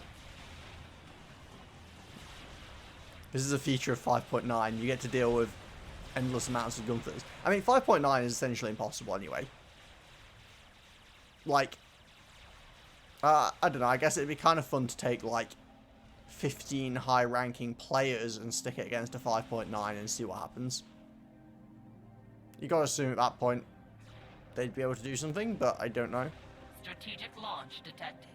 This is a feature of 5.9. You get to deal with endless amounts of Gunthers. I mean, 5.9 is essentially impossible anyway. Like, I don't know, I guess it'd be kind of fun to take, like, 15 high-ranking players and stick it against a 5.9 and see what happens. You gotta assume at that point they'd be able to do something, but I don't know. Strategic launch detected.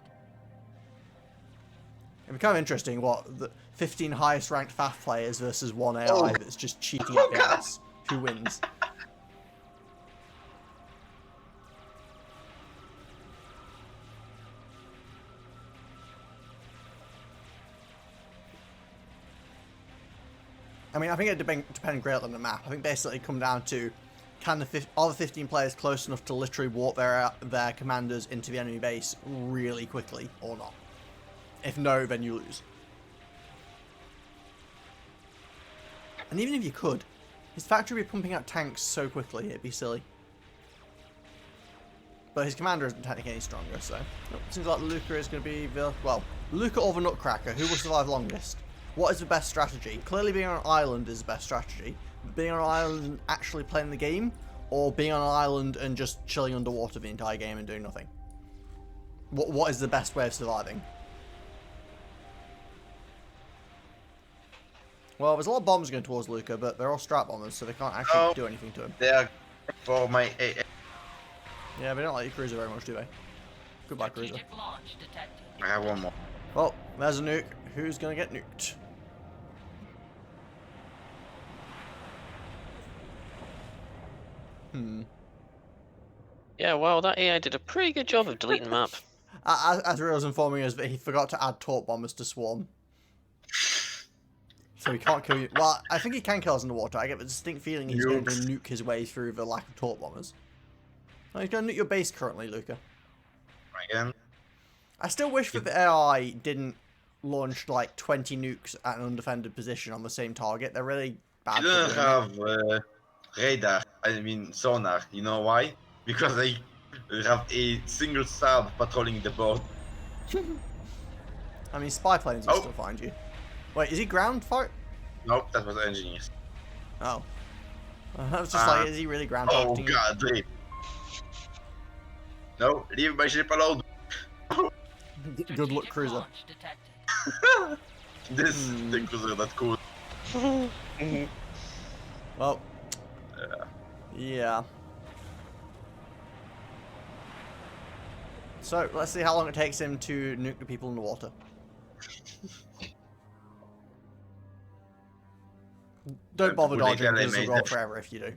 It'd be kind of interesting what the 15 highest ranked FAF players versus one AI that's just cheating at the ass. Who wins? I mean, I think it depends greatly on the map. I think basically it come down to, can are the 15 players close enough to literally warp their commanders into the enemy base really quickly or not? If no, then you lose. And even if you could, his factory would be pumping out tanks so quickly, it'd be silly. But his commander isn't technically any stronger, so... It seems like Luca is going to be the... Well, Luca or the Nutcracker, who will survive longest? What is the best strategy? Clearly being on an island is the best strategy. Being on an island and actually playing the game, or being on an island and just chilling underwater the entire game and doing nothing? What is the best way of surviving? Well, there's a lot of bombs going towards Luca, but they're all strat bombers, so they can't actually do anything to him. They are for my AA. Yeah, they don't like your cruiser very much, do they? Goodbye, cruiser. Strategic launch detected. I have one more. Well, there's a nuke. Who's going to get nuked? Yeah, wow, that AI did a pretty good job of deleting the map. Azrael was informing us that he forgot to add torp bombers to Swarm. So he can't kill you. Well, I think he can kill us underwater. I get the distinct feeling he's going to nuke his way through the lack of torp bombers. Oh, he's going to nuke your base currently, Luca. Again. I still wish that the AI didn't launch like 20 nukes at an undefended position on the same target. They're really bad. You don't have radar, I mean sonar. You know why? Because they have a single sub patrolling the board. I mean, spy planes will still find you. Wait, is he ground fight? Nope, that was engineers. Oh. I was just like, is he really ground Oh targeting you? god, leave. No, leave my ship alone. Good luck, Strategic cruiser. launch detected. This the cruiser that cool. Well, yeah. So, let's see how long it takes him to nuke the people in the water. Don't bother dodging, because it'll go forever if you do.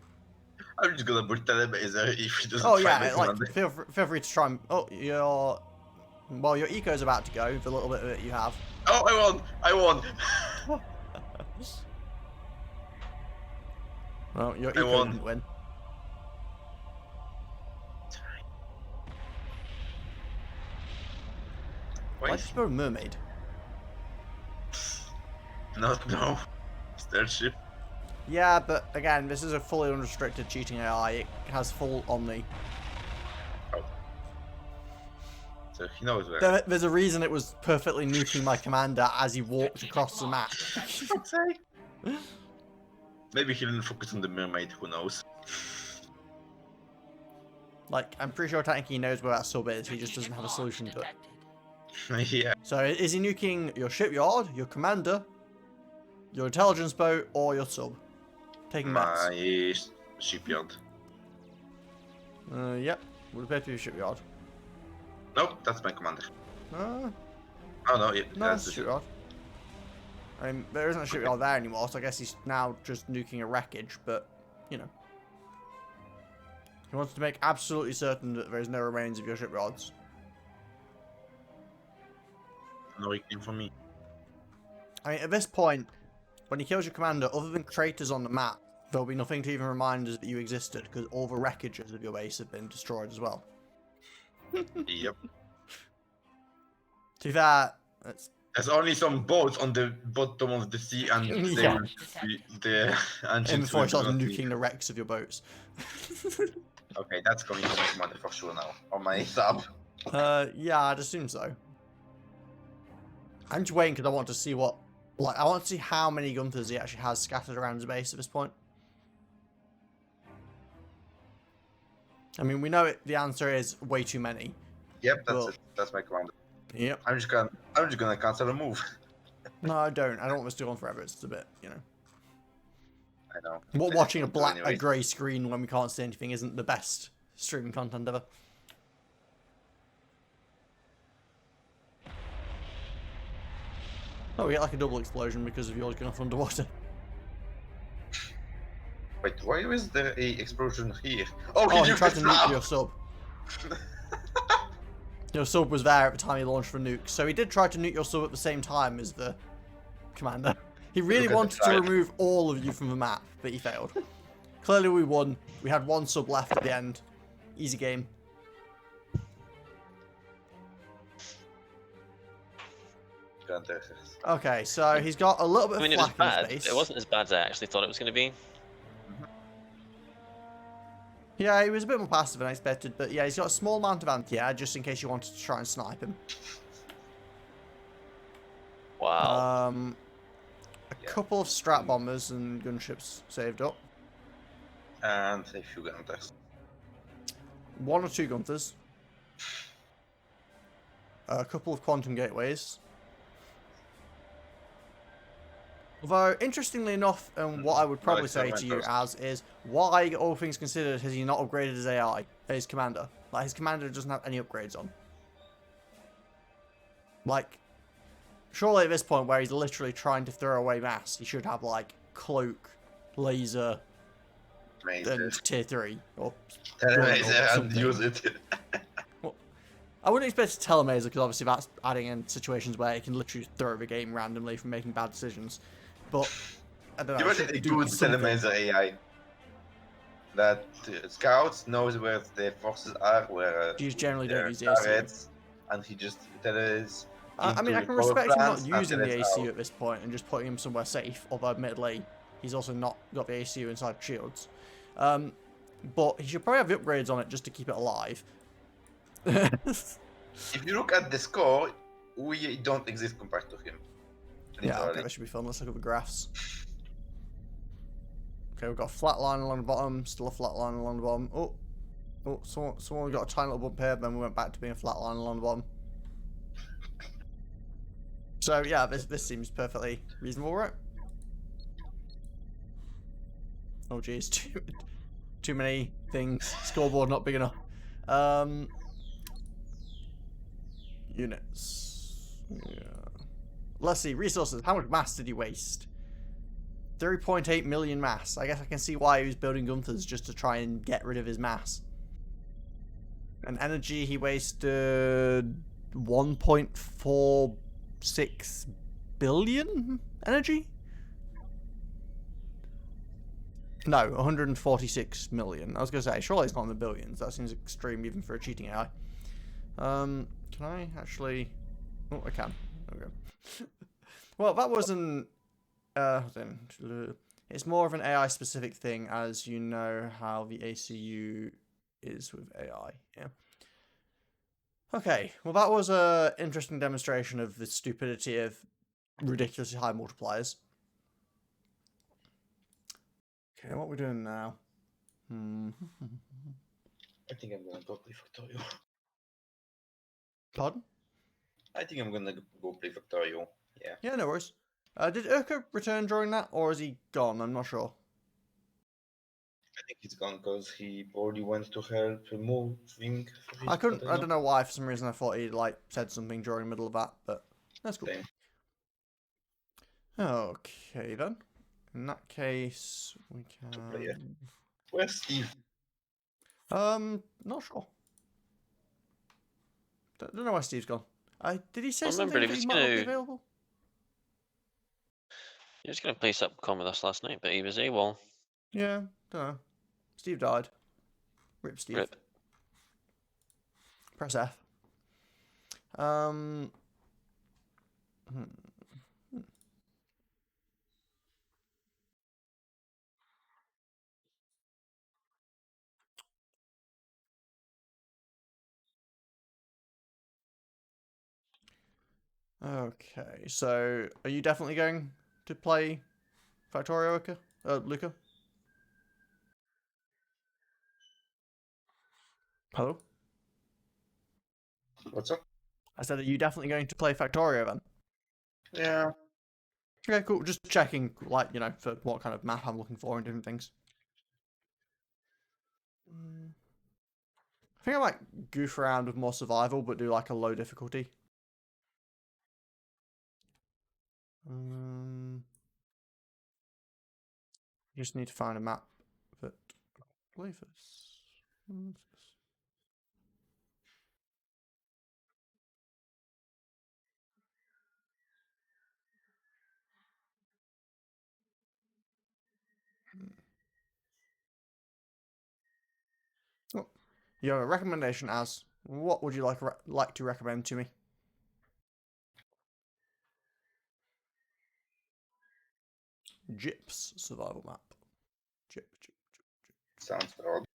I'm just gonna put telemazer if he doesn't Oh find yeah, my like, commander. feel free to try and... Oh, your eco's about to go, the little bit of it you have. Oh, I won! Well, your I eco won. didn't win. Why'd you throw a mermaid? No. Starship. Yeah, but again, this is a fully unrestricted cheating AI. It has full Omni. So he knows where. There's a reason it was perfectly nuking my commander as he walked across the map. Maybe he didn't focus on the mermaid, who knows? Like, I'm pretty sure technically he knows where that sub is, he just doesn't have a solution to it. Yeah. So is he nuking your shipyard, your commander, your intelligence boat, or your sub? Taking bets. My shipyard. Yep. Would appear to be a shipyard. Nope, that's my commander. No, Oh no, yeah, no, that's it's a the ship. shipyard. I mean, there isn't a shipyard there anymore, so I guess he's now just nuking a wreckage, but, you know. He wants to make absolutely certain that there is no remains of your shipyards. No, it came from me. I mean, at this point, when he kills your commander, other than craters on the map, there'll be nothing to even remind us that you existed, because all the wreckages of your base have been destroyed as well. Yep. To that, that's... There's only some boats on the bottom of the sea, and they Yeah. will be the And engines before will he starts not be nuking the wrecks of your boats. Okay, that's coming from my commander for sure now. On my sub. Yeah, I'd assume so. I'm just waiting because I want to see what... Like, I want to see how many Gunthers he actually has scattered around his base at this point. I mean, we know the answer is way too many. Yep, that's Well- it. That's my commander. Yep. I'm just gonna cancel a move. No, I don't. I don't want this to go on forever. It's a bit, you know. I know. What I watching a don't do black, anyway. a grey screen when we can't see anything isn't the best streaming content ever. Oh, we get like a double explosion because of yours going off underwater. Wait, why is there a explosion here? Oh, Oh, he nuked tried the to nuke flap! your sub. Your sub was there at the time he launched for nuke, so he did try to nuke your sub at the same time as the commander. He really Look at wanted the to side. remove all of you from the map, but he failed. Clearly we won. We had one sub left at the end. Easy game. Okay, so he's got a little bit I of mean, it was flak in his bad. base. It wasn't as bad as I actually thought it was going to be. Yeah, he was a bit more passive than I expected, but yeah, he's got a small amount of anti-air just in case you wanted to try and snipe him. Wow. A couple of strat bombers and gunships saved up. And a few gunters. One or two Gunthers. A couple of quantum gateways. Although, interestingly enough, and what I would probably Nice, say that to went you first. as is, why, all things considered, has he not upgraded his AI, his commander? Like, his commander doesn't have any upgrades on. Like, surely at this point where he's literally trying to throw away mass, he should have, like, cloak, laser, Amazing. and tier 3. Or Amazing, and something. use it. I wouldn't expect to telemaser because obviously that's adding in situations where it can literally throw the game randomly from making bad decisions. But I don't know. Give it us should a do good something. telemaser AI. That scouts knows where the forces are, where You just generally their don't use the ACU. targets, and he just tells. I mean, I into can power respect him not plants and using the tells ACU out. at this point and just putting him somewhere safe. Although admittedly, he's also not got the ACU inside shields. But he should probably have the upgrades on it just to keep it alive. If you look at the score, we don't exist compared to him. Yeah, okay, Literally. that should be fun. Let's look at the graphs. Okay, we've got a flat line along the bottom, still a flat line along the bottom. Oh, someone got a tiny little bump here, then we went back to being a flat line along the bottom. So yeah, this seems perfectly reasonable, right? Oh geez, too many things. Scoreboard not big enough. Units. Yeah. Let's see, resources. How much mass did he waste? 3.8 million mass. I guess I can see why he was building Gunthers, just to try and get rid of his mass. And energy, he wasted 1.46 billion energy? No, 146 million. I was going to say, surely it's not in the billions. That seems extreme even for a cheating AI. Can I actually... Oh, I can. There we go. Well, that wasn't... it's more of an AI-specific thing, as you know how the ACU is with AI. Yeah. Okay, well that was a interesting demonstration of the stupidity of ridiculously high multipliers. Okay, what are we doing now? I think I'm gonna go play Factorio. Pardon? I I think I'm gonna go play Factorio. Yeah. Yeah, no worries. Did Urka return during that, or is he gone? I'm not sure. I think he's gone because he probably went to help moving. I don't know why. For some reason, I thought he like said something during the middle of that, but that's cool. Same. Okay then. In that case, we Multiplier. can. Where's Steve? Not sure. Don't know why Steve's gone. Did he say I remember something he that was he might not be gonna- available? He was going to play Subcom with us last night, but he was AWOL. Yeah, don't know. Steve died. Rip Steve. Rip. Press F. Hmm. Okay, so are you definitely going to play Factorio, Luca? Hello? What's up? I said, are you definitely going to play Factorio then? Yeah. Okay, cool. Just checking, like, you know, for what kind of map I'm looking for and different things. I think I might goof around with more survival, but do like a low difficulty. Just need to find a map that play for this. What's this? Oh, you have a recommendation as what would you like to recommend to me? Gyp's survival map. Gyp. Sounds odd.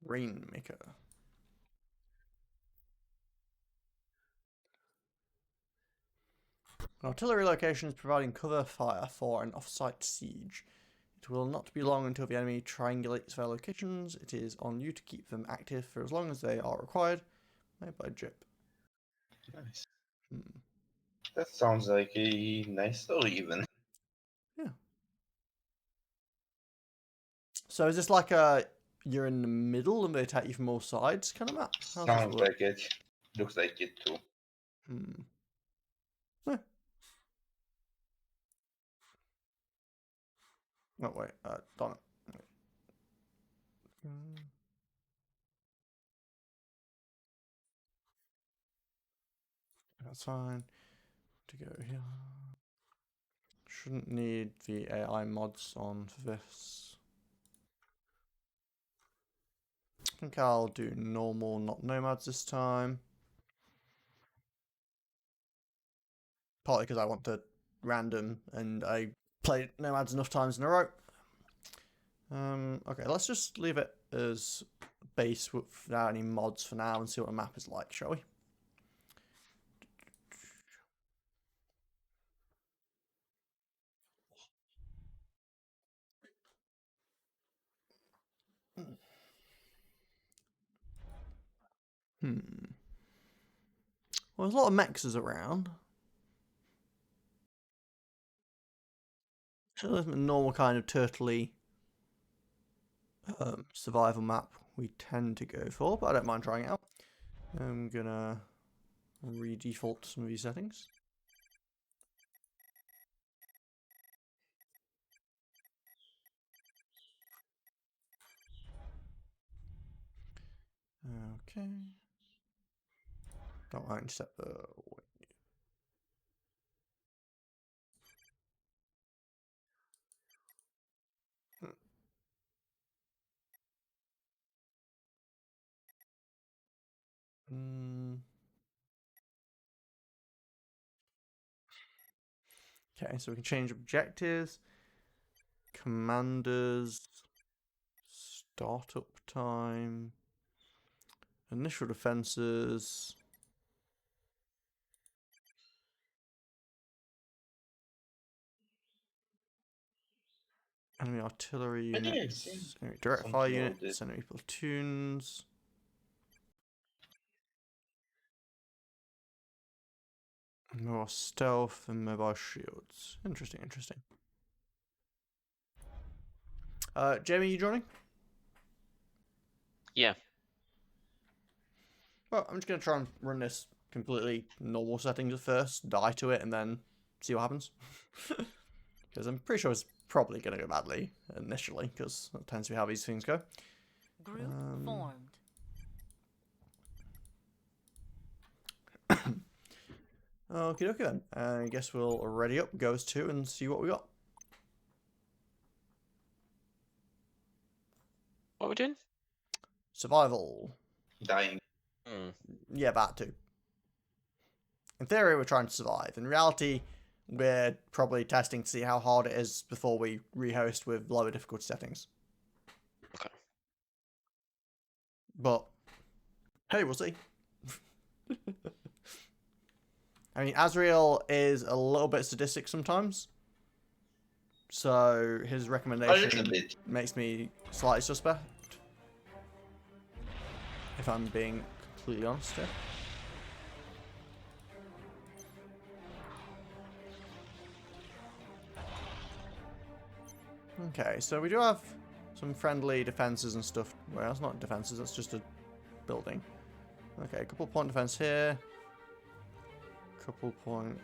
Rainmaker. An artillery location is providing cover fire for an off-site siege. It will not be long until the enemy triangulates their locations. It is on you to keep them active for as long as they are required. Made by Gyp. Nice. That sounds like a nice story, even. Yeah. So is this like you're in the middle and they attack you from all sides kind of map? How's this Sounds work? like it. Looks like it too. Oh wait, darn it. Wait. That's fine. To go here. Shouldn't need the AI mods on for this. I think I'll do normal, not nomads this time. Partly because I want to random and I played nomads enough times in a row. Okay, let's just leave it as base without any mods for now and see what the map is like, shall we? Well, there's a lot of mexes around. So there's a normal kind of turtley survival map we tend to go for, but I don't mind trying it out. I'm gonna re-default some of these settings. Okay. Don't mind set the Okay, so we can change objectives, commanders, startup time, initial defenses. Enemy artillery I didn't units, see enemy direct something fire like units, this. enemy platoons. More stealth and mobile shields. Interesting, interesting. Jamie, you joining? Yeah. Well, I'm just going to try and run this completely normal settings at first, die to it, and then see what happens. Because I'm pretty sure it's probably going to go badly initially, because that tends to be how these things go. Group formed. Okay, okay then. I guess we'll ready up, go as 2, and see what we got. What are we doing? Survival. Dying. Yeah, that too. In theory, we're trying to survive. In reality, we're probably testing to see how hard it is before we rehost with lower difficulty settings. Okay. But, hey, we'll see. I mean, Azrael is a little bit sadistic sometimes. So, his A recommendation little bit. makes me slightly suspect. If I'm being completely honest here. Okay, so we do have some friendly defenses and stuff. Well, that's not defenses, that's just a building. Okay, couple point defense here. Couple point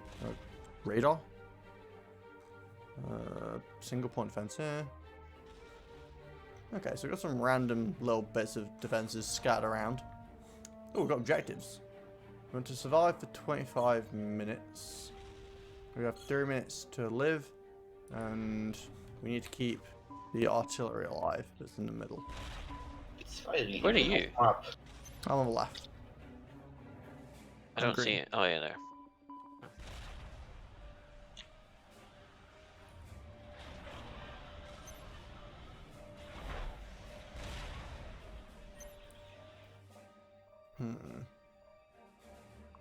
radar. Single point defense here. Okay, so we've got some random little bits of defenses scattered around. Oh, we've got objectives. We want to survive for 25 minutes. We have 3 minutes to live, and we need to keep the artillery alive that's in the middle. It's firing. Where are you? Up. I'm on the left. I I'm don't see green. it. Oh yeah, there.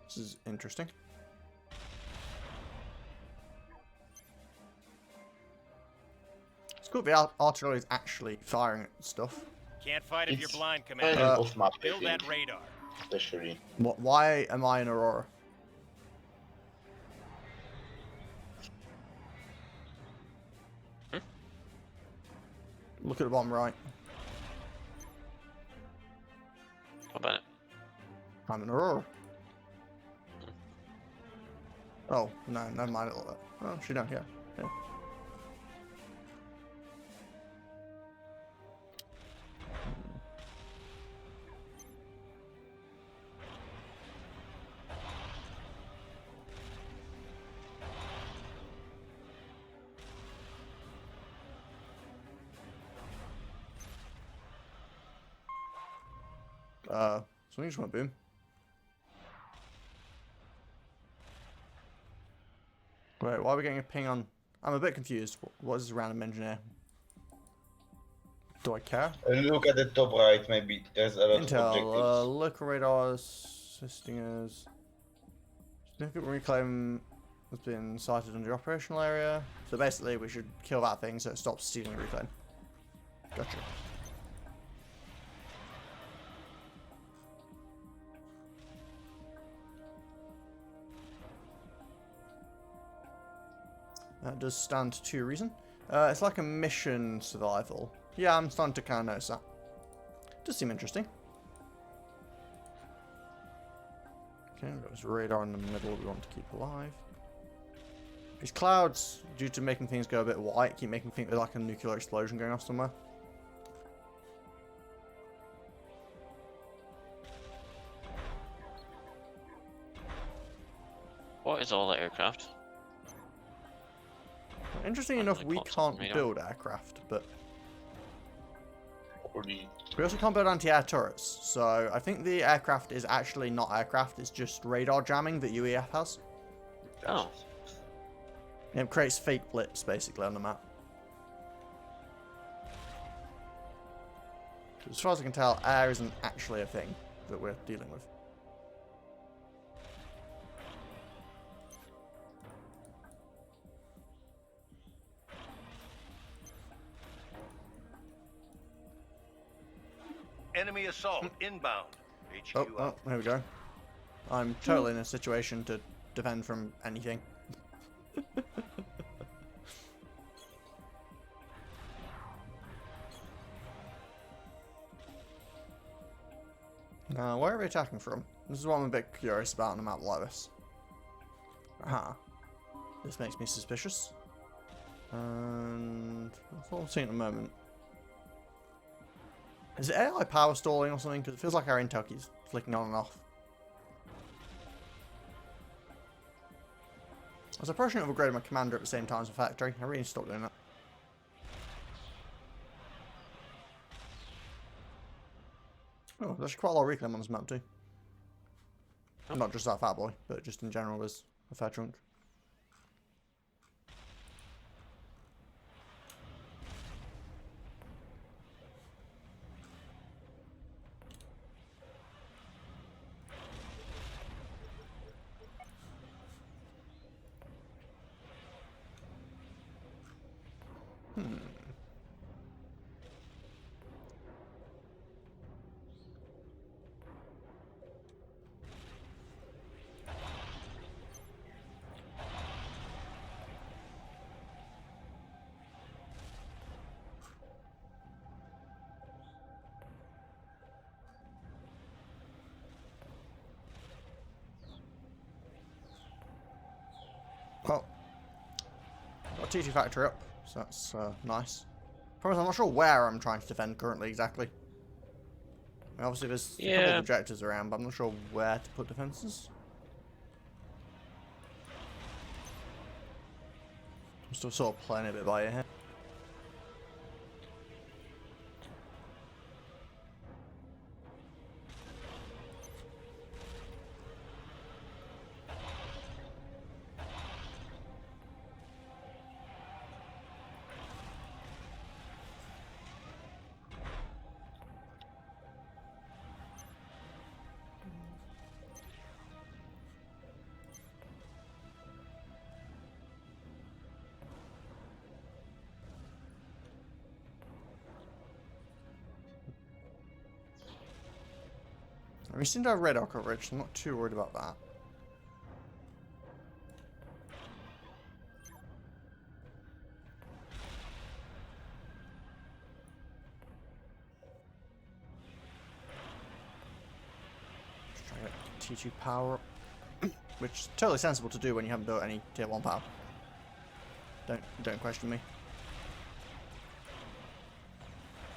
This is interesting. It's cool the artillery is actually firing at stuff. Can't fight if you're It's blind, kind Commander. of off map, I Build think, that radar. especially. Why am I in Aurora? Look at the bottom right. What about it? I'm in Aurora. Oh, no, never mind all that. Oh, she don't, yeah. Something just went boom. Wait, why are we getting a ping on? I'm a bit confused. What is this random engineer? Do I care? Look at the top right, maybe there's a lot of Intel, objectives. local radars assisting us. Significant reclaim has been sighted under the operational area. So basically, we should kill that thing so it stops stealing reclaim. Gotcha. That does stand to reason. It's like a mission survival. Yeah, I'm starting to kind of notice that. Does seem interesting. Okay, we've got this radar in the middle we want to keep alive. These clouds, due to making things go a bit white, keep making me think there's like a nuclear explosion going off somewhere. What is all that aircraft? Interesting Not enough, really we clocks can't on radar. build aircraft, but Holy. we also can't build anti-air turrets. So I think the aircraft is actually not aircraft, it's just radar jamming that UEF has. Oh. It creates fake blips basically on the map. As far as I can tell, air isn't actually a thing that we're dealing with. enemy assault inbound. HQ Oh, out. there we go. I'm totally in a situation to defend from anything. Now, where are we attacking from? This is what I'm a bit curious about on a map like this. Aha. This makes me suspicious. And that's what I'm seeing at the moment. Is it AI power stalling or something? Because it feels like our intel keeps flicking on and off. I was approaching to upgrade my commander at the same time as the factory. I really need to stop doing that. Oh, there's actually quite a lot of reclaim on this map too. Not just that fat boy, but just in general there's a fair chunk. Well, got a TT factory up, so that's nice. Problem is, I'm not sure where I'm trying to defend currently exactly. I mean, obviously, there's a couple of objectives around, but I'm not sure where to put defences. I'm still sort of playing a bit by ear here. We seem to have radar coverage, so I'm not too worried about that. Just trying to get T2 power up, which is totally sensible to do when you haven't built any tier 1 power. Don't question me.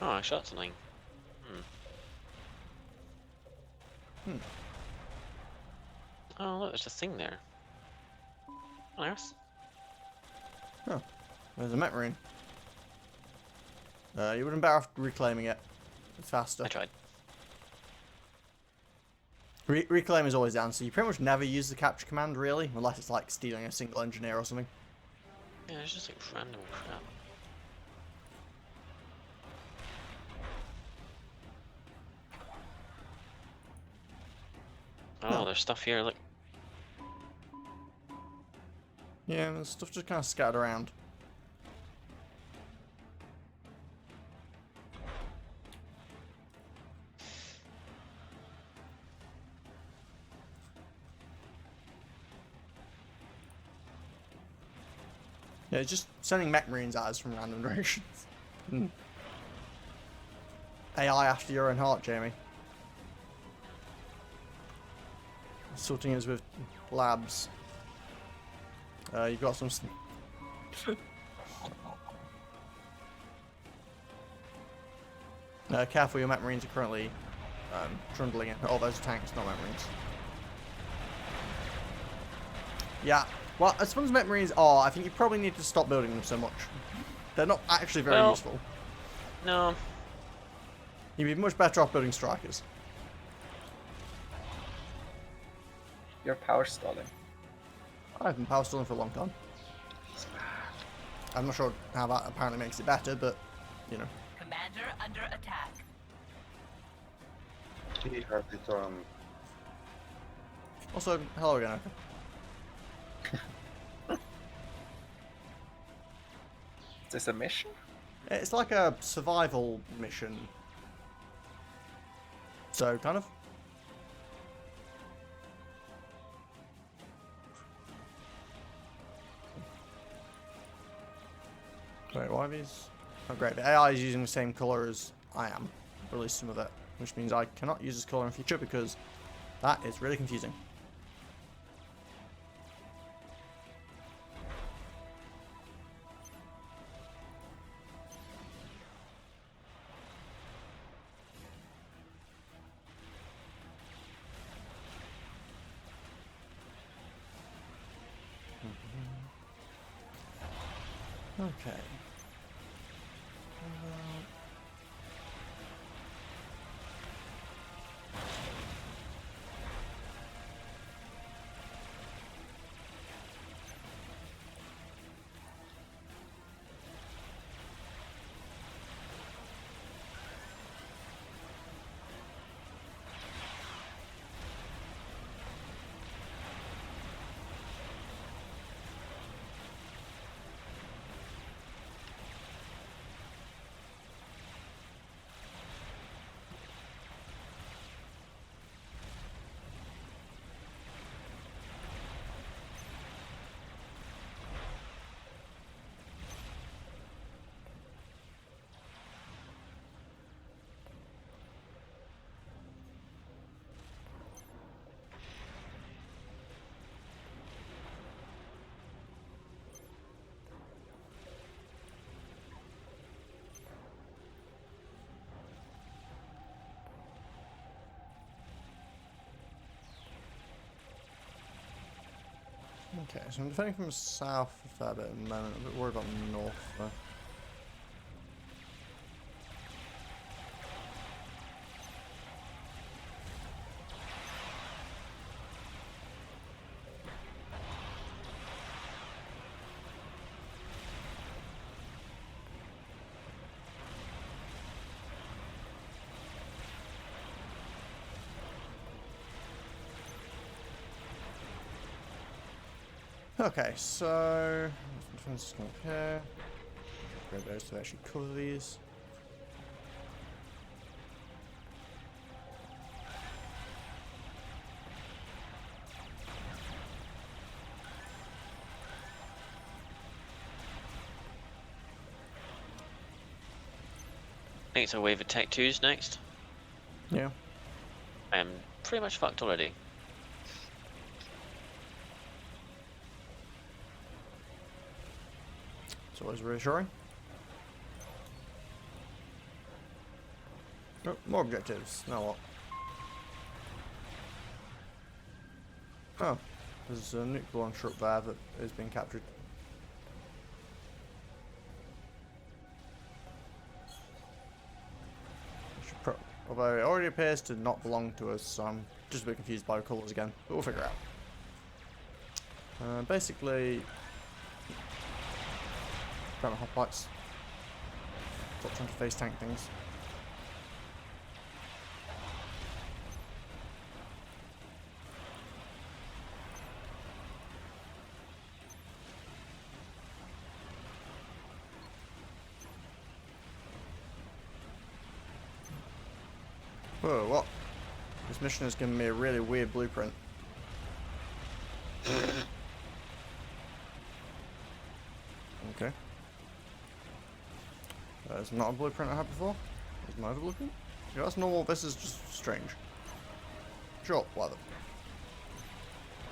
Oh, I shot something. Oh, look, there's a thing there. Nice. Oh, there's a Met Marine. You wouldn't better off reclaiming it. It's faster. I tried. Reclaim is always the answer. You pretty much never use the capture command, really, unless it's like stealing a single engineer or something. Yeah, it's just like random crap. Oh, there's stuff here, look. Yeah, there's stuff just kind of scattered around. Yeah, it's just sending mech marines at us from random directions. AI after your own heart, Jamie. Sorting us with labs. You've got some. Careful, your mech marines are currently trundling in. Oh, those are tanks, not mech marines. Yeah. Well, as fun as mech marines are, I think you probably need to stop building them so much. They're not actually very useful. No. You'd be much better off building strikers. You're power stalling. I've been power stalling for a long time. I'm not sure how that apparently makes it better, but, you know. Commander under attack. He has it on. Also, hello again. Is this a mission? It's like a survival mission. So, kind of. Wait, why are these? Oh, great. The AI is using the same color as I am, or at least some of it, which means I cannot use this color in future because that is really confusing. Okay. Okay, so I'm defending from south a fair bit at the moment. I'm a bit worried about the north though. Okay, so defense is going up here. Grab those to actually cover these. I think it's a wave of Tech 2s next. Yeah. I am pretty much fucked already. It's always reassuring. Oh, more objectives. Now what? Oh, there's a nuclear launcher up there that is being captured. Although it already appears to not belong to us, so I'm just a bit confused by the colours again, but we'll figure it out. Basically, grab the hoplights. Stop trying to face tank things. Whoa, what? This mission has given me a really weird blueprint. Okay. That's not a blueprint I had before. Is my other blueprint? Yeah, that's normal. This is just strange. Sure, whatever.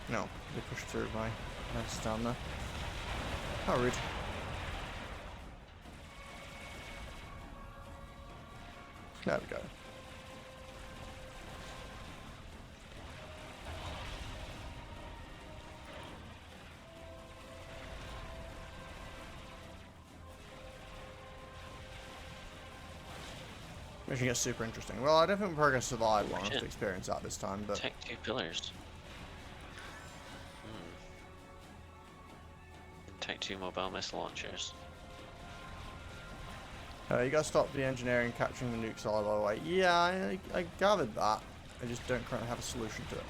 No, they pushed through my mess down there. How rude. There we go. Mission gets super interesting. Well, I don't think we're going to survive long enough to experience that this time, but... Tech 2 pillars. Tech 2 mobile missile launchers. You gotta stop the engineering capturing the nukes all the way. Yeah, I gathered that. I just don't currently have a solution to it.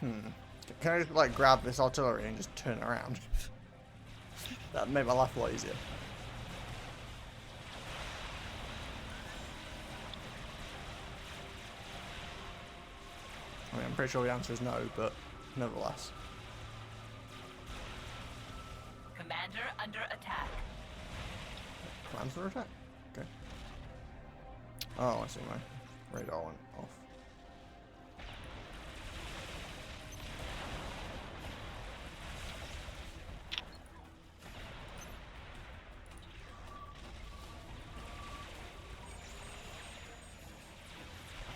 Can I just like grab this artillery and just turn it around? That'd make my life a lot easier. I mean, I'm pretty sure the answer is no, but nevertheless. Commander under attack. Plans for attack? Okay. Oh, I see, my radar went off.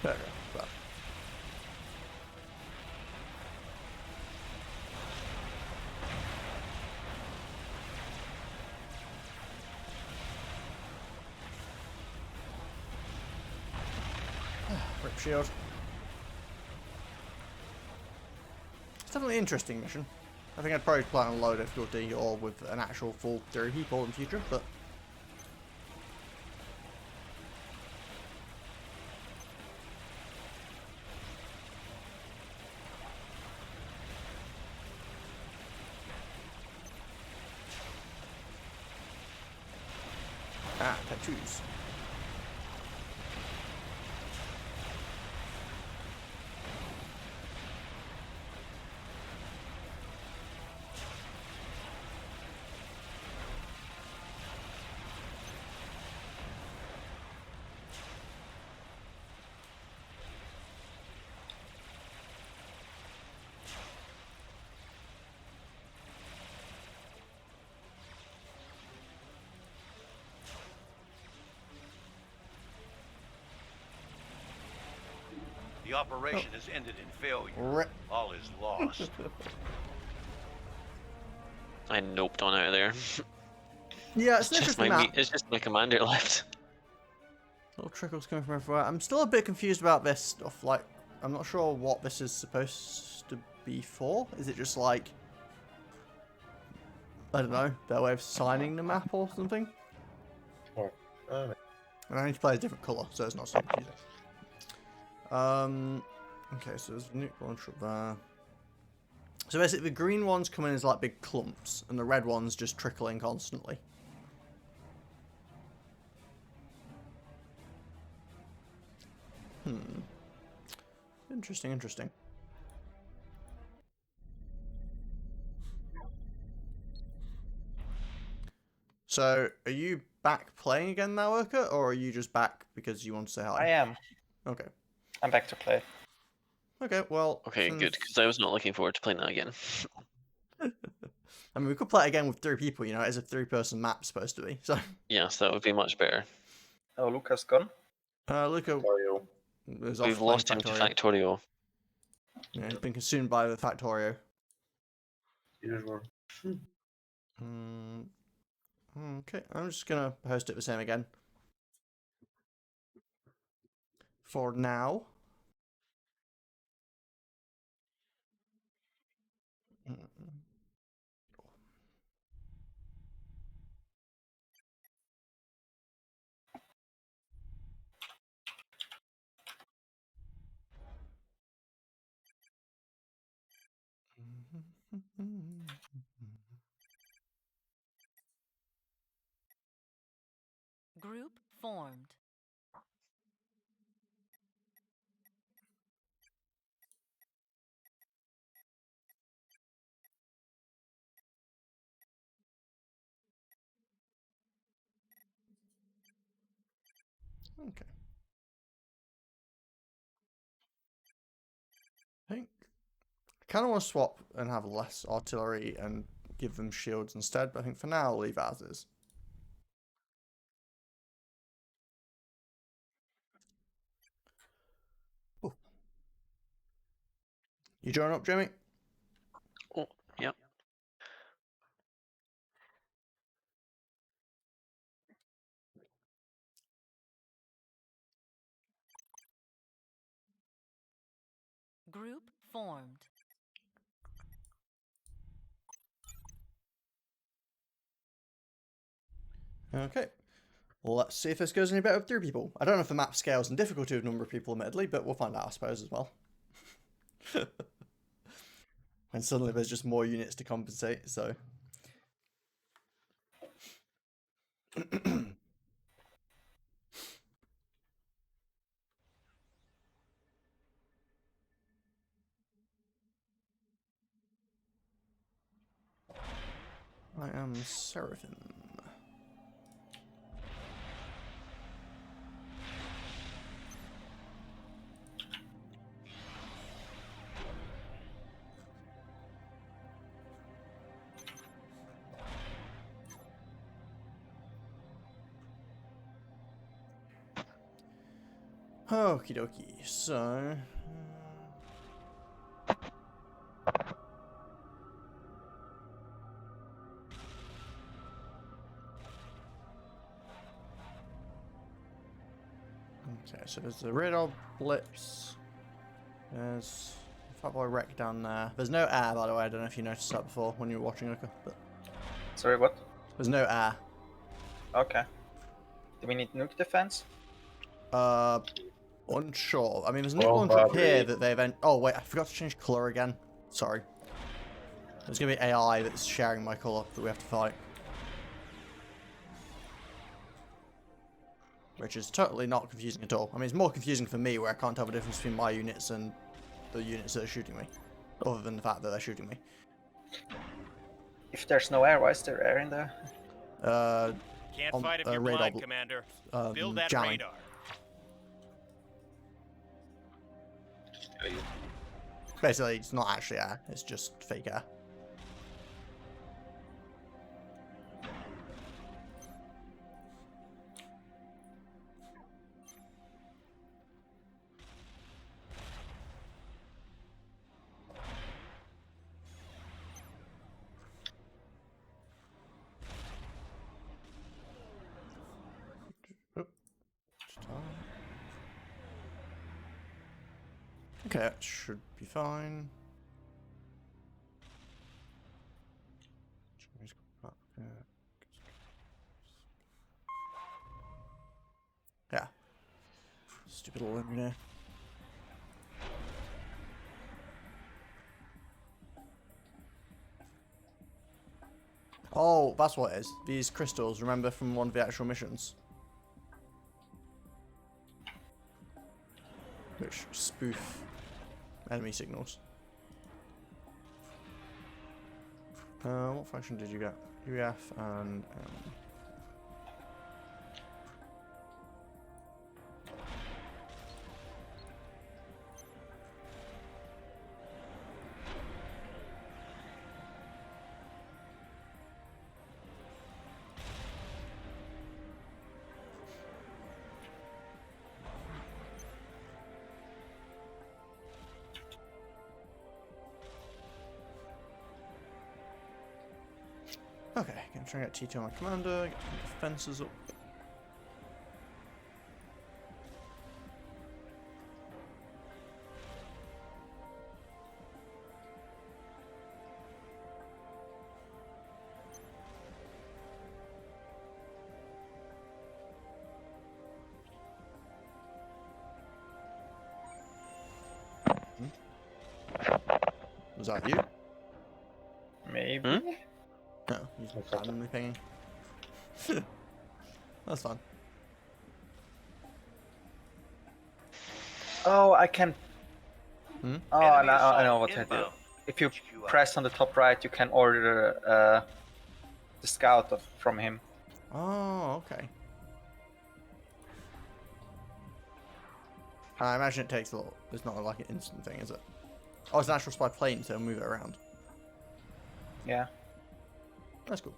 There we go. That. Rip shield. It's definitely an interesting mission. I think I'd probably play on low difficulty or with an actual full 30 people in future, but tattoos. The operation has ended in failure. Rip. All is lost. I noped on out of there. Yeah, it's an Just interesting map. it's just my commander left. Little trickles coming from everywhere. I'm still a bit confused about this stuff. Like, I'm not sure what this is supposed to be for. Is it just like, I don't know, their way of signing the map or something? And I need to play a different colour, so it's not so confusing. Okay, so there's a nuke launcher up there. So basically, the green ones come in as like big clumps, and the red ones just trickling constantly. Interesting, interesting. So, are you back playing again now, Urka, or are you just back because you want to say hi? I am. Okay. I'm back to play. Okay, well... Okay, good, because I was not looking forward to playing that again. I mean, we could play it again with 3 people, you know, as a 3-person map supposed to be, so... Yes, that would be much better. Oh, Luca's gone. Luca Mario. is off We've playing lost him to Factorio. Factorio. Yeah, he's been consumed by the Factorio. Usual. Okay, I'm just gonna host it the same again. For now. Group formed. Okay. I think I kind of want to swap and have less artillery and give them shields instead, but I think for now I'll leave as is. Ooh. You join up, Jamie? Oh, yep. Group formed. Okay. Well, let's see if this goes any better with 3 people. I don't know if the map scales in difficulty with number of people, admittedly, but we'll find out, I suppose, as well. when suddenly there's just more units to compensate, so. I am Seraphim. Okie dokie, so. Okay, so there's the radar blips. There's Fat Boy Wreck down there. There's no air, by the way. I don't know if you noticed that before when you were watching Oka, but Sorry, what? there's no air. Okay. Do we need nuke defense? Unsure. I mean, there's a new Well, launcher up here Barbie. that they've. Oh wait, I forgot to change colour again. Sorry. There's gonna be AI that's sharing my colour that we have to fight. Which is totally not confusing at all. I mean, it's more confusing for me where I can't tell the difference between my units and the units that are shooting me. Other than the fact that they're shooting me. If there's no air, why is there air in there? Can't On, fight if you're radar blind, bl- Commander. Build that jamming. radar. Basically, it's not actually air. It's just fake air. Okay, that should be fine. Yeah. Stupid little engineer. Oh, that's what it is. These crystals, remember from one of the actual missions? Which spoof enemy signals. What function did you get? UEF and okay, gonna try and get TT on my commander, get some defenses up. Was that you? Maybe. No, he's randomly pinging. That's fun. Oh, I can. Hmm? Oh, Enemy I know assault what to do. inbound. If you HQ press on the top right, you can order the scout from him. Oh, okay. I imagine it takes a lot. It's not like an instant thing, is it? Oh, it's an actual spy plane to move it around. Yeah. That's cool.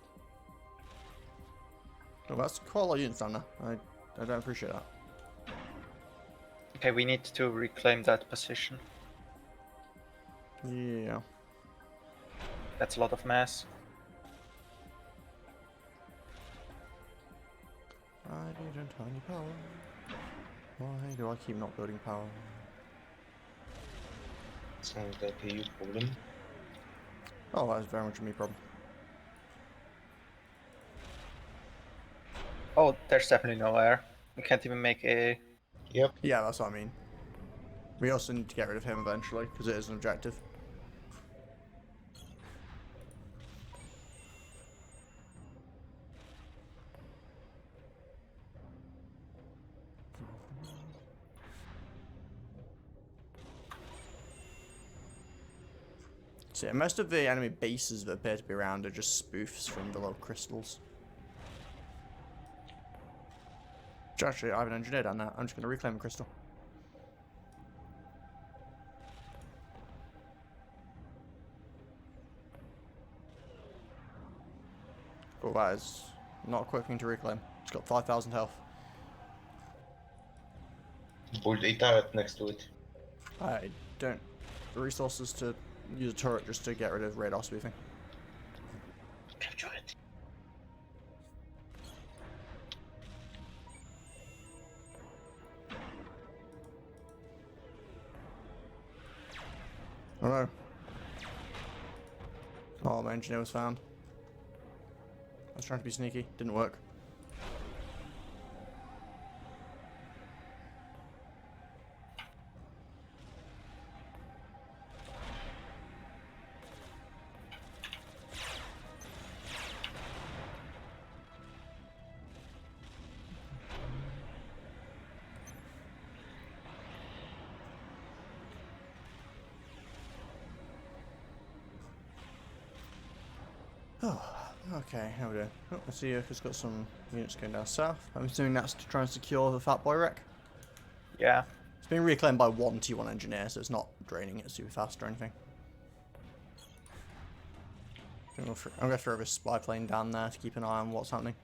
Oh, that's quite a lot of units down there. I don't appreciate that. Okay, we need to reclaim that position. Yeah. That's a lot of mass. I need a tiny power. Why do I keep not building power? Sounds like a you problem. Oh, that is very much a me problem. Oh, there's definitely no air. We can't even make a. Yep. Yeah, that's what I mean. We also need to get rid of him eventually, because it is an objective. So yeah, most of the enemy bases that appear to be around are just spoofs from the little crystals. Which actually, I have an engineer down there. I'm just going to reclaim a crystal. Oh, that is not a quick thing to reclaim. It's got 5,000 health. Build a turret next to it. I don't... The resources to use a turret just to get rid of radar spoofing. Capture it. Oh no. Oh, my engineer was found. I was trying to be sneaky. Didn't work. Oh, okay, how we doing? Oh, I see it's got some units going down south. I'm assuming that's to try and secure the Fat Boy wreck. Yeah. It's been reclaimed by one T1 engineer, so it's not draining it super fast or anything. I'm going to throw this spy plane down there to keep an eye on what's happening.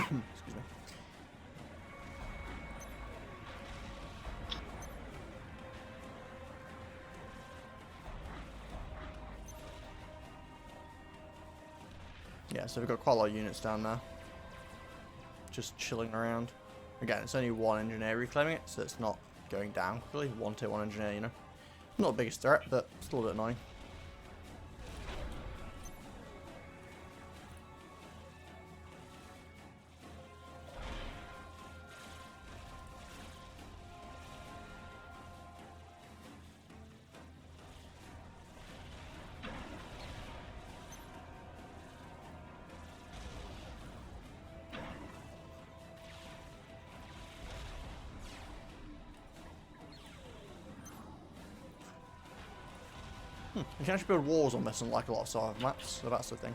Excuse me. Yeah, so we've got quite a lot of units down there. Just chilling around. Again, it's only one engineer reclaiming it, so it's not going down quickly. One tier 1 engineer, you know. Not the biggest threat, but still a bit annoying. You can actually build walls on this, unlike a lot of sci-fi maps, so that's the thing.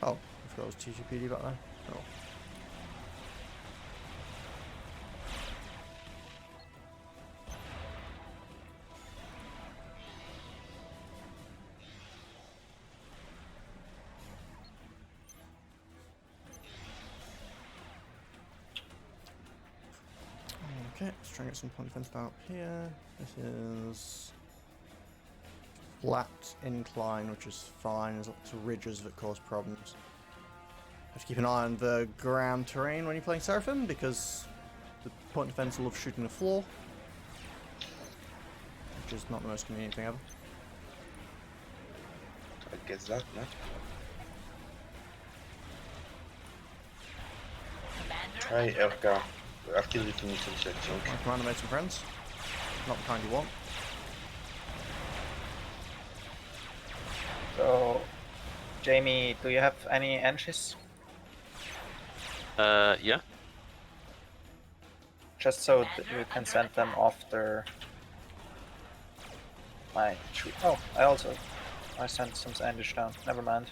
Oh, I forgot it was TGPD back there. Oh. Okay, let's try and get some point defense down up here. This is flat incline, which is fine. There's lots of ridges that cause problems. Have to keep an eye on the ground terrain when you're playing Seraphim, because the point defense love shooting the floor, which is not the most convenient thing ever. I guess that, no? Commander Hi, RK. Artillery finishes, I think. My commander made some friends. Not the kind you want. So, Jamie, do you have any entries? Yeah. Just so that you can send them after my tree. Oh, I sent some English down. Never mind.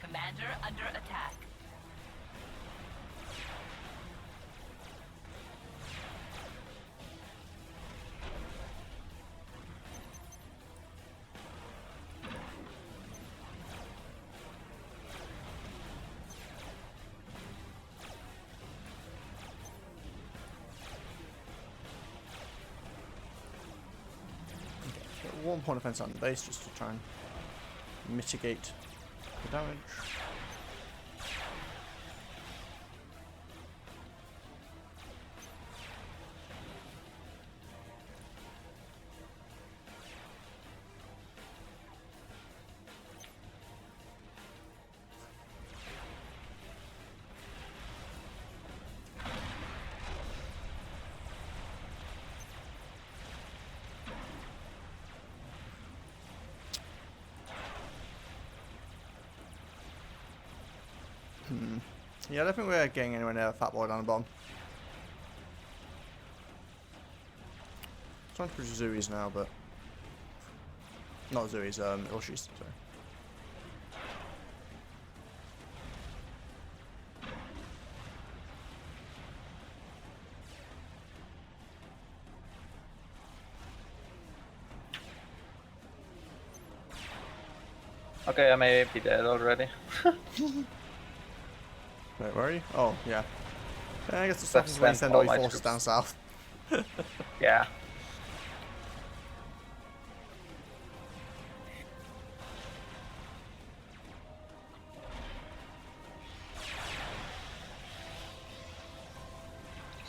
Commander under attack. 1 point of defense on the base just to try and mitigate the damage. Yeah, I don't think we're getting anywhere near Fat Boy down the bottom. Trying to push Zooies now, but not Zooies, Ilshis, sorry. Okay, I may be dead already. Wait, where are you? Oh, yeah. I guess the That's second when you send all all your my forces troops. down south. Yeah.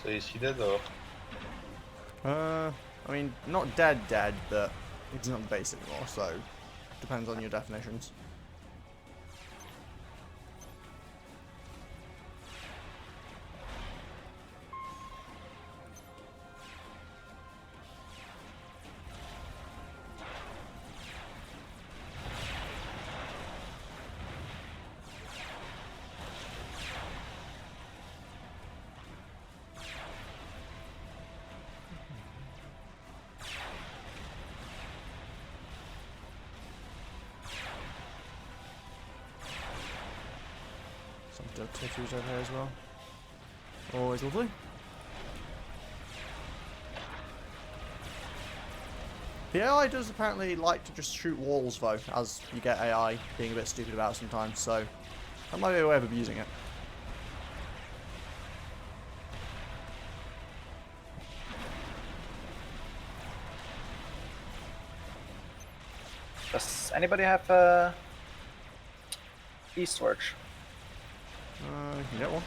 So is he dead or? I mean, not dead, but it's not the base anymore, so depends on your definitions. Some dead tattoos over here as well. Always lovely. The AI does apparently like to just shoot walls though, as you get AI being a bit stupid about it sometimes, so that might be a way of abusing it. Does anybody have eastward? You can get one.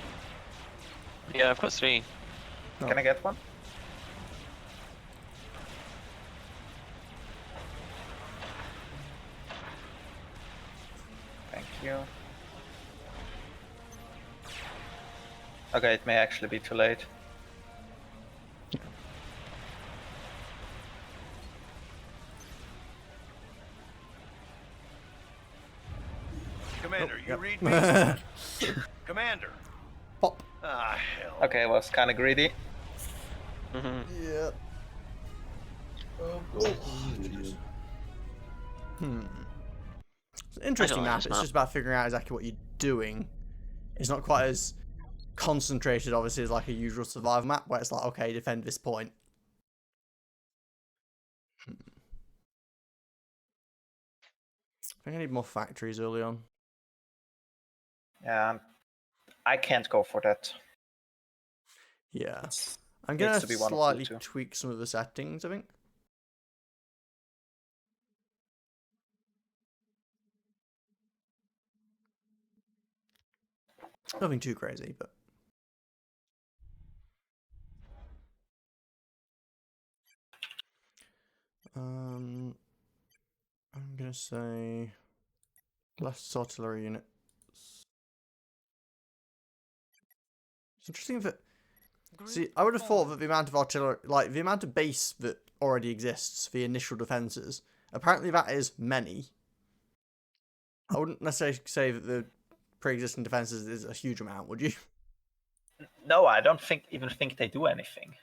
Yeah, I've got 3. Oh. Can I get one? Thank you. Okay, it may actually be too late. Commander, you yep. read me? Commander. Pop. Ah, hell. Okay, I was kind of greedy. Yeah. It's an interesting like map. this It's map. just about figuring out exactly what you're doing. It's not quite as concentrated, obviously, as like a usual survival map, where it's like, okay, defend this point. I think I need more factories early on. Yeah, I can't go for that. Yeah. It's- I'm needs going to to be one of the slightly two. tweak some of the settings, I think. Nothing too crazy, but... I'm going to say... less artillery units. It's interesting that... See, I would have thought that the amount of artillery... like, the amount of base that already exists, the initial defences, apparently that is many. I wouldn't necessarily say that the pre-existing defences is a huge amount, would you? No, I don't even think they do anything,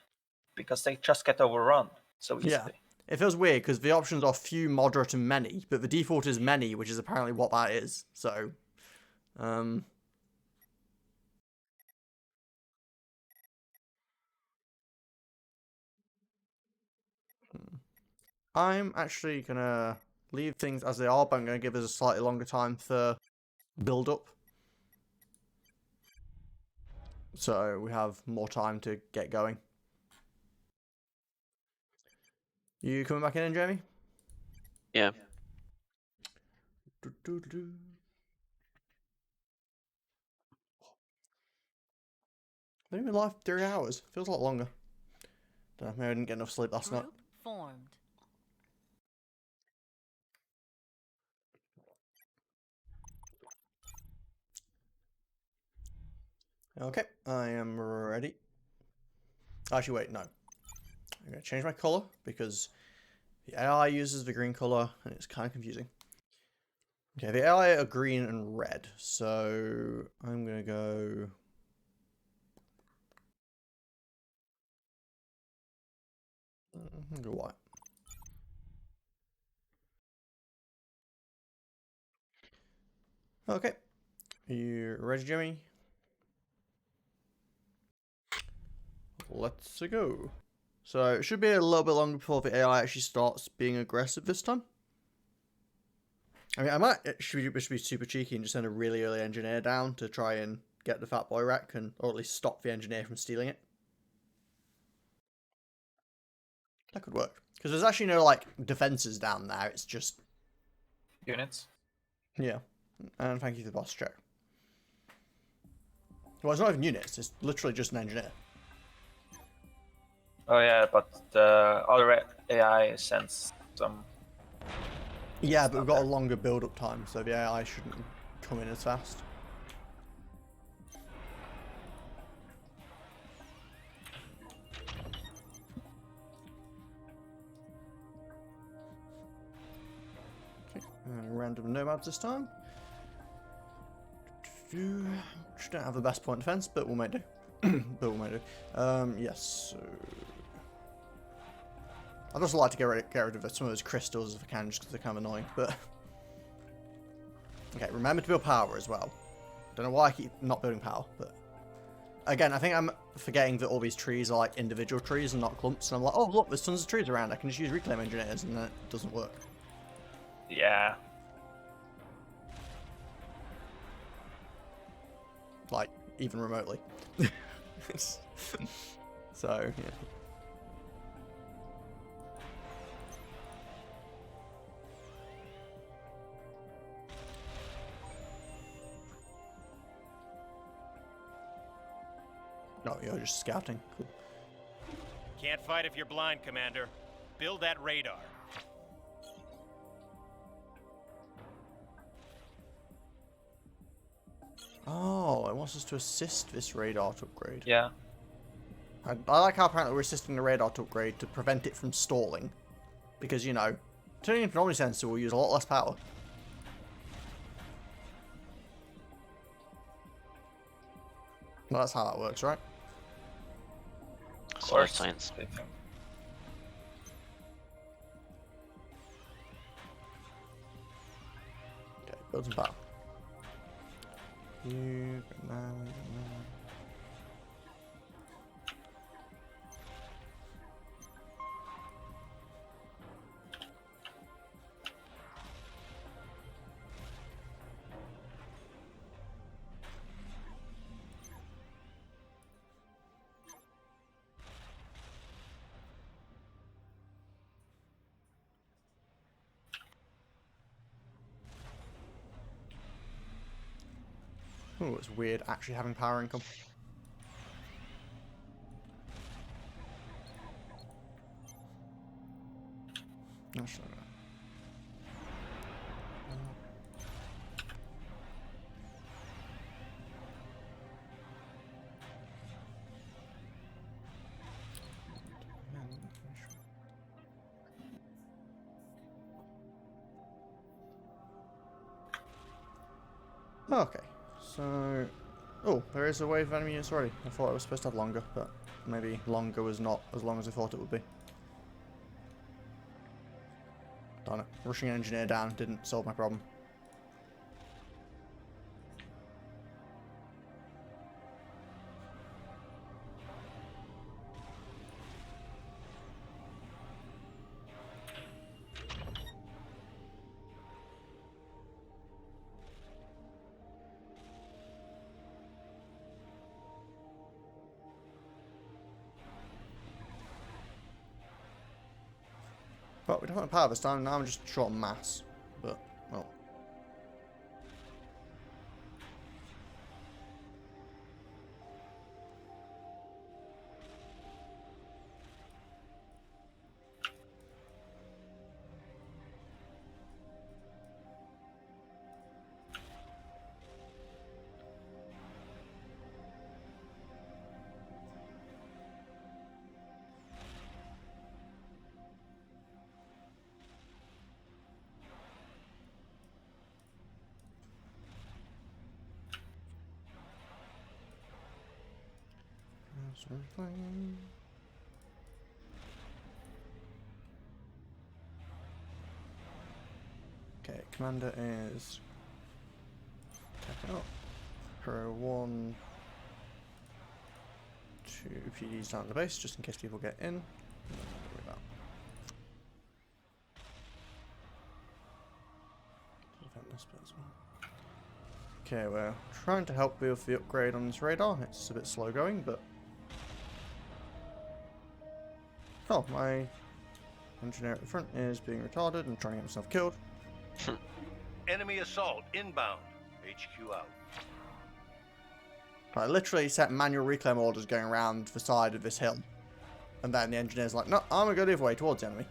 because they just get overrun so easily. Yeah. It feels weird, because the options are few, moderate, and many, but the default is many, which is apparently what that is, so... I'm actually going to leave things as they are, but I'm going to give us a slightly longer time for build-up. So we have more time to get going. You coming back in, Jamie? Yeah. Do. Maybe live 3 hours. Feels a lot longer. Don't know, maybe I didn't get enough sleep last night. Group formed. Okay, I am ready. Actually, wait, no. I'm going to change my colour because the AI uses the green colour and it's kind of confusing. Okay, the AI are green and red, so I'm going to go... go white. Okay, are you ready, Jimmy? Let's go. So it should be a little bit longer before the AI actually starts being aggressive this time. I mean, I might should be super cheeky and just send a really early engineer down to try and get the Fat Boy wreck, and or at least stop the engineer from stealing it. That could work because there's actually no like defenses down there. It's just Units. yeah. And thank you for the boss check. Well, it's not even units. It's literally just an engineer. Oh yeah, but the other AI sends some. Yeah, but we've got a longer build-up time, so the AI shouldn't come in as fast. Okay, random nomads this time. Which don't have the best point defense, but we'll make do. But we'll make do. Yes. So... I'd also like to get rid of some of those crystals if I can, just because they're kind of annoying. But okay, remember to build power as well. Don't know why I keep not building power, but again, I think I'm forgetting that all these trees are like individual trees and not clumps. And I'm like, oh look, there's tons of trees around. I can just use reclaim engineers, and then it doesn't work. Yeah. Like even remotely. So yeah. No, you're just scouting. Cool. Can't fight if you're blind, Commander. Build that radar. Oh, it wants us to assist this radar to upgrade. Yeah. I like how apparently we're assisting the radar to upgrade to prevent it from stalling. Because, you know, turning into an Omni sensor will use a lot less power. Well, that's how that works, right? Solar science. Okay, build some power. You... Oh, it's weird actually having power income. Actually, okay, so... Oh, there is a wave of enemy units already. I thought it was supposed to have longer, but maybe longer was not as long as I thought it would be. Darn it. Rushing an engineer down didn't solve my problem. But we don't have power this time. Now I'm just short on mass. But, well. Something. Okay, commander is attacking up. Hero 1, 2 PDs down at the base, just in case people get in. Okay, we're trying to help with the upgrade on this radar. It's a bit slow going, but oh, my engineer at the front is being retarded and trying to get himself killed. Enemy assault inbound. HQ out. I literally set manual reclaim orders going around the side of this hill. And then the engineer's like, no, I'm going to go the other way towards the enemy.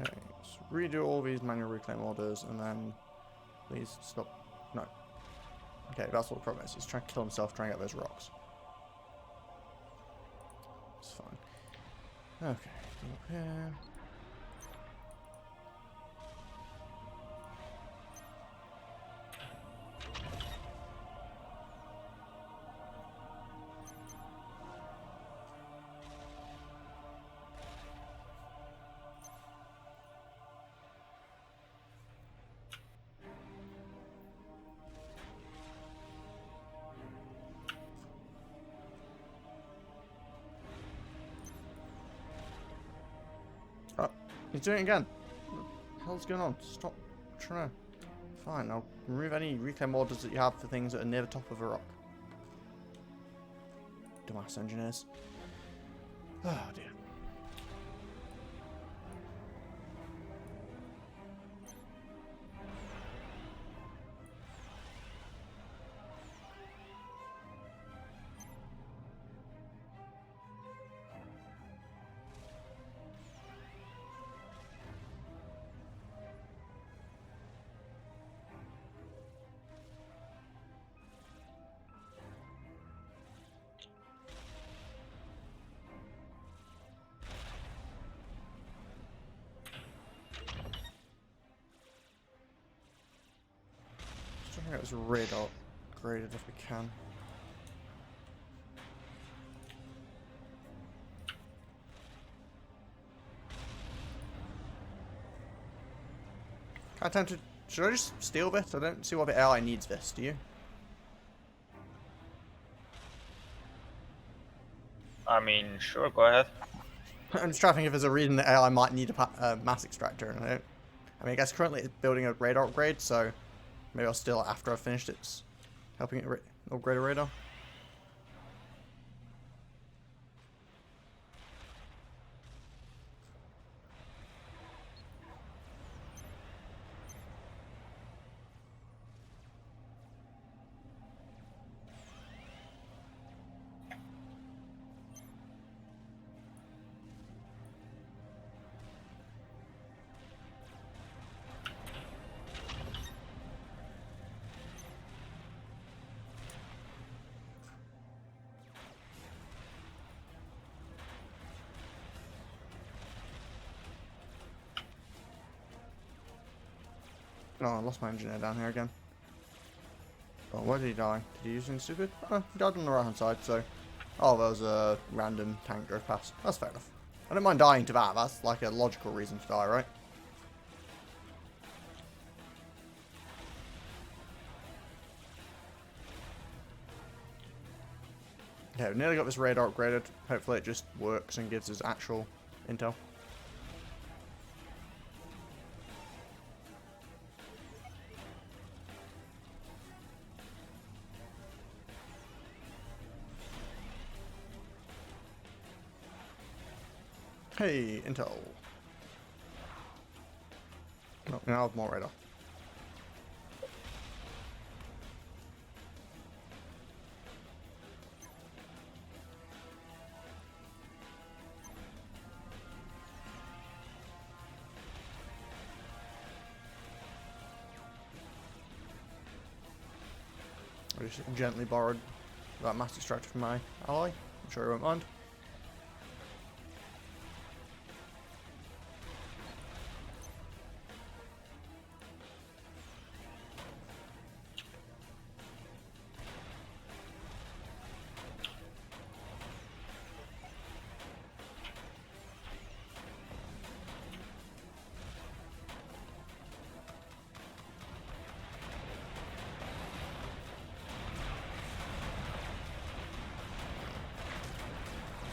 Okay, let's redo all these manual reclaim orders and then please stop. No. Okay, that's what the problem is. He's trying to kill himself trying to get those rocks. It's fine. Okay, go up here. Oh, he's doing it again. What the hell's going on? Stop trying to... Fine, I'll remove any reclaim orders that you have for things that are near the top of a rock. Dumbass engineers. Oh dear. Trying to get this radar upgraded if we can. Kind of tempted. Should I just steal this? I don't see why the ally needs this, do you? I mean, sure, go ahead. I'm just trying to think if there's a reason the ally might need a mass extractor. And I mean, I guess currently it's building a radar upgrade, so maybe I'll steal it after I've finished it's helping it upgrade a radar. No, I lost my engineer down here again. Oh, where did he die? Did he use anything stupid? Oh, he died on the right hand side, so... Oh, there was a random tank drove past. That's fair enough. I don't mind dying to that, that's like a logical reason to die, right? Okay, we nearly got this radar upgraded. Hopefully it just works and gives us actual intel. Hey, intel. Oh, now I have more radar. I just gently borrowed that mass extractor from my ally. I'm sure he won't mind.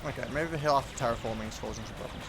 Okay, maybe the hill after terraforming is causing some problems.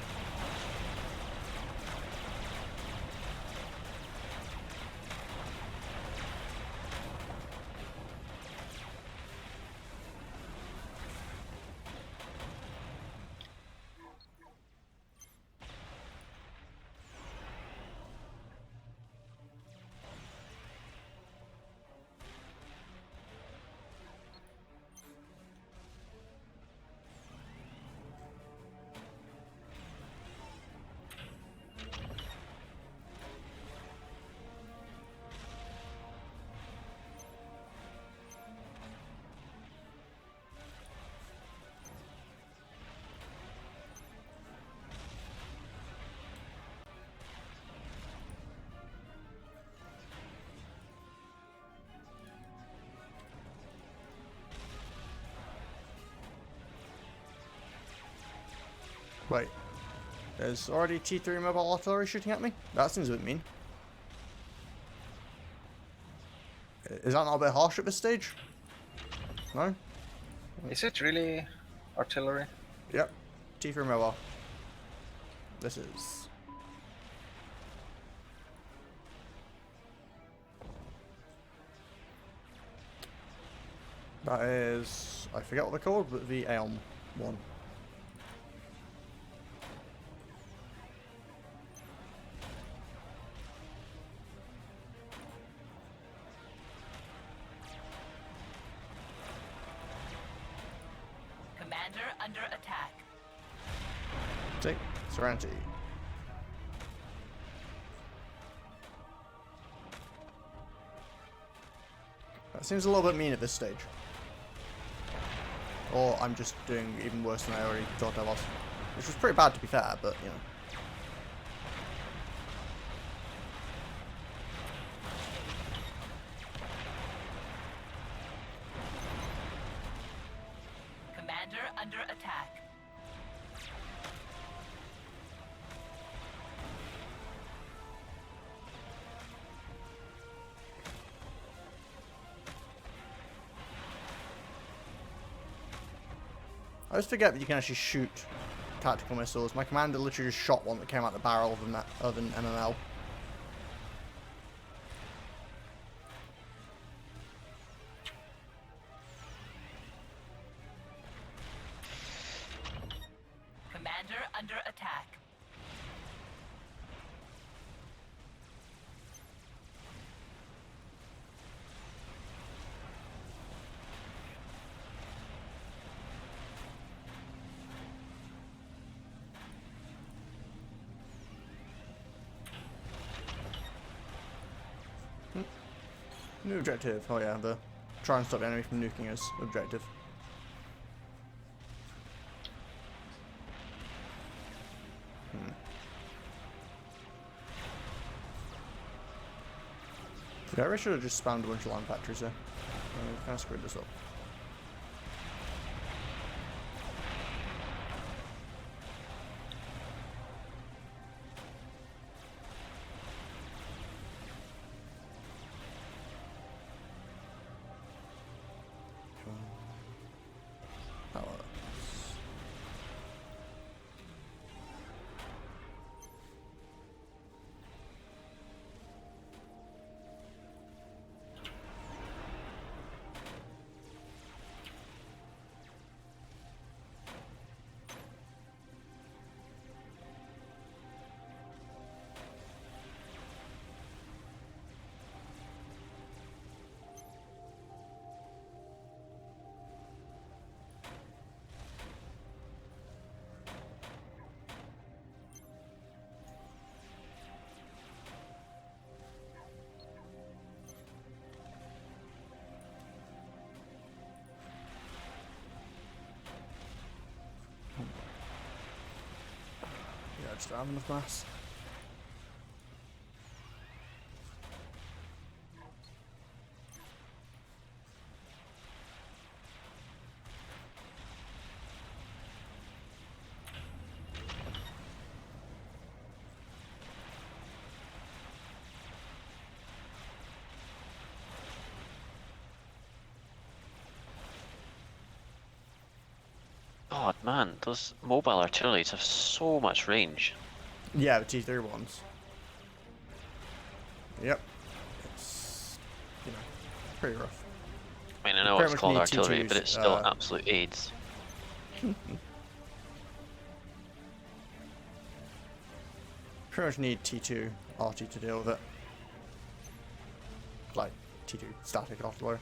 Wait, there's already T3 mobile artillery shooting at me? That seems a bit mean. Is that not a bit harsh at this stage? No? Is it really artillery? Yep. T3 mobile. This is... That is... I forget what they're called, but the Elm one. Commander under attack. See? Serenity. That seems a little bit mean at this stage. Or I'm just doing even worse than I already thought I was. Which was pretty bad to be fair, but you know. Commander under attack. I always forget that you can actually shoot tactical missiles. My commander literally just shot one that came out the barrel of an MML. Commander under attack. New objective. Oh yeah, the try and stop the enemy from nuking us objective. Yeah, I should have just spammed a bunch of land factories there. Kind of screwed this up. just don't have enough mass. God, man, those mobile artilleries have so much range. Yeah, the T3 ones. Yep. It's, you know, pretty rough. I mean, I You know pretty it's much called need artillery, but T2s, it's still absolute aids. Pretty much need T2 RT to deal with it. Like, T2 static artillery.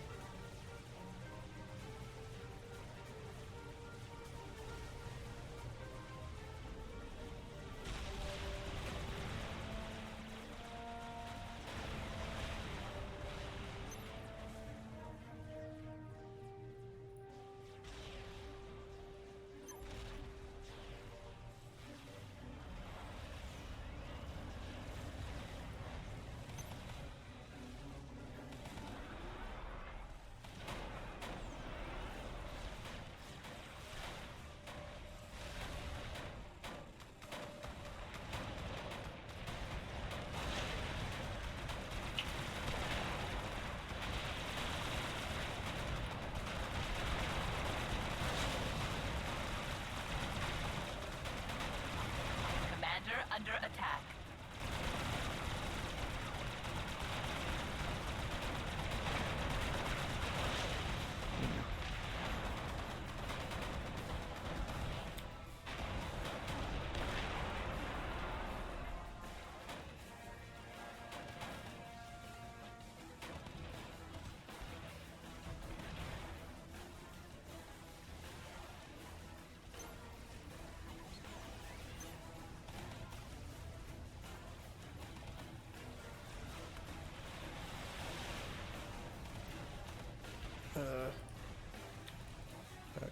Commander under attack.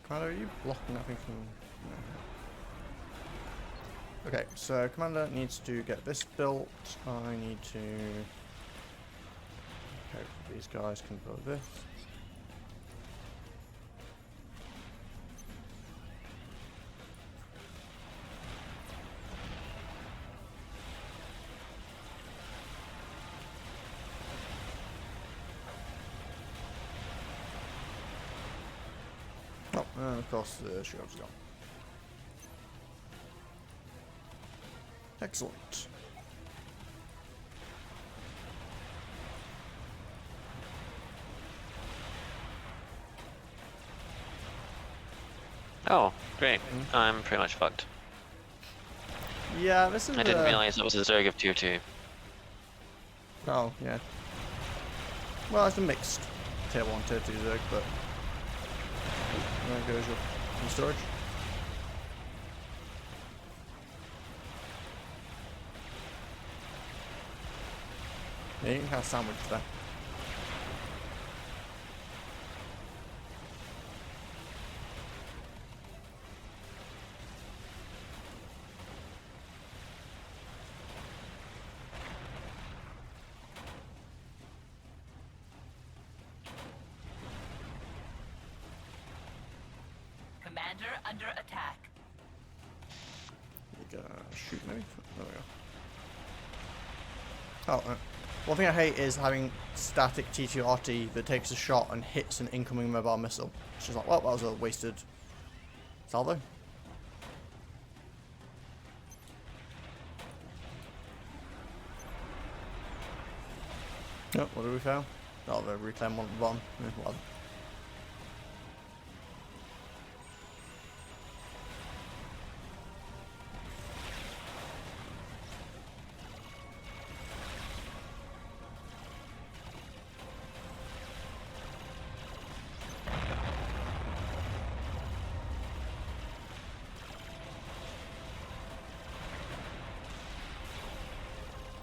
Commander, are you blocking nothing from... No. Okay, so Commander needs to get this built. I need to... Okay, these guys can build this. Oh, and of course the shield's gone. Excellent. Oh, great. I'm pretty much fucked. Yeah, this is I didn't realize it was a Zerg of tier 2. Oh, yeah. Well, it's a mixed tier 1, tier 2 Zerg, but... There goes your storage. Yeah, you can have sandwich there. Commander under attack. You gotta shoot maybe? There we go. Oh, one thing I hate is having static T2 RT that takes a shot and hits an incoming mobile missile. It's just like, well, that was a wasted salvo. Oh, what did we fail? Oh, the reclaim one at the bottom. Yeah, whatever.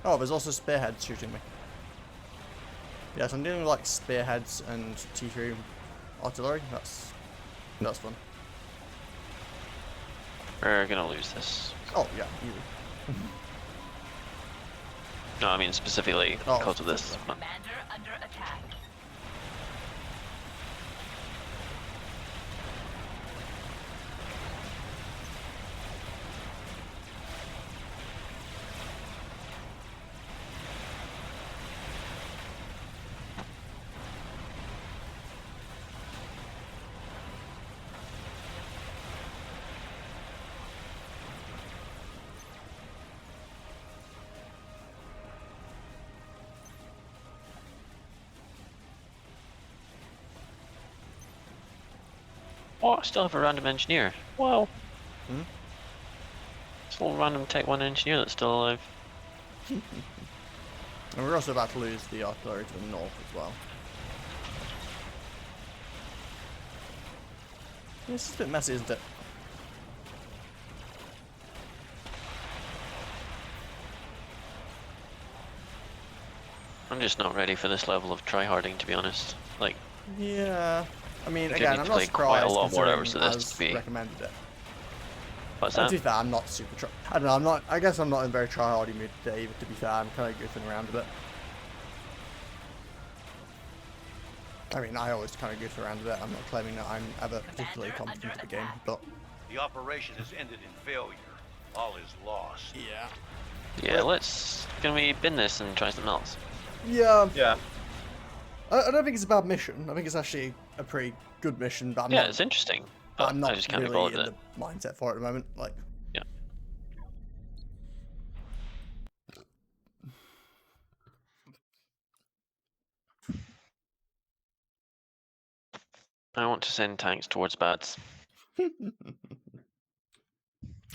Oh, there's also spearheads shooting me. Yes, I'm dealing with like spearheads and T3 artillery. That's fun. We're gonna lose this. Oh yeah, easy. No, I mean specifically Oh, because of this. specifically. Commander under attack. Oh, I still have a random engineer. Wow. Hmm? Still a random Tech 1 engineer that's still alive. And we're also about to lose the artillery to the north as well. This is a bit messy, isn't it? I'm just not ready for this level of tryharding, to be honest. Like, Yeah. I mean, I again, need I'm to not play quite a surprised lot more considering hours of this as to be- recommended it. what's To that? be fair, I'm not super I don't know, I'm not, I guess I'm not in very tryhardy mood today, but to be fair, I'm kind of goofing around a bit. I mean, I always kind of goof around a bit. I'm not claiming that I'm ever particularly competent at the game, but The operation has ended in failure. All is lost. yeah. Yeah, can we bin this and try something else? Yeah. Yeah. I don't think it's a bad mission. I think it's actually a pretty good mission, but Yeah, it's interesting. But I'm not I just can't be really bothered in with the it. mindset for it at the moment. Like, Yeah. I want to send tanks towards bats.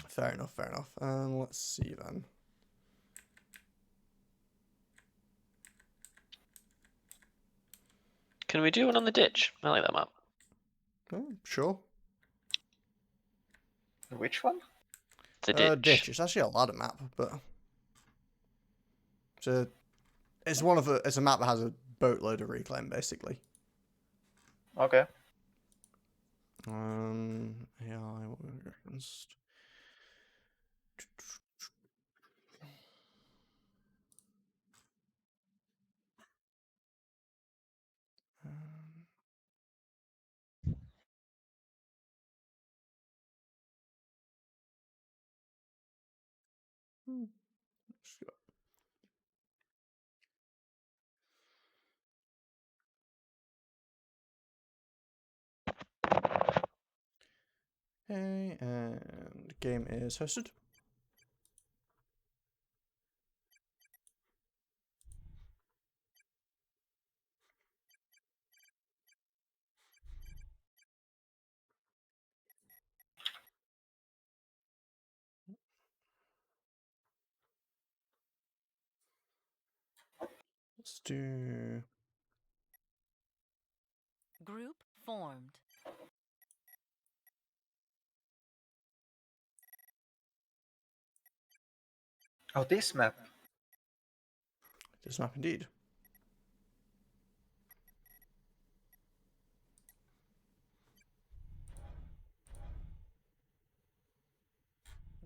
fair enough, fair enough. Let's see then. Can we do one on the ditch? I like that map. Oh, sure. Which one? The ditch. Ditch. It's actually a ladder map, but it's one of the. It's a map that has a boatload of reclaim, basically. Okay. Yeah, what we referenced. Let's go. Okay, and game is hosted. Let's do. Group formed. Oh, this map. This map indeed.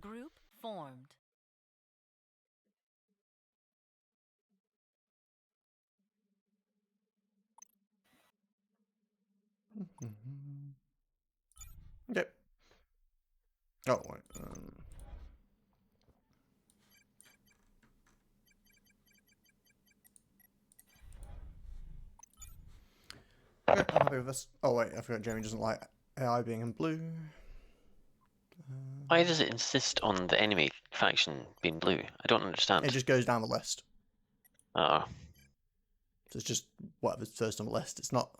Group formed. Okay. Oh, wait. Okay, I'm happy with this. Oh, wait, I forgot Jamie doesn't like AI being in blue. Why does it insist on the enemy faction being blue? I don't understand. It just goes down the list. Oh. So it's just whatever's first on the list. It's not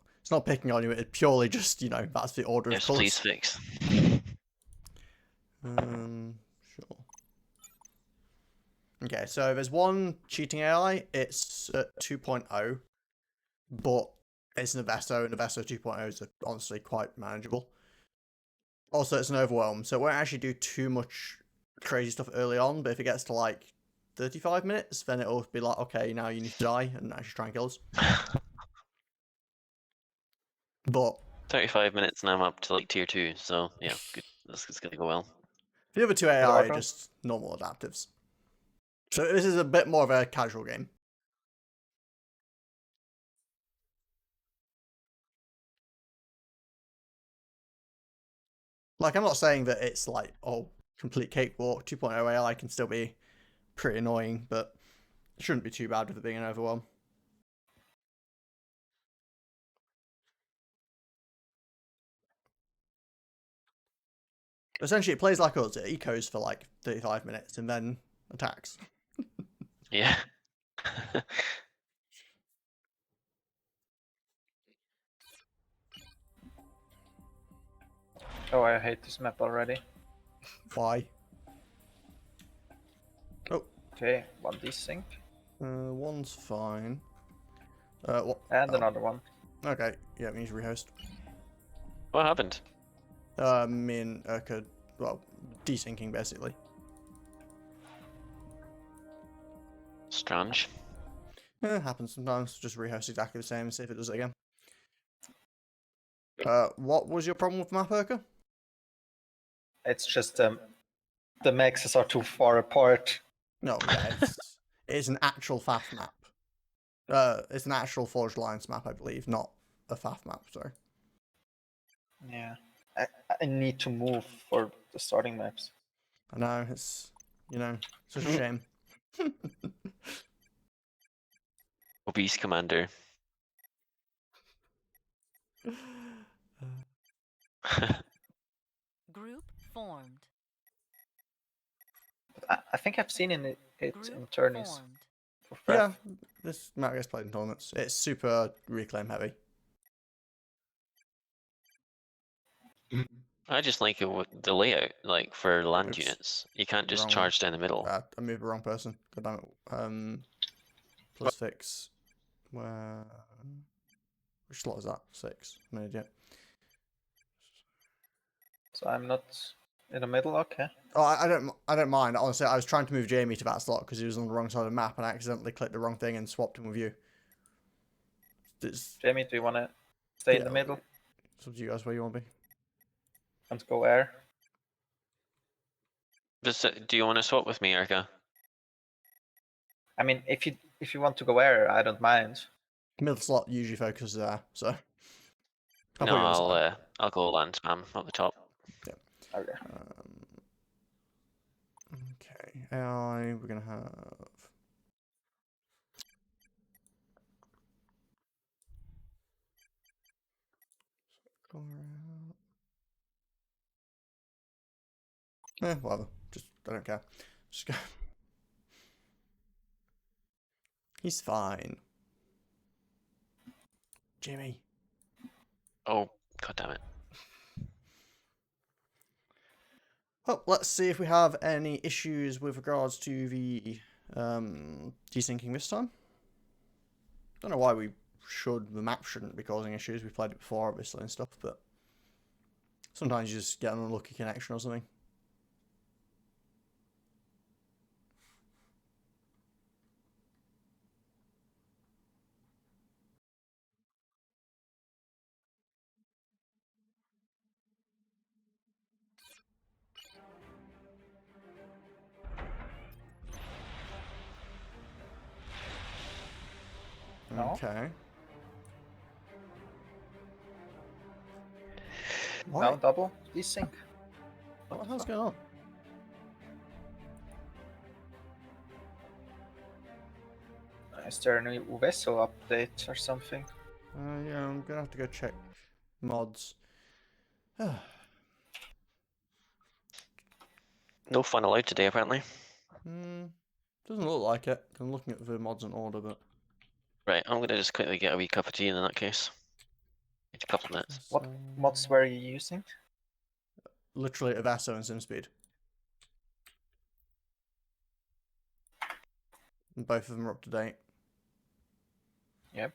picking on you. It's purely just, you know, that's the order Yes, of please colours. fix. Sure. Okay, so there's one cheating AI. It's at 2.0, but it's an Avesso, and Avesso 2.0 is honestly quite manageable. Also, it's an overwhelm, so it won't actually do too much crazy stuff early on, but if it gets to like 35 minutes, then it'll be like, okay, now you need to die and actually try and kill us. But 35 minutes and I'm up to like tier 2, so yeah, good. This is gonna go well. the other two What AI are about just normal adaptives. So this is a bit more of a casual game. Like, I'm not saying that it's like, oh, complete cakewalk. 2.0 AI can still be pretty annoying, but it shouldn't be too bad with it being an overwhelm. Essentially, it plays like us. It ecos for like 35 minutes and then attacks. Yeah. Oh, I hate this map already. Why? Oh, Okay, one desync. one's fine. What? And Oh, another one. okay, yeah, it means rehost. What happened? Me and Urka, well, desyncing basically. Strange. Happens sometimes. Just rehost exactly the same and see if it does it again. What was your problem with map, Urka? It's just the maxes are too far apart. No, yeah, it's an actual FAF map. It's an actual Forged Alliance map, I believe, not a FAF map. Sorry. Yeah. I need to move for the starting maps. I know it's such a shame. Obese commander. Group formed. But I think I've seen it Group in tourneys. formed. For FAF. Yeah, this map gets played in tournaments. It's super reclaim heavy. I just like it with the layout, like for land Oops. units. You can't just Wrong. charge down the middle. I moved the wrong person. God damn it. Plus fix. Where? Which slot is that? 6. No idea. So I'm not in the middle. Okay. Oh, I don't mind. Honestly, I was trying to move Jamie to that slot because he was on the wrong side of the map, and I accidentally clicked the wrong thing and swapped him with you. It's Jamie, do you want to stay in Yeah. the middle up to you guys where you want to be. and go air? Do you want to swap with me, Arca? I mean, if you want to go air, I don't mind. Middle slot usually focuses there, so. No, put you on the side. I'll go land spam up the top. Okay. Okay, AI, we're gonna have. Go around. Whatever. Just, I don't care. Just go. He's fine. Jimmy. Oh, god damn it. Well, let's see if we have any issues with regards to the desyncing this time. Don't know why we should. The map shouldn't be causing issues. We've played it before, obviously, and stuff, but sometimes you just get an unlucky connection or something. No. Okay. No, double desync. What the hell's going on? Is there a new vessel update or something? Yeah, I'm gonna have to go check mods. No fun allowed today, apparently. Doesn't look like it. I'm looking at the mods in order, but Right, I'm gonna just quickly get a wee cup of tea in that case. It's a couple of minutes. What mods were you using? literally Avasso and SimSpeed. And both of them are up to date. Yep.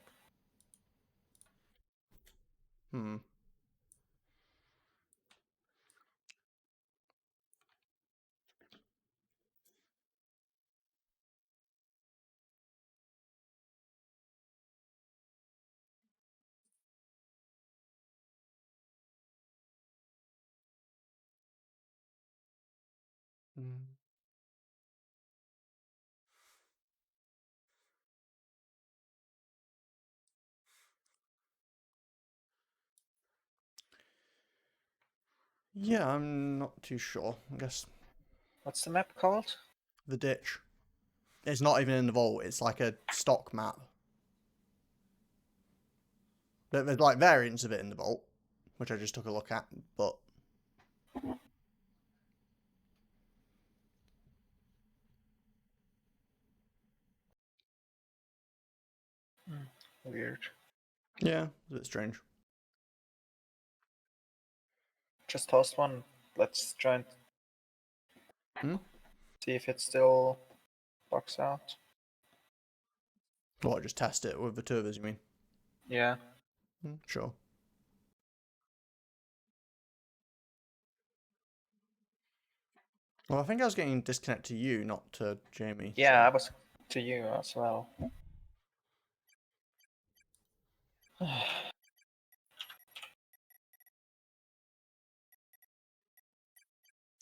Yeah, I'm not too sure. I guess What's the map called? the ditch. It's not even in the vault. It's like a stock map. There's like variants of it in the vault, which I just took a look at, but Weird. yeah, it's a bit strange. Just host one. Let's try and Hmm? see if it still bugs out. What, just test it with the two of us, you mean? Yeah. Sure. Well, I think I was getting disconnected to you, not to Jamie. Yeah, I so- was to you as well.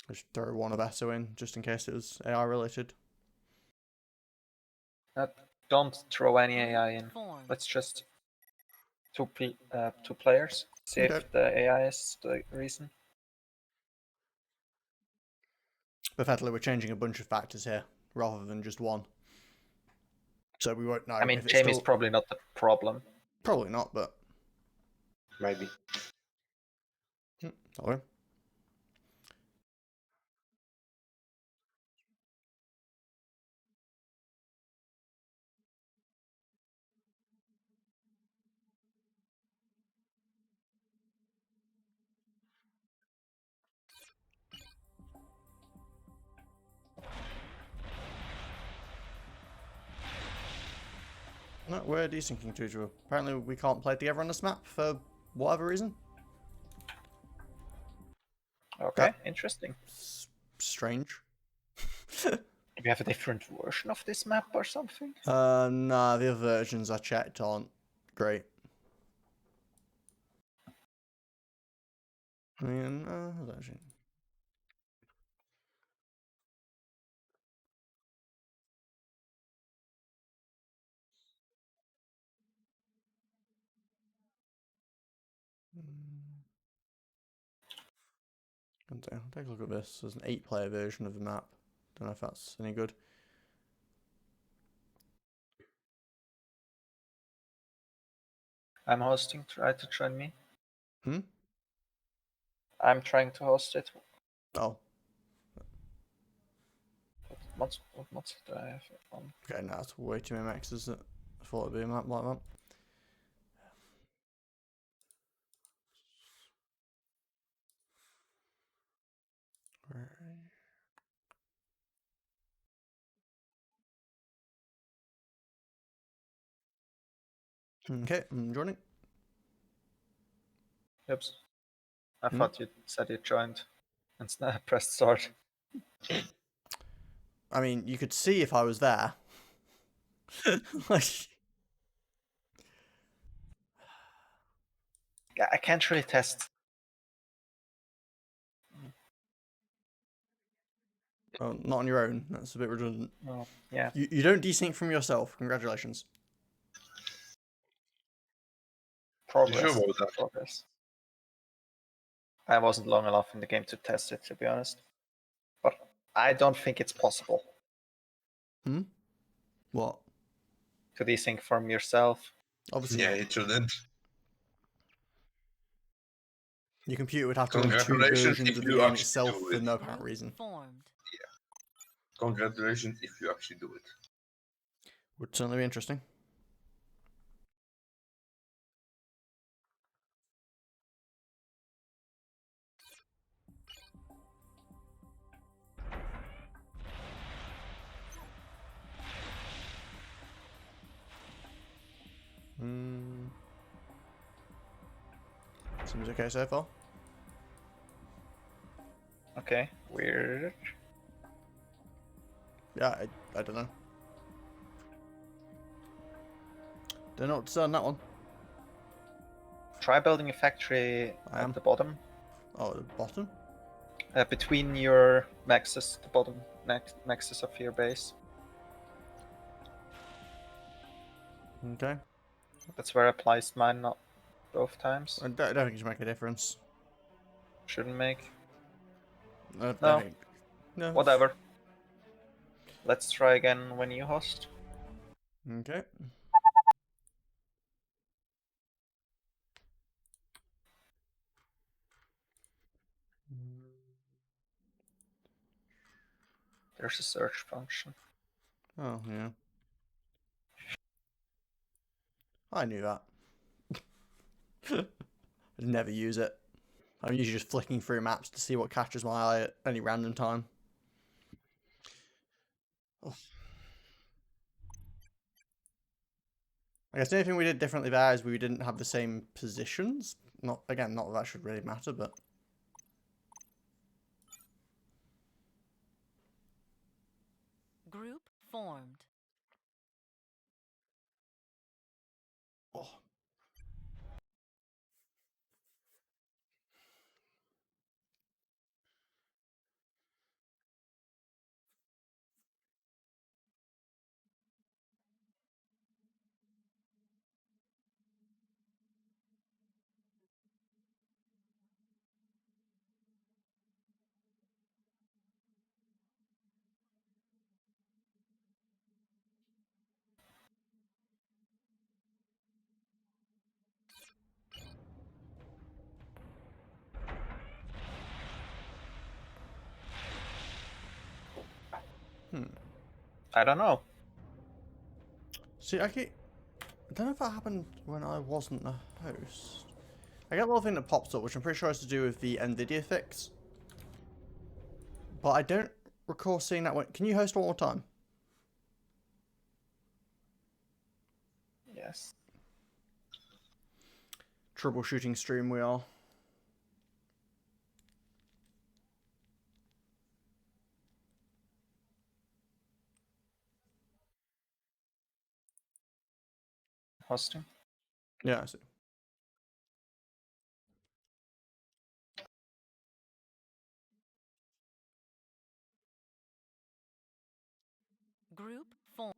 Just throw one of Esso in, just in case it was AI related. Don't throw any AI in. Formed. Let's just two players. See Okay. if the AI is the reason. But effectively, we're changing a bunch of factors here, rather than just one. So we won't know. I mean, if it's Jamie's still... probably not the problem. Probably not, but... Maybe. Okay. No, we're desyncing to each other. Apparently we can't play together on this map for whatever reason. Okay, interesting. Strange. Do we have a different version of this map or something? Nah, the other versions I checked aren't great. I mean, actually... Take a look at this. There's an 8-player version of the map. Don't know if that's any good. I'm hosting. Try to join me. Hmm? I'm trying to host it. Oh, What do I have on? okay, no, that's way too many maxes. I thought it'd be a map like that. Okay, I'm joining. Oops. I Hmm? thought you said you joined and I pressed start. I mean, you could see if I was there. Like, Yeah, I can't really test. well, not on your own. That's a bit redundant. Oh, yeah. You don't desync from yourself. Congratulations. Progress. You sure about that? Progress. I wasn't long enough in the game to test it, to be honest. But I don't think it's possible Hmm? What? to desync from yourself. Obviously Yeah, not. it shouldn't. Your computer would have to run 2 Congratulations versions if of the you game actually itself do for it. no apparent reason. Formed. Congratulations if you actually do it. Would certainly be interesting. Hmm. Seems okay so far. Okay, weird. Yeah, I don't know. Don't know what to say on that one. Try building a factory I am. at the bottom. Oh, at the bottom? Between your maxes, the bottom maxes of your base. Okay. That's where I placed mine, not both times. I don't think it should make a difference. Shouldn't make. No. No. Whatever. Let's try again when you host. Okay. There's a search function. Oh, yeah. I knew that. I'd never use it. I'm usually just flicking through maps to see what catches my eye at any random time. Oh. I guess the only thing we did differently there is we didn't have the same positions. Not that that should really matter, but... Group formed. Oh. I don't know. See, I don't know if that happened when I wasn't the host. I get a little thing that pops up, which I'm pretty sure has to do with the NVIDIA fix. But I don't recall seeing that one. Can you host one more time? Yes. Troubleshooting stream we are. Hosting. Yeah, I see. Group formed.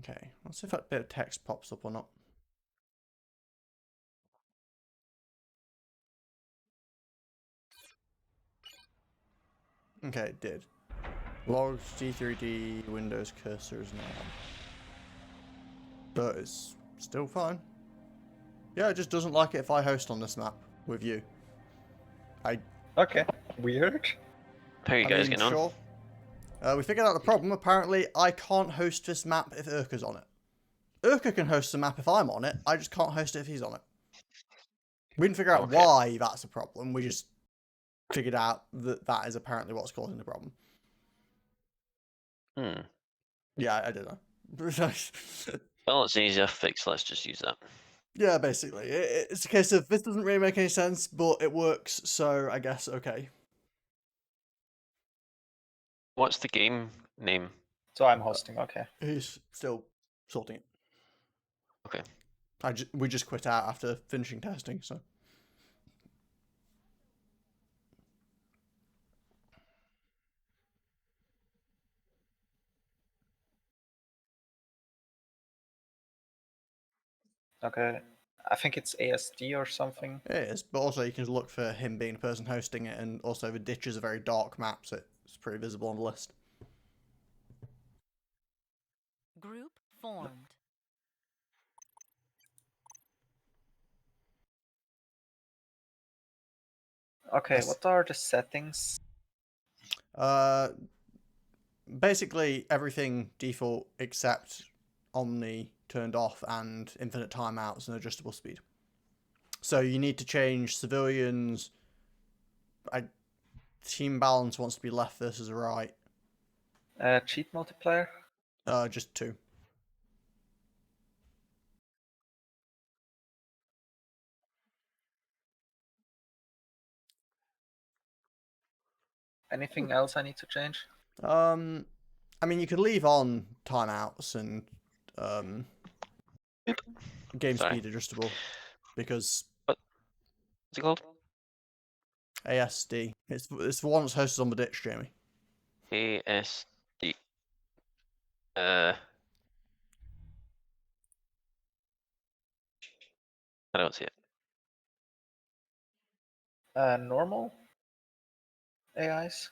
Okay, let's see if that bit of text pops up or not. Okay, it did. Logs, G3D, Windows cursor is now on. But it's still fine. Yeah, it just doesn't like it if I host on this map with you. Okay. Weird. How are you guys getting on? Sure. We figured out the problem. Apparently, I can't host this map if Urka's on it. Urka can host the map if I'm on it. I just can't host it if he's on it. We didn't figure out Okay. why that's a problem. We just figured out that that is apparently what's causing the problem. Hmm. Yeah, I don't know. Well, it's an easier fix. Let's just use that. Yeah, basically. It's a case of this doesn't really make any sense, but it works, so I guess okay. What's the game name? So I'm hosting, okay. He's still sorting it. Okay. We just quit out after finishing testing, so. Okay. I think it's ASD or something. It is, but also you can look for him being the person hosting it, and also the ditch is a very dark map, so it's pretty visible on the list. Group formed. Okay, Yes. what are the settings? Basically everything default except Omni turned off and infinite timeouts and adjustable speed. So you need to change civilians. Team balance wants to be left versus right. Cheat multiplier? Just 2. Anything else I need to change? I mean, you could leave on timeouts and game Sorry. speed adjustable because What's it called? ASD. It's the one that's hosted on the ditch, Jamie. ASD. I don't see it. normal AIs.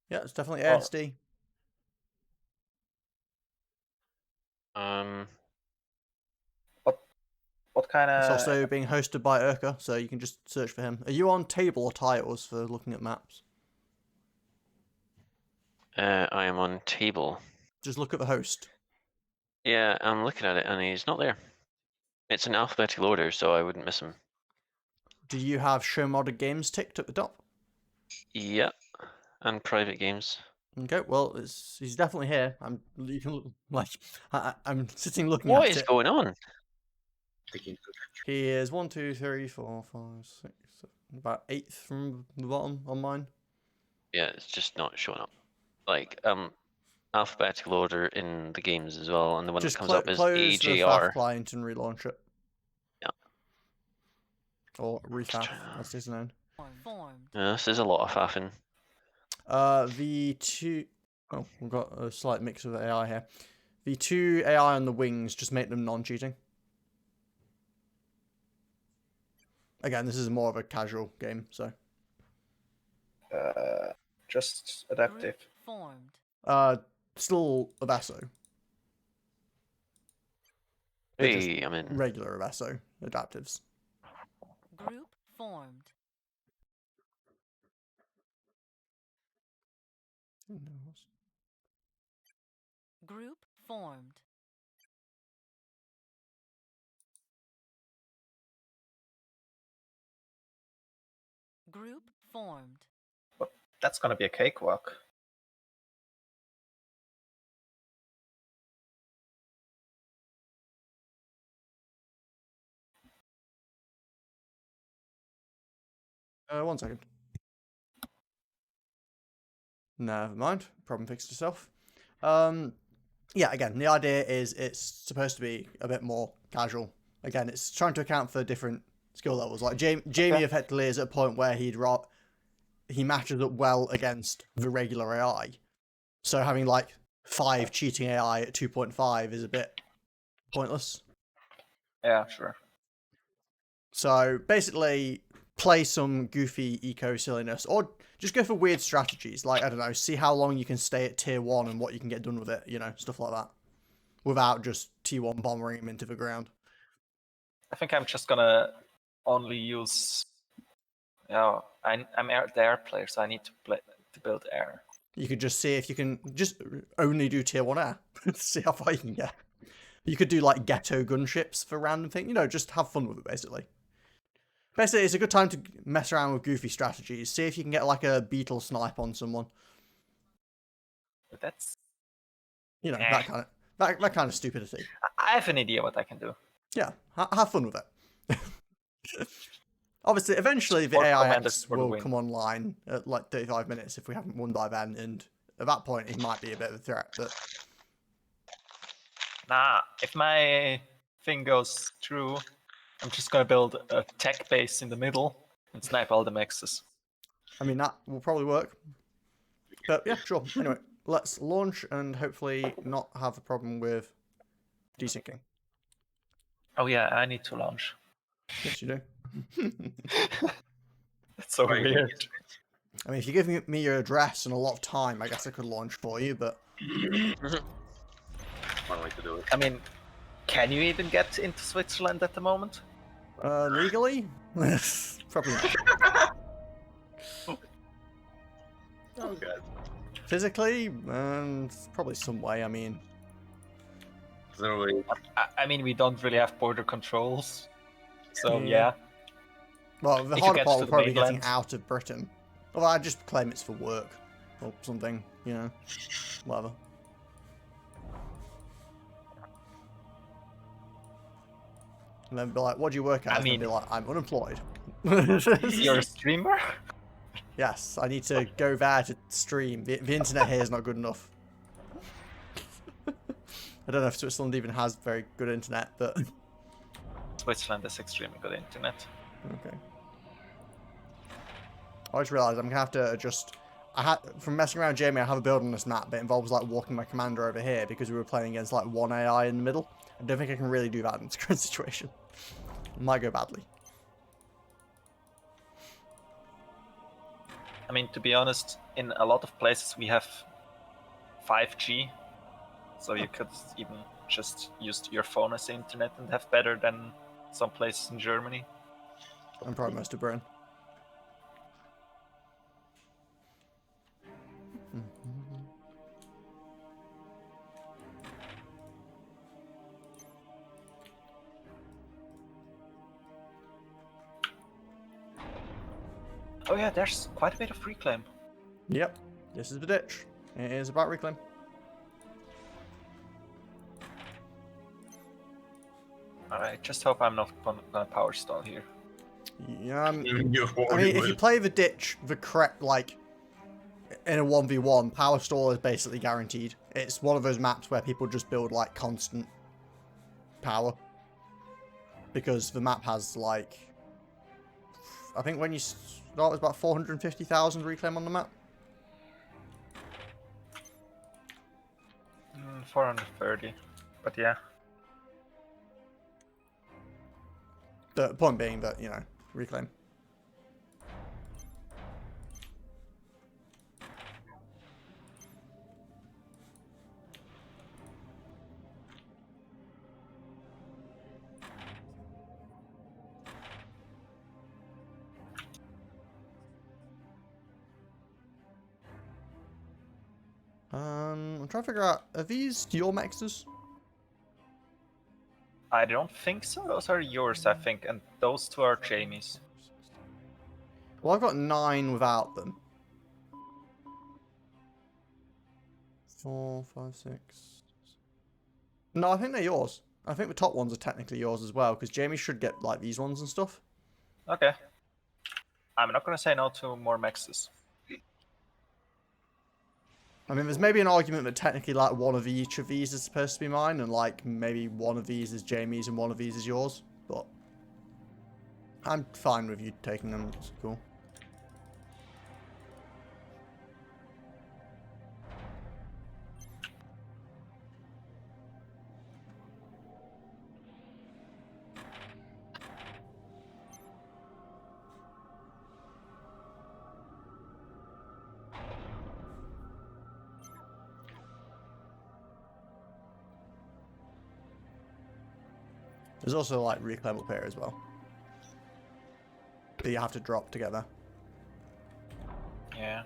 Yeah, it's definitely Oh. ASD. What kind It's of? also being hosted by Urka, so you can just search for him. Are you on table or titles for looking at maps? I am on table. Just look at the host. Yeah, I'm looking at it and he's not there. It's in alphabetical order, so I wouldn't miss him. Do you have show modded games ticked at the top? Yep, and private games. Okay, well, he's definitely here. You can look, like I'm sitting looking What at is it. going on? He is 1, 2, 3, 4, 5, 6, 7, about 8th from the bottom on mine. Yeah, it's just not showing up. Like, alphabetical order in the games as well, and the one Just that comes up is close the FAF AJR. client and relaunch it. Yeah. Or refaf, as it is known. Formed. Yeah, this is a lot of faffing. V2. Oh, we've got a slight mix of AI here. V2 AI on the wings, just make them non-cheating. Again, this is more of a casual game, so. Just adaptive. Group formed. Still Abasso. Hey, I'm in. Regular Abasso adaptives. Group formed. Group formed. Group formed. That's gonna be a cakewalk. One second. Never mind. Problem fixed itself. Yeah, again, the idea is it's supposed to be a bit more casual. Again, it's trying to account for different skill levels. Like Jamie effectively is at a point where he matches up well against the regular AI. So having like 5 cheating AI at 2.5 is a bit pointless. Yeah, sure. So basically, play some goofy eco silliness, or just go for weird strategies. Like, I don't know, see how long you can stay at tier 1 and what you can get done with it, you know, stuff like that. Without just T1 bombing him into the ground. I think I'm just gonna only use. Yeah, I'm the air player, so I need to build air. You could just see if you can just only do tier 1 air. See how far you can get. You could do like ghetto gunships for random things. You know, just have fun with it, basically. Basically, it's a good time to mess around with goofy strategies. See if you can get like a beetle snipe on someone. But that's. You know, that kind of stupidity. I have an idea what I can do. Yeah, have fun with it. Obviously, eventually the Sport AI commanders for the will win. come online at like 35 minutes if we haven't won by then, and at that point it might be a bit of a threat, but... Nah, if my thing goes through, I'm just gonna build a tech base in the middle and snipe all the mexes. I mean, that will probably work. But yeah, sure. Anyway, let's launch and hopefully not have a problem with desyncing. Oh yeah, I need to launch. Yes, you do. That's so Right. weird. I mean, if you give me your address and a lot of time, I guess I could launch for you, but... One way to do it. I mean, can you even get into Switzerland at the moment? Legally? Probably not. Oh god. Physically? Probably some way, I mean... Zero way. I mean, we don't really have border controls, so Yeah. yeah. Well, the If you harder get part to will the probably be getting mainland. out of Britain. Well, I just claim it's for work or something, you know, whatever. And then be like, what do you work at? I And then mean- be like, I'm unemployed. You're a streamer? Yes, I need to go there to stream. The internet here is not good enough. I don't know if Switzerland even has very good internet, but... Switzerland has extremely good internet. Okay. I just realised I'm going to have to adjust... From messing around with Jamie, I have a build on this map, but it involves like walking my commander over here because we were playing against like one AI in the middle. I don't think I can really do that in this current situation. It might go badly. I mean, to be honest, in a lot of places we have 5G, so you could even just use your phone as internet and have better than some places in Germany. And probably most of Britain. Oh yeah, there's quite a bit of reclaim. Yep, this is the ditch. It is about reclaim. Alright, just hope I'm not gonna power stall here. Yeah, I mean, You if you play the ditch the correct, like, in a 1v1, power stall is basically guaranteed. It's one of those maps where people just build, like, constant power. Because the map has, like, I think when you start, it's about 450,000 reclaim on the map. 430, but yeah. The point being that, you know, reclaim. I'm trying to figure out, are these your mexers? I don't think so. Those are yours, I think, and those two are Jamie's. Well, I've got 9 without them. 4, 5, 6. No, I think they're yours. I think the top ones are technically yours as well, because Jamie should get, like, these ones and stuff. Okay. I'm not gonna say no to more mexes. I mean, there's maybe an argument that technically, like, one of each of these is supposed to be mine, and, like, maybe one of these is Jamie's and one of these is yours, but I'm fine with you taking them. It's cool. There's also, like, reclaim up here as well. That you have to drop together. Yeah.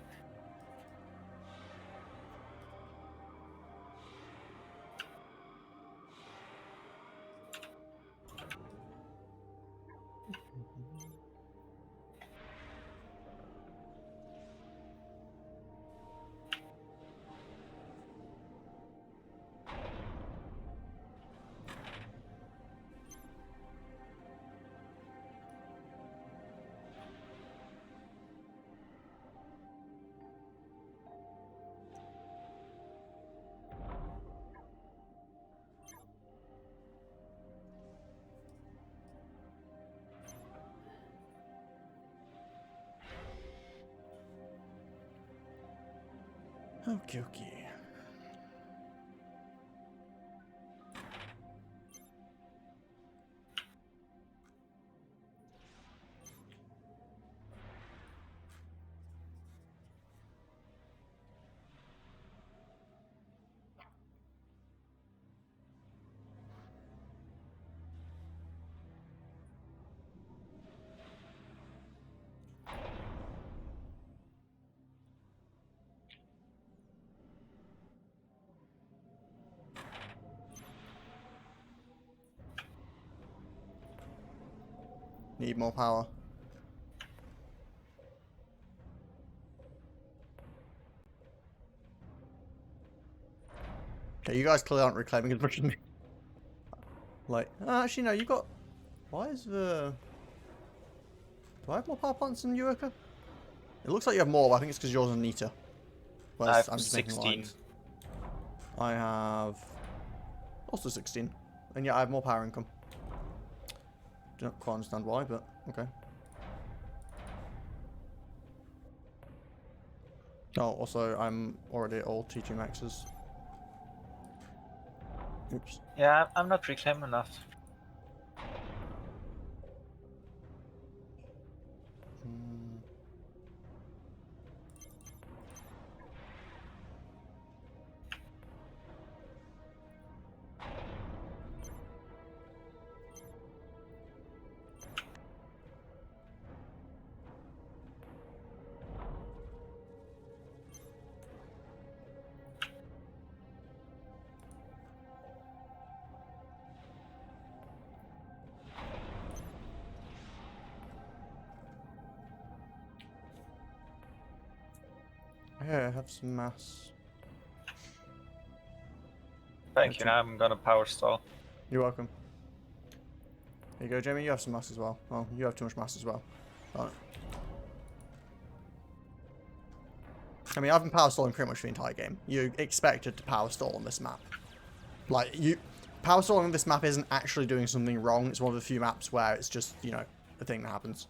Okay, okay. Need more power. Okay, you guys clearly aren't reclaiming as much as me. Like, actually no, you got... Why is the... Do I have more power plants than Eureka? It looks like you have more, but I think it's because yours are neater. I have I'm just making 16. lines. I have... Also 16. And yeah, I have more power income. Don't quite understand why, but okay. Oh, also, I'm already at all T2 maxes. Oops. Yeah, I'm not reclaiming enough. Here, have some mass. Thank you. Now I'm gonna power stall. You're welcome. Here you go, Jamie. You have some mass as well. Oh, you have too much mass as well. Darn it. I mean, I've been power stalling pretty much the entire game. You expected to power stall on this map. Like, power stalling on this map isn't actually doing something wrong. It's one of the few maps where it's just, you know, a thing that happens.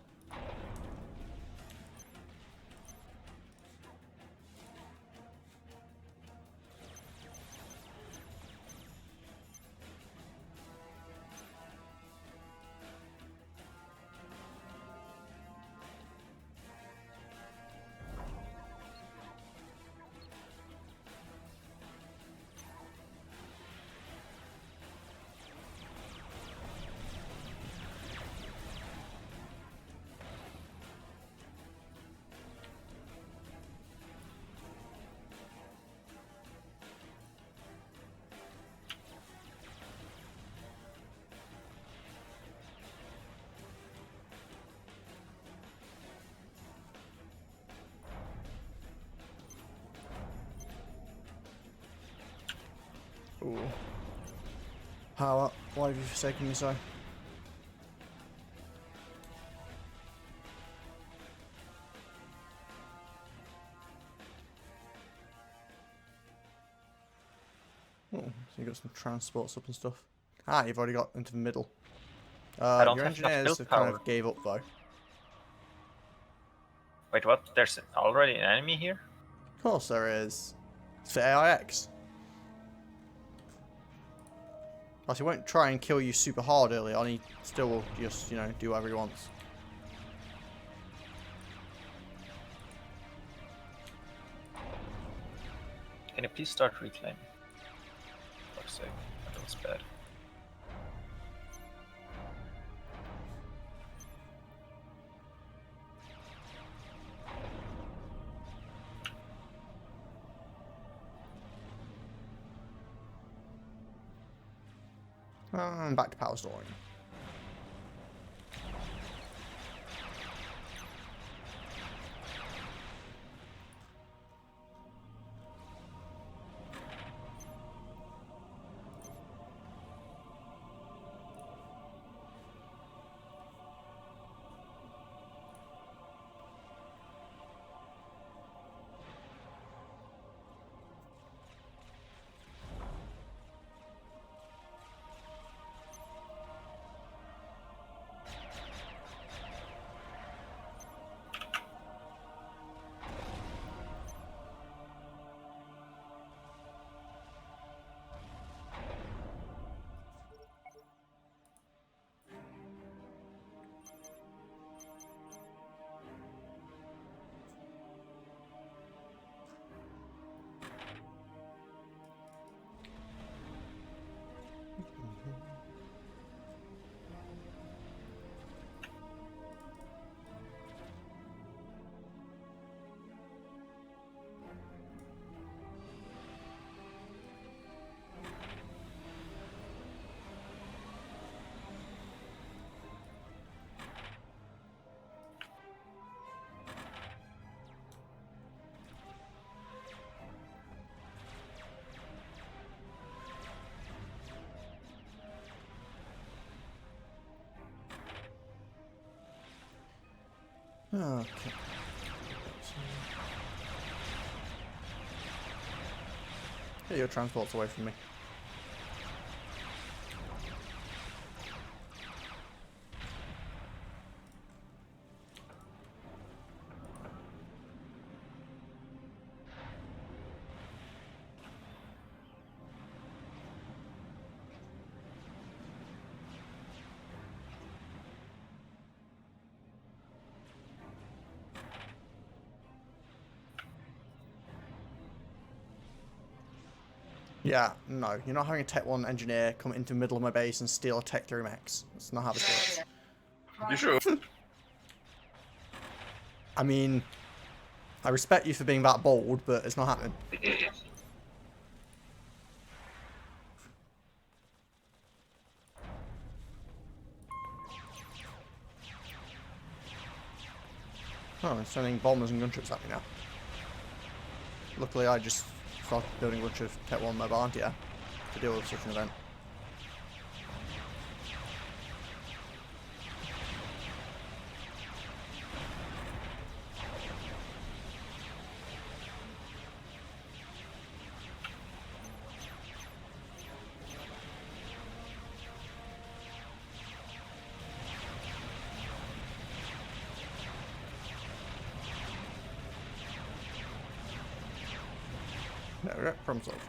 Ooh. Power, why have you forsaken me so? Oh, so you got some transports up and stuff. Ah, you've already got into the middle. I don't your have enough engineers build have kind power. of gave up though. Wait, what? There's already an enemy here? Of course there is. It's for AIX. Plus, he won't try and kill you super hard early on. He still will just, you know, do whatever he wants. Can you please start reclaiming? For fuck's sake, that was bad. And back to power storing. Okay. Get your transports away from me. Yeah, no, you're not having a Tech 1 engineer come into the middle of my base and steal a Tech 3 mechs. That's not how this works. You sure? I mean, I respect you for being that bold, but it's not happening. Oh, it's sending bombers and gunships at me now. luckily I just started building a bunch of Tech 1 mobile anti-air to deal with such an event. There we go, problem solved.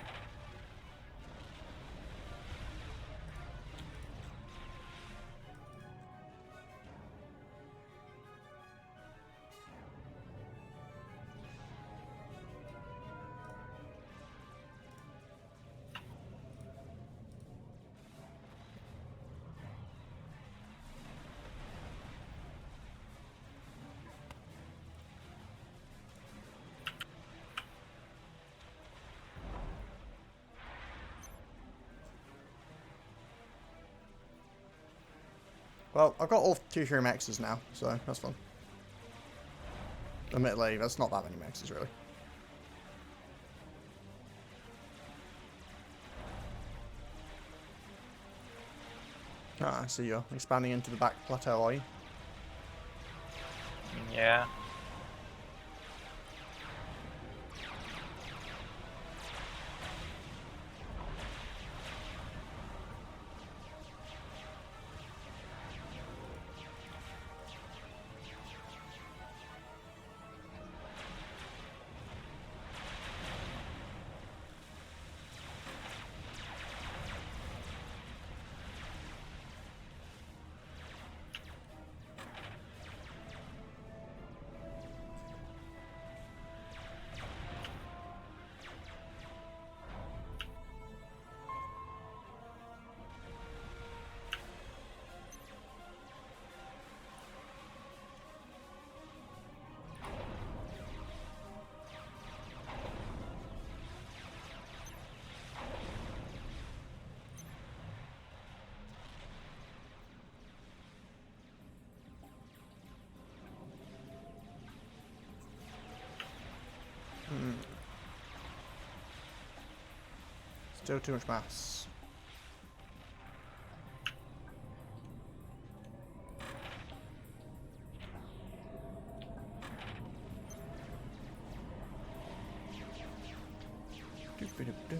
Well, I've got all 2 3 maxes now, so that's fun. Admittedly, that's not that many maxes, really. Ah, I see you're expanding into the back plateau, are you? Yeah. Still too much mass. Doop-a-doop-doo.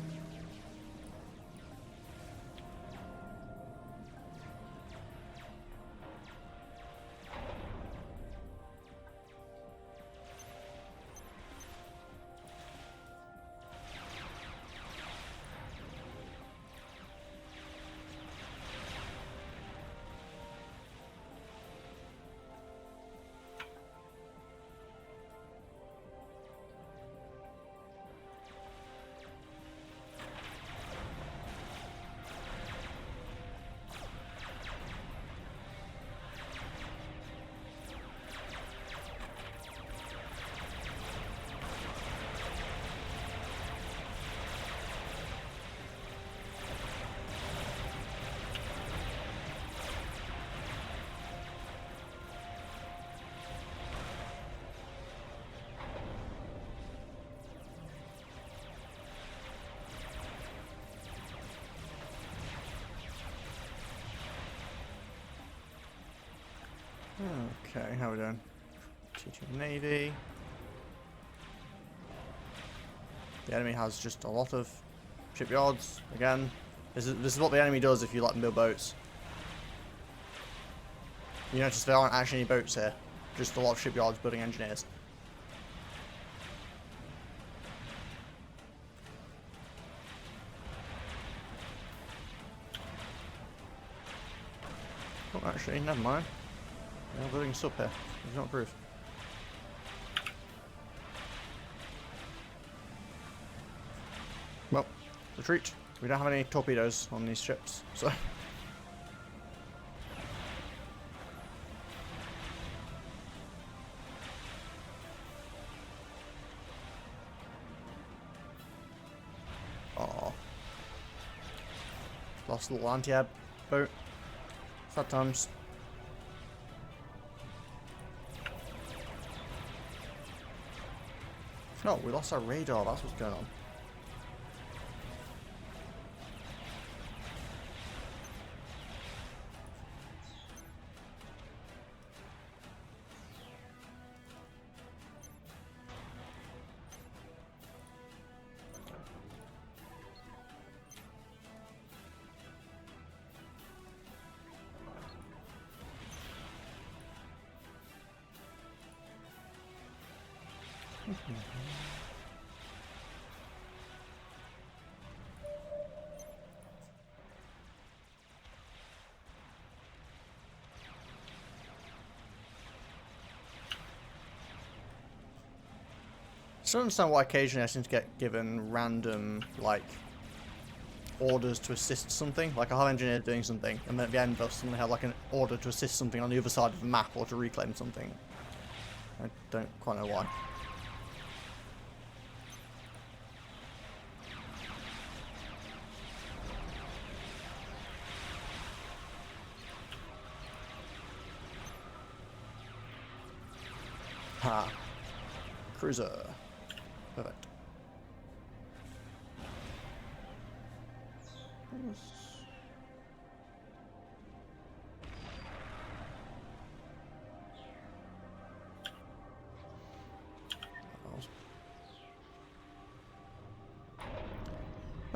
Okay, how are we doing? T2 Navy. The enemy has just a lot of shipyards. Again, this is what the enemy does if you let them build boats. You notice there aren't actually any boats here. Just a lot of shipyards building engineers. Oh, actually, never mind. They're building a sub here. It's not approved. Well, retreat. We don't have any torpedoes on these ships, so. Oh. Lost a little anti-air boat. Sad times. No, we lost our radar. That's what's going on. I don't understand why occasionally I seem to get given random, like, orders to assist something. Like, I'll have engineer doing something, and then at the end they'll suddenly have, like, an order to assist something on the other side of the map or to reclaim something. I don't quite know why. Ha. Cruiser. Perfect.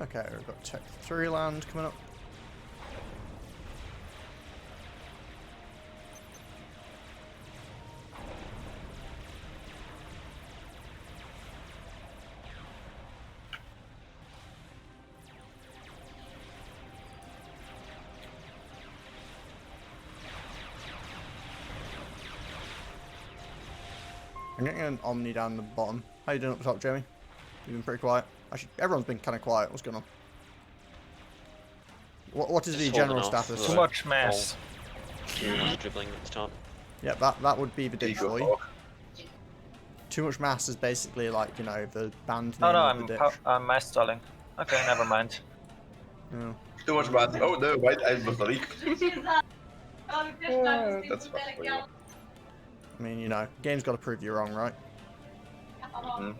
Okay, we've got Tech 3 land coming up. I'm getting an Omni down the bottom. How you doing up top, Jamie? You've been pretty quiet. Actually, everyone's been kind of quiet. What's going on? What is the general status? Too much mass. Dribbling at the top. Yeah, that would be the ditch for you. Too much mass is basically like, you know, the band name of the ditch. I'm mass stalling. Okay, never mind. Yeah. Too much mass. Oh no, white eyes was a leak. That's fine for you. I mean, you know, game's got to prove you wrong, right? Mm-hmm.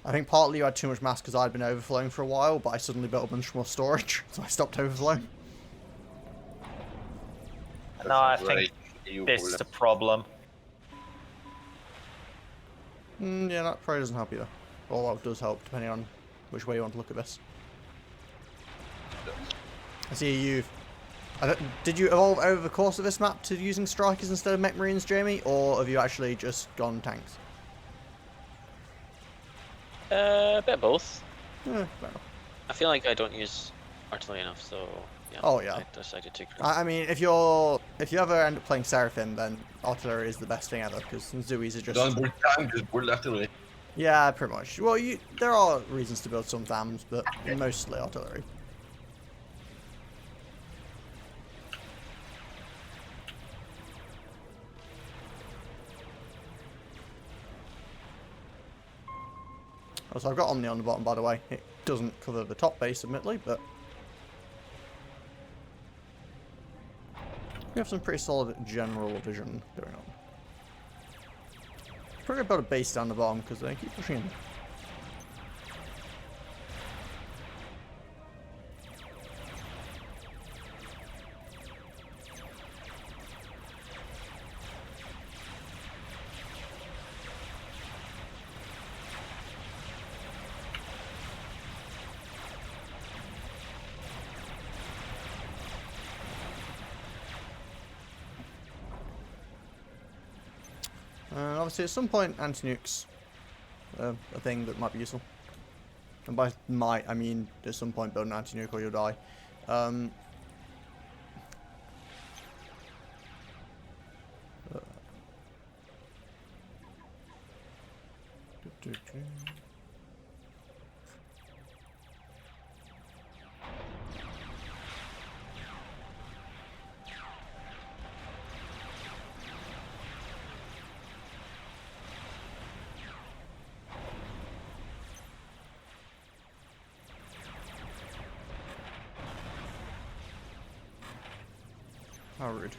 I think partly you had too much mass because I'd been overflowing for a while, but I suddenly built a bunch more storage, so I stopped overflowing. No, I think this is the problem. Yeah, that probably doesn't help either. Although it does help, depending on which way you want to look at this. I see you've... did you evolve over the course of this map to using strikers instead of mech marines, Jamie? Or have you actually just gone tanks? A bit of both. Fair enough. I feel like I don't use artillery enough, so yeah. Oh yeah. I decided to. I mean, if you ever end up playing Seraphim, then artillery is the best thing ever because Zuis are just. Don't build tank, just build artillery. Yeah, pretty much. Well, there are reasons to build some THAMs, but mostly artillery. So I've got Omni on the bottom, by the way. It doesn't cover the top base, admittedly, but we have some pretty solid general vision going on. Probably about a base down the bottom because they keep pushing in. Obviously, at some point, anti-nukes a thing that might be useful. And by might, I mean at some point build an anti-nuke or you'll die. How rude.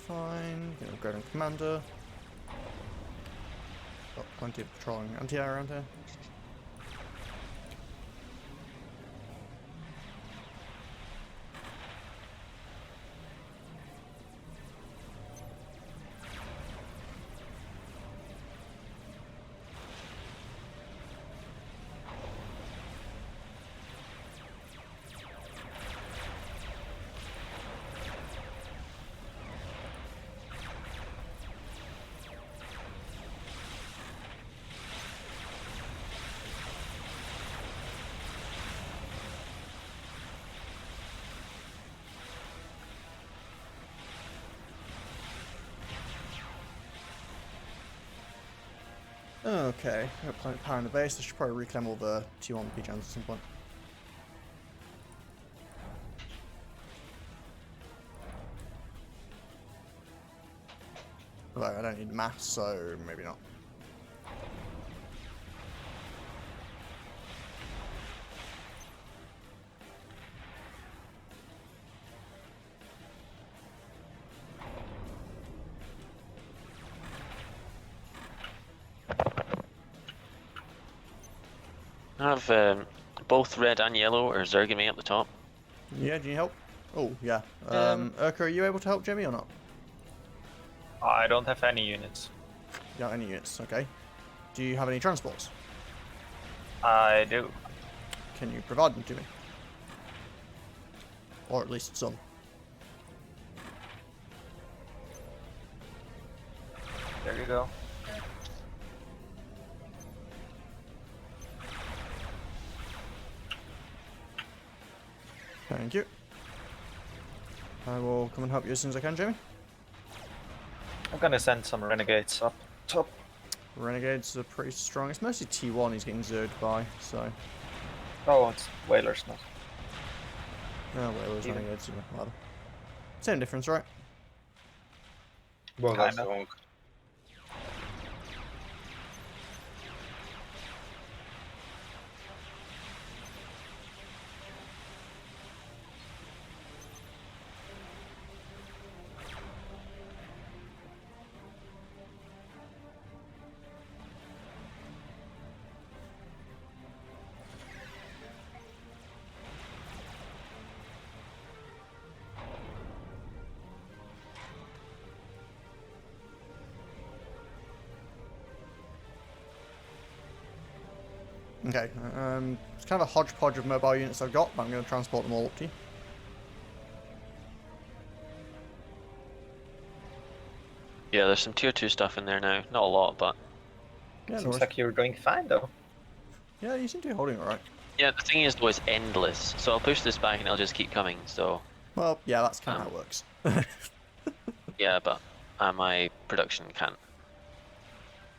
Fine. Gonna upgrade on commander. Got plenty of patrolling anti-air around here. Okay, got plenty of power in the base. I should probably reclaim all the T1 PGens at some point. Although I don't need mass, so maybe not. I have both red and yellow or Zergamy up the top. Yeah, do you need help? Oh, yeah. Urka, are you able to help Jimmy or not? I don't have any units. You don't have any units, okay. Do you have any transports? I do. Can you provide them to me? Or at least some. There you go. Thank you. I will come and help you as soon as I can, Jamie. I'm gonna send some renegades up top. Renegades are pretty strong. It's mostly T1 he's getting zerged by, so... Oh, it's whalers not. Oh, well, those Even. renegades are rather. Same difference, right? Well, that's Kinda. wrong. Okay, it's kind of a hodgepodge of mobile units I've got, but I'm going to transport them all up to you. Yeah, there's some tier 2 stuff in there now. Not a lot, but Yeah, no Seems worries. like you're doing fine though. Yeah, you seem to be holding it alright. yeah, the thing is though, it's endless. So I'll push this back and it'll just keep coming. So Well, yeah, that's kind of how it works. yeah, but my production can't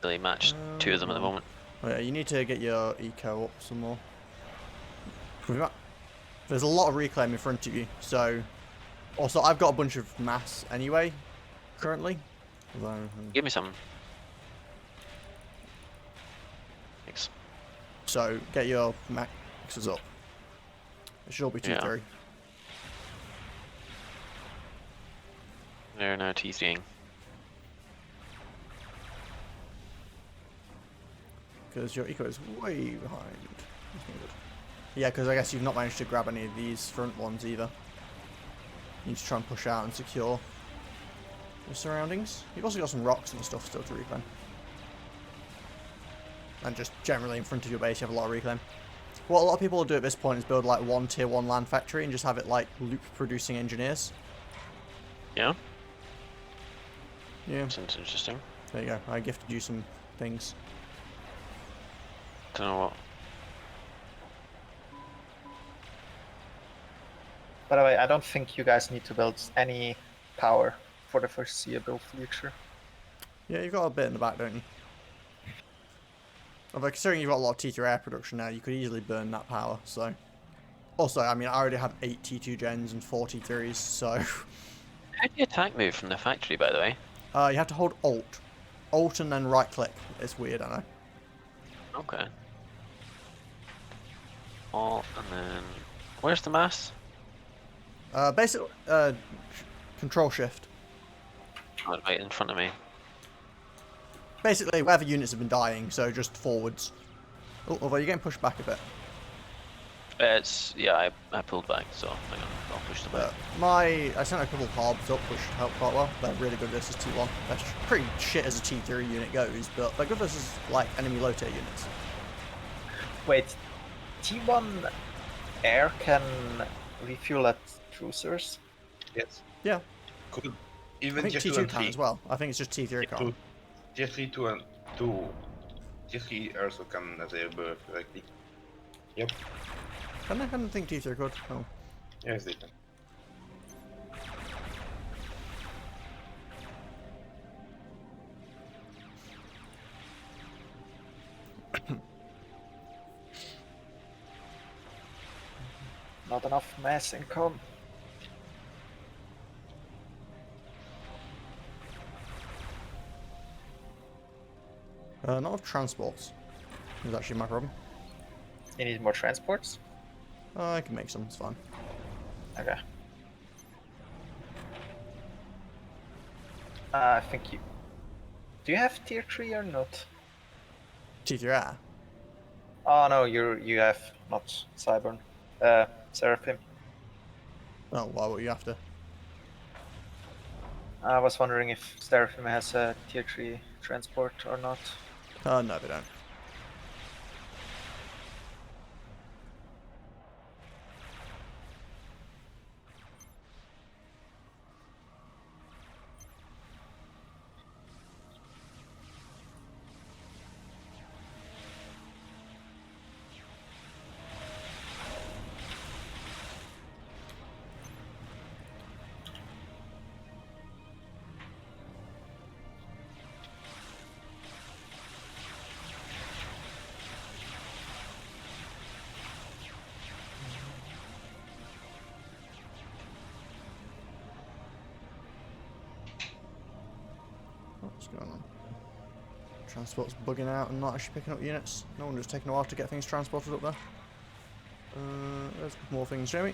really match two of them at the well. moment. Oh, yeah, you need to get your eco up some more. There's a lot of reclaim in front of you, so... Also, I've got a bunch of mass anyway, currently. Although, Give me some. Thanks. so, get your maxes up. It should all be 2-3. Yeah. They're now T3ing. Because your eco is way behind. That's not good. Yeah, because I guess you've not managed to grab any of these front ones either. You need to try and push out and secure your surroundings. You've also got some rocks and stuff still to reclaim. And just generally in front of your base you have a lot of reclaim. What a lot of people will do at this point is build like one tier 1 land factory and just have it like loop producing engineers. Yeah? Yeah, Sounds interesting. there you go. I gifted you some things. Don't know what. By the way, I don't think you guys need to build any power for the foreseeable future. Yeah, you've got a bit in the back, don't you? Although considering you've got a lot of T3 air production now, you could easily burn that power, so... Also, I mean, I already have 8 T2 gens and 4 T3s, so... How do you attack move from the factory, by the way? you have to hold Alt. Alt and then right click. It's weird, I know. Okay. Alt and then where's the mass? Basically, Control Shift. Oh, right in front of me. Basically, wherever units have been dying, so just forwards. Oh, although you're getting pushed back a bit. It's yeah, I pulled back, so hang on, I'll push them back. I sent a couple of harbs up, which helped quite well. They're really good versus T1. They're pretty shit as a T3 unit goes, but they're good versus like enemy low tier units. Wait, T1 air can refuel at cruisers? Yes. Yeah. Could I even think tier 2 T2 and can 3. as well. I think it's just T3 can't. Tier 3, 2 and 2. Tier 3 also can as a birth correctly. Yep. I don't think T3 could. Oh. Yes, they can. Not enough mass income. Not enough transports. Is actually my problem. You need more transports? I can make some, it's fine. Okay. I think you... Do you have tier 3 or not? T3R. Oh no, you have not Cyburn. Seraphim. Oh, why would you have to? I was wondering if Seraphim has a tier 3 transport or not. No, they don't. What's going on? Transport's bugging out and not actually picking up units. No wonder it's taking a while to get things transported up there. There's more things, Jamie.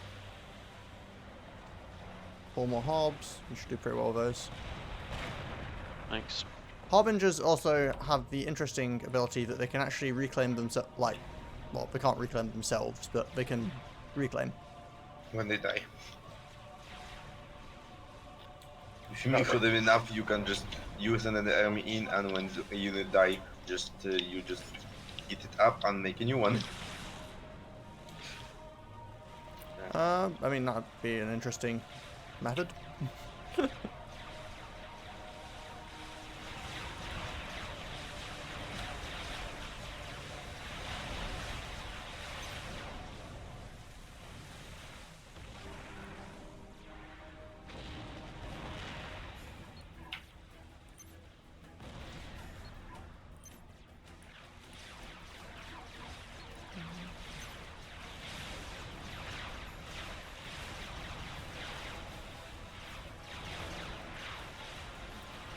4 more harbs. You should do pretty well with those. Thanks. Harbingers also have the interesting ability that they can actually reclaim themselves. Like, well, they can't reclaim themselves, but they can reclaim. When they die. If you make for them enough, you can just use another army in, and when the unit die, just you just eat it up and make a new one. I mean, that'd be an interesting method.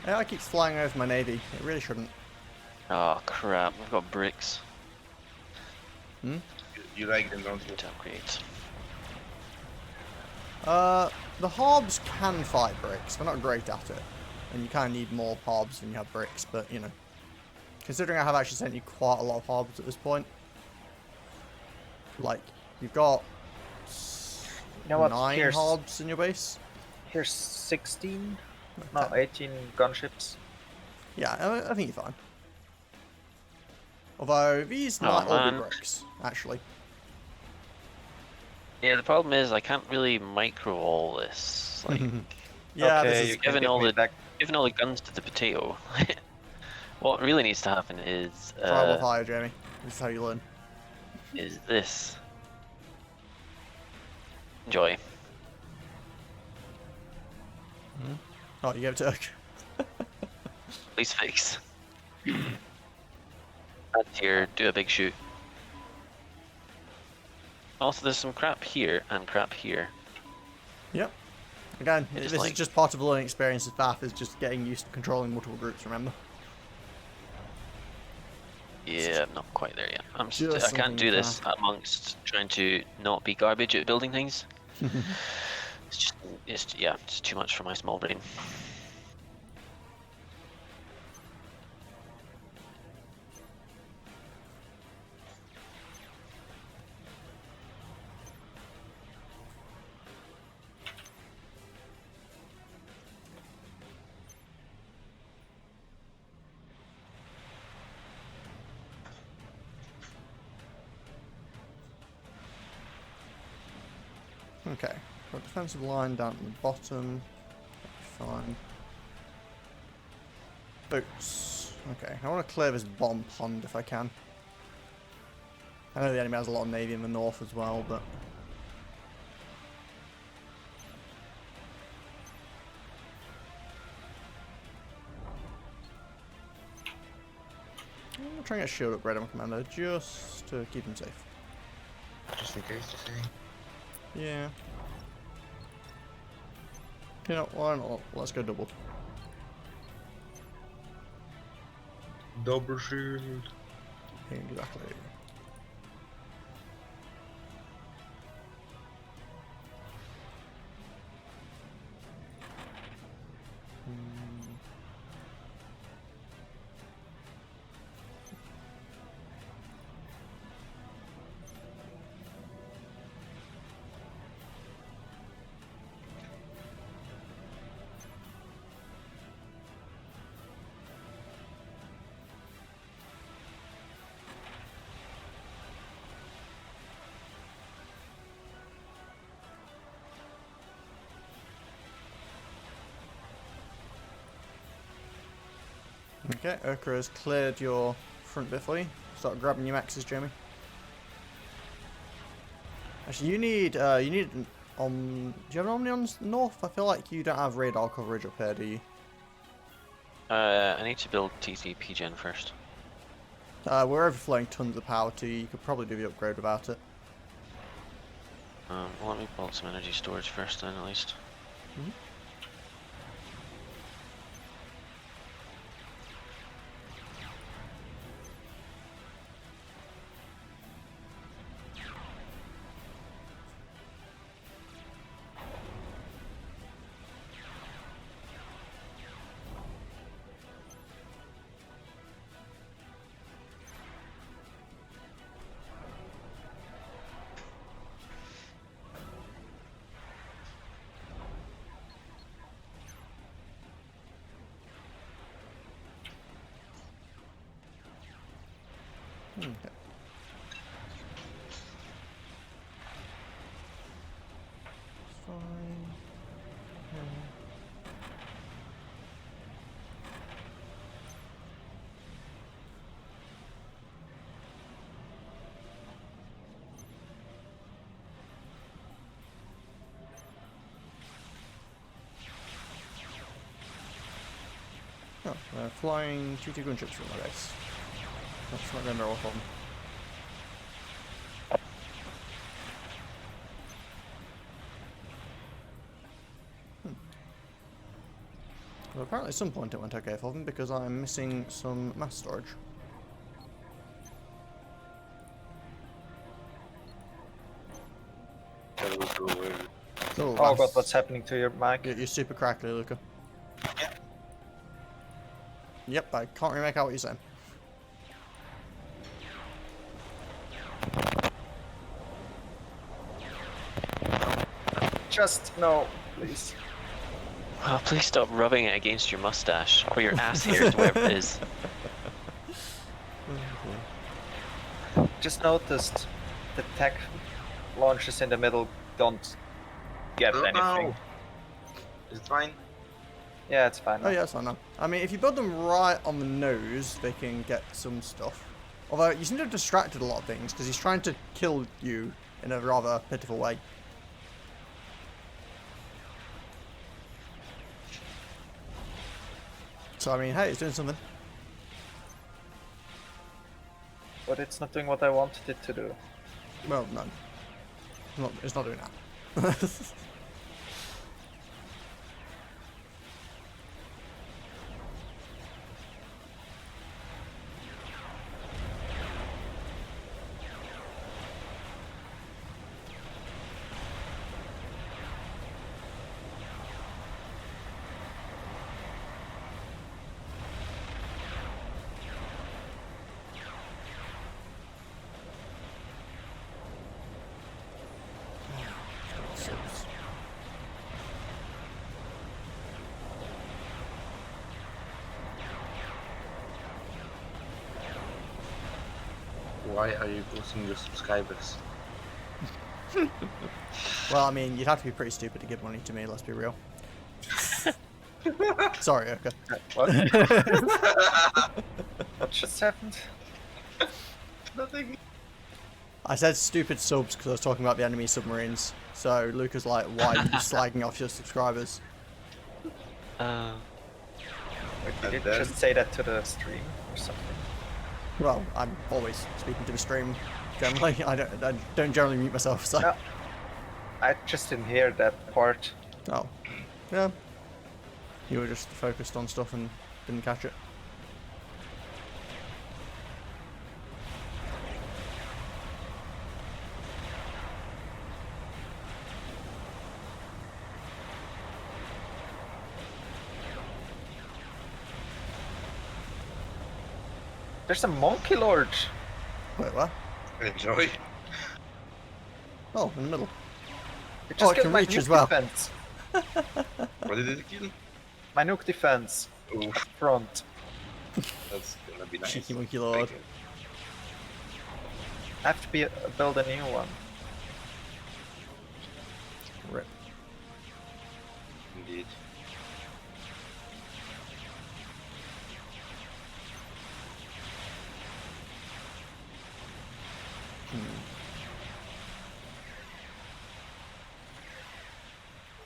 AI keeps flying over my navy. It really shouldn't. Oh crap, we've got bricks Hmm? You like them, don't you? to upgrade. The harbs can fight bricks. They're not great at it. And you kind of need more harbs when you have bricks, but, you know. Considering I have actually sent you quite a lot of harbs at this point. Like, you've got You know what? 9 Here's harbs in your base. here's 16, Okay. no 18 gunships. Yeah, I think you're fine. Although, these Oh, might all be man. bricks, actually. Yeah, the problem is I can't really micro all this. Like, Yeah, okay, this you is... can given give all me the- back giving all the guns to the potato. What really needs to happen is Try above higher, Jamie. This is how you learn. this. Enjoy. Oh, you gave it to Urk. Please fix. Add here, do a big shoot. Also, there's some crap here and crap here. Yep. Again, It this just, is just part of the learning experience of FAF, is just getting used to controlling multiple groups, remember? Yeah, I'm not quite there yet. I Just can't do something this amongst trying to not be garbage at building things. It's too much for my small brain. Okay, got defensive line down at the bottom. Fine. Boots. Okay, I want to clear this bottom pond if I can. I know the enemy has a lot of navy in the north as well, but... I'm trying to get a shield upgrade on my commander, just to keep him safe. Just in case, just saying. Yeah. You know, why not? Let's go double. Double shield. Exactly. Okay, Urka has cleared your front bit for you. Start grabbing your maxes, Jamie. Actually, you need do you have an Omni on north? I feel like you don't have radar coverage up here, do you? I need to build TCP gen first. We're overflowing tons of power to you. You could probably do the upgrade without it. Well, let me build some energy storage first then, at least. Okay. Fine. Oh, flying T2 gunships from my base. That's not going to roll for them. Well, apparently at some point it went okay for them because I'm missing some mass storage. Oh god, what's happening to your mic? You're super crackly, Luca. Yeah. Yep, I can't really make out what you're saying. Just no, please. Oh, please stop rubbing it against your mustache or your ass hairs, whatever it is. Just noticed the tech launches in the middle don't get anything. Is it fine? Yeah, it's fine. Oh yeah, that's fine now. I mean, if you build them right on the nose, they can get some stuff. Although, you seem to have distracted a lot of things, because he's trying to kill you in a rather pitiful way. So, I mean, hey, it's doing something. But it's not doing what I wanted it to do. Well, no. It's not doing that. Why are you boosting your subscribers? Well, I mean, you'd have to be pretty stupid to give money to me, let's be real. Sorry, okay. What? What just happened? Nothing. I said stupid subs because I was talking about the enemy submarines. So Luke was like, why are you slagging off your subscribers? Wait, did And you then- just say that to the stream or something? Well, I'm always speaking to the stream, generally. I don't generally mute myself, so... No. I just didn't hear that part. Oh. Yeah. You were just focused on stuff and didn't catch it. There's a monkey lord. Wait, what? Enjoy. Oh, in the middle. It Oh, just it killed can my reach as nuke well. defense. What did it kill? My nuke defense. Oof, Front. that's gonna be nice. Cheeky monkey lord. Thank you. I have to build a new one. Rip. Indeed.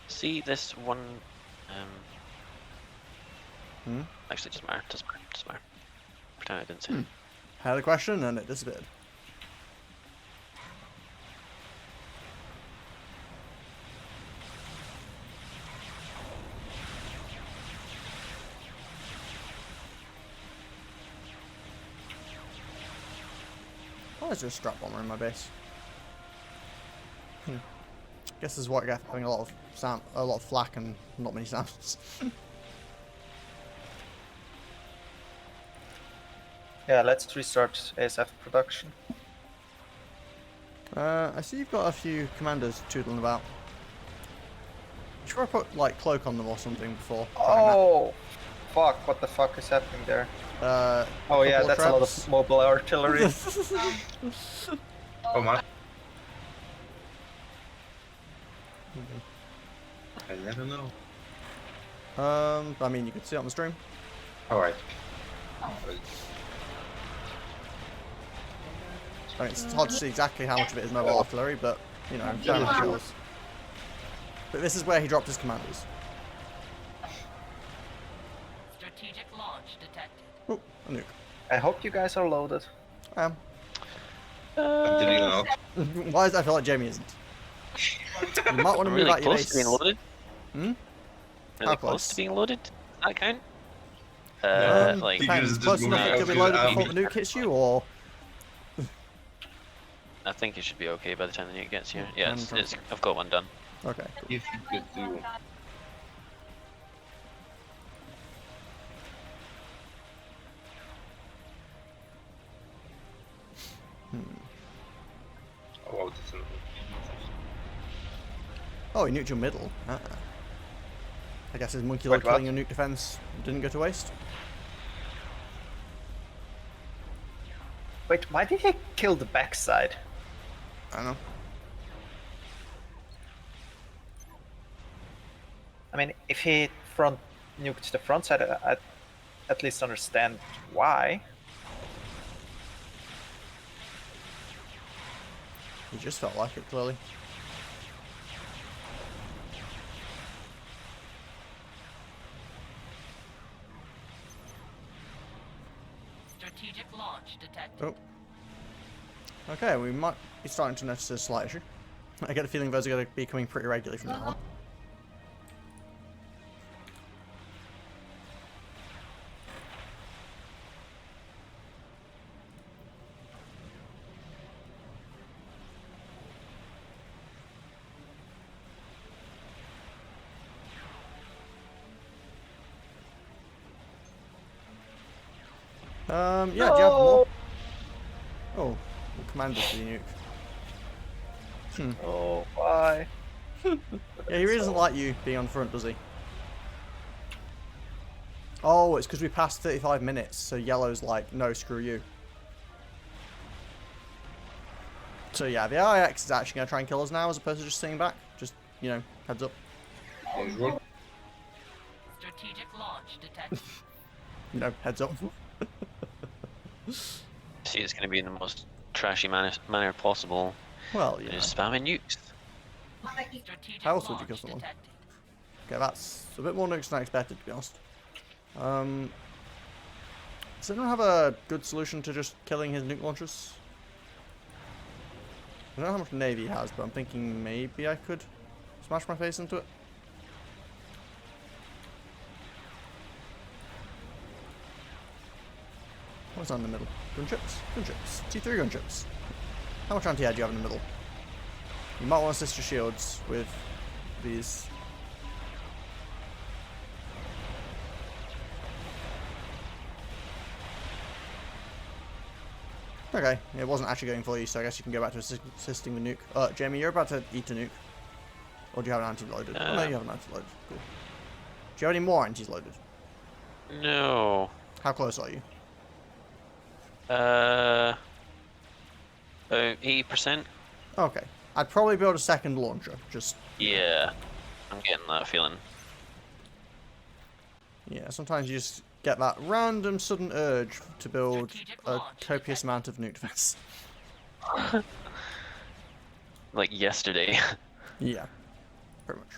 See this one. Hmm? Actually, doesn't matter. Doesn't matter. Pretend I didn't say. it. Had a question and it disappeared. Why is there a strap bomber in my base? Guess this is what I get for having a lot of flak and not many samples. Yeah, let's restart ASF production. I see you've got a few commanders tootling about. Should I put like cloak on them or something before? Oh, fuck! What the fuck is happening there? Oh yeah, couple of that's a lot traps. of mobile artillery. Oh my. I never know. I mean, you could see it on the stream. Alright. I mean, it's hard to see exactly how much of it is mobile artillery, but you know, damage kills. But this is where he dropped his commanders. Strategic launch detected. Oh, a nuke. I hope you guys are loaded. I am. Did you know? Why does I feel like Jamie isn't? You might want to move Really out your close to being base. loaded. Hmm? Really How close close? to being loaded. Does that count? Like Depends. Because Close this enough movie it could be is loaded army. before the nuke hits you, or I think it should be okay by the time the nuke gets here. Yeah, And I've got one done. okay. If you could do. Oh, wow, that's a... Oh, he nuked your middle. Ah. I guess his monkey Wait, lord killing what? your nuke defense didn't go to waste. Wait, why did he kill the backside? I don't know. I mean, if he front nuked the front side, I at least understand why. He just felt like it, clearly. Strategic launch detected. Oh. Okay, we might be starting to notice a slight issue. I get the feeling those are going to be coming pretty regularly from now on. Yeah, do you have more? Oh, the commander's the nuke. Oh, why? Yeah, he really doesn't like you being on front, does he? Oh, it's because we passed 35 minutes, so yellow's like, no, screw you. So yeah, the IX is actually going to try and kill us now as opposed to just sitting back. Just, you know, heads up. Usual. Strategic launch detected. You know, heads up. See, it's going to be in the most trashy manner possible. Well, you know. Just spamming nukes. Strategic How else would you launch kill someone? detected. Okay, that's a bit more nukes than I expected, to be honest. Does anyone have a good solution to just killing his nuke launchers? I don't know how much navy he has, but I'm thinking maybe I could smash my face into it. What's on in the middle? Gunships? Gunships. T3 gunships. How much anti-air do you have in the middle? You might want to assist your shields with these. Okay, it wasn't actually going for you, so I guess you can go back to assisting the nuke. Jamie, you're about to eat a nuke. Or do you have an anti-loaded? Oh, no, you have an anti-loaded. Cool. Do you have any more antis loaded? No. How close are you? About 80%. Okay. I'd probably build a second launcher. Just. Yeah, I'm getting that feeling. Yeah, sometimes you just get that random sudden urge to build a copious amount of nuke defense. Like yesterday. Yeah, pretty much.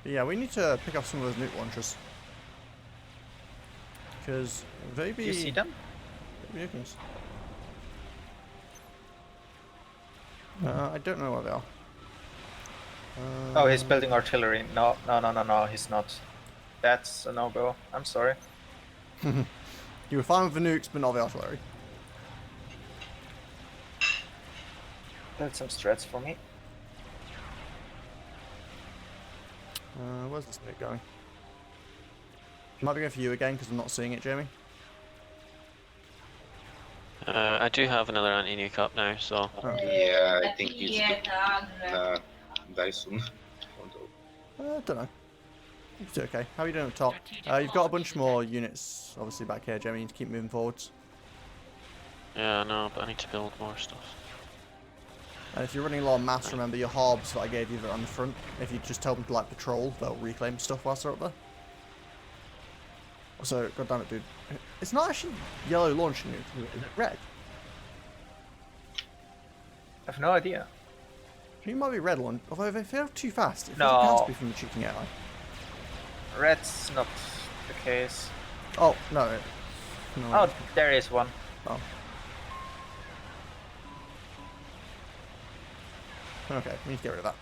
But yeah, we need to pick up some of those nuke launchers. Because they be... Do you see them? they be nuking us. I don't know where they are. Oh, he's building artillery. No, he's not. That's a no-go. I'm sorry. You were fine with the nukes, but not the artillery. Build some strats for me. Where's this nuke going? Might be going for you again, because I'm not seeing it, Jamie. I do have another anti-nuke up now, so... Oh. Yeah, I think he's die soon. Don't know. It's okay. How are you doing up top? You've got a bunch more units, obviously, back here, Jamie. You need to keep moving forwards. Yeah, no, but I need to build more stuff. And if you're running low on mass, remember your harbs that I gave you that are on the front. If you just tell them to, like, patrol, they'll reclaim stuff whilst they're up there. Also, goddammit, dude. It's not actually yellow launching nuke, is it red? I have no idea. It might be red one, although if they're too fast, it No. has to be from the cheating AI. Red's not the case. Oh, no. No. Oh, there is one. Oh. Okay, we need to get rid of that.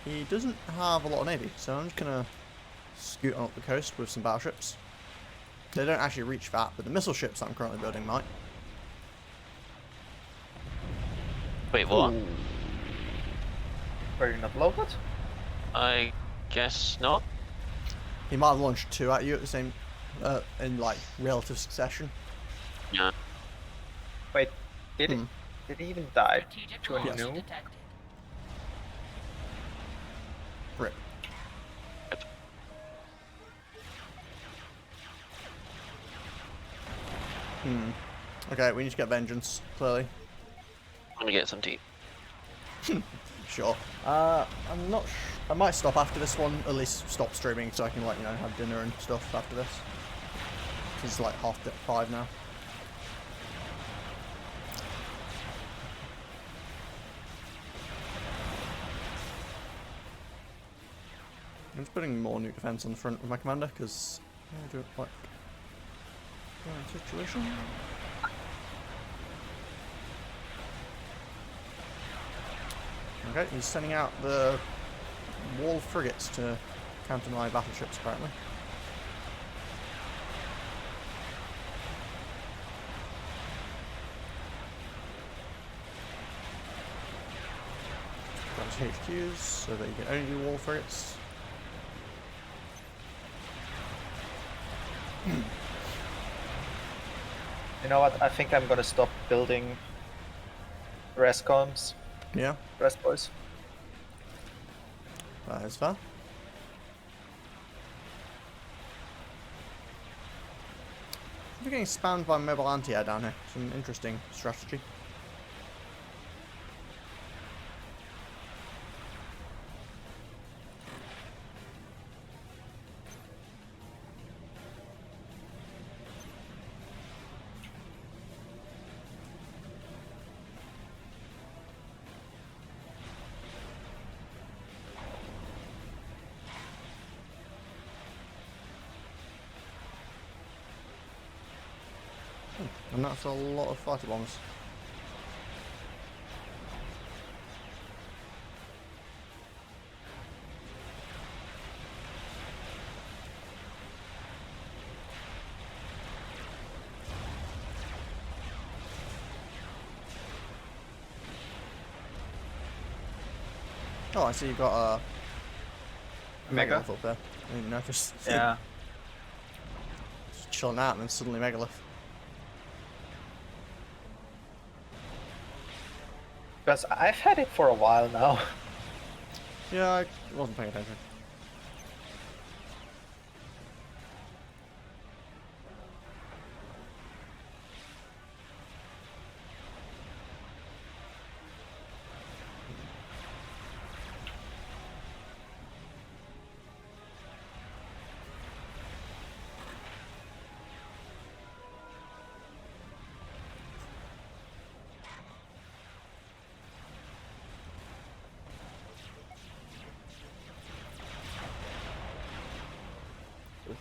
He doesn't have a lot of navy, so I'm just gonna scoot on up the coast with some battleships. They don't actually reach that, but the missile ships that I'm currently building might. Wait, what? Ooh. Were you not loaded? I guess not. He might have launched two at you at the same, in like relative succession. Yeah. Wait, did Hmm. it? Did he even die Strategic to a launch nuke? detected. Rip. Okay, we need to get vengeance, clearly. I'm gonna get some tea. Sure. I'm not I might stop after this one, at least stop streaming so I can, like, you know, have dinner and stuff after this. It's like 5:30 now. I'm just putting more nuke defense on the front with my commander, because I do it like current situation. Okay, he's sending out the wall frigates to counter my battleships, apparently. Grab his HQs so that you can only do wall frigates. You know what? I think I'm gonna stop building res columns, Yeah, res boys. that is fair. We're getting spammed by mobile anti-air down here. Some interesting strategy. And that's a lot of fighter bombs. Oh, I see you've got a Mega? megalith up there. I didn't notice. Yeah. Just chilling out and then suddenly megalith. Because I've had it for a while now. Yeah, I wasn't paying attention.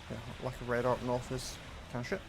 Yeah, lack of radar up north is kind of shit.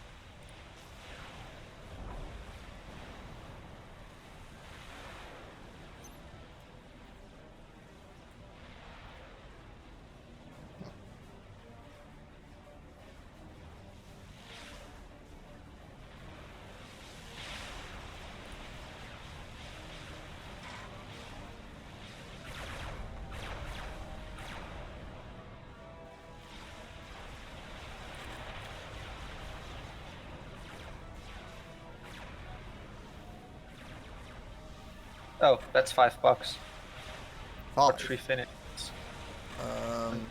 Oh, that's $5 for Five. 3 finishes.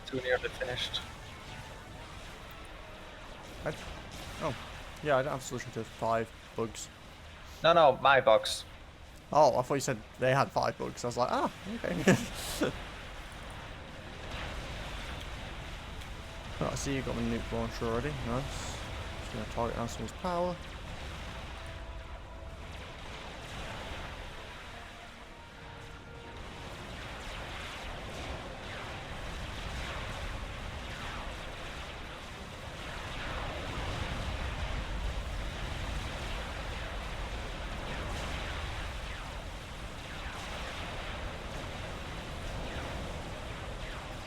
Too nearly finished. Oh, yeah, I don't have a solution to 5 bugs. No, my box. Oh, I thought you said they had 5 bugs. I was like, ah, okay. Right, I see you got the nuke launcher already. Nice. Just gonna target Anselm's power.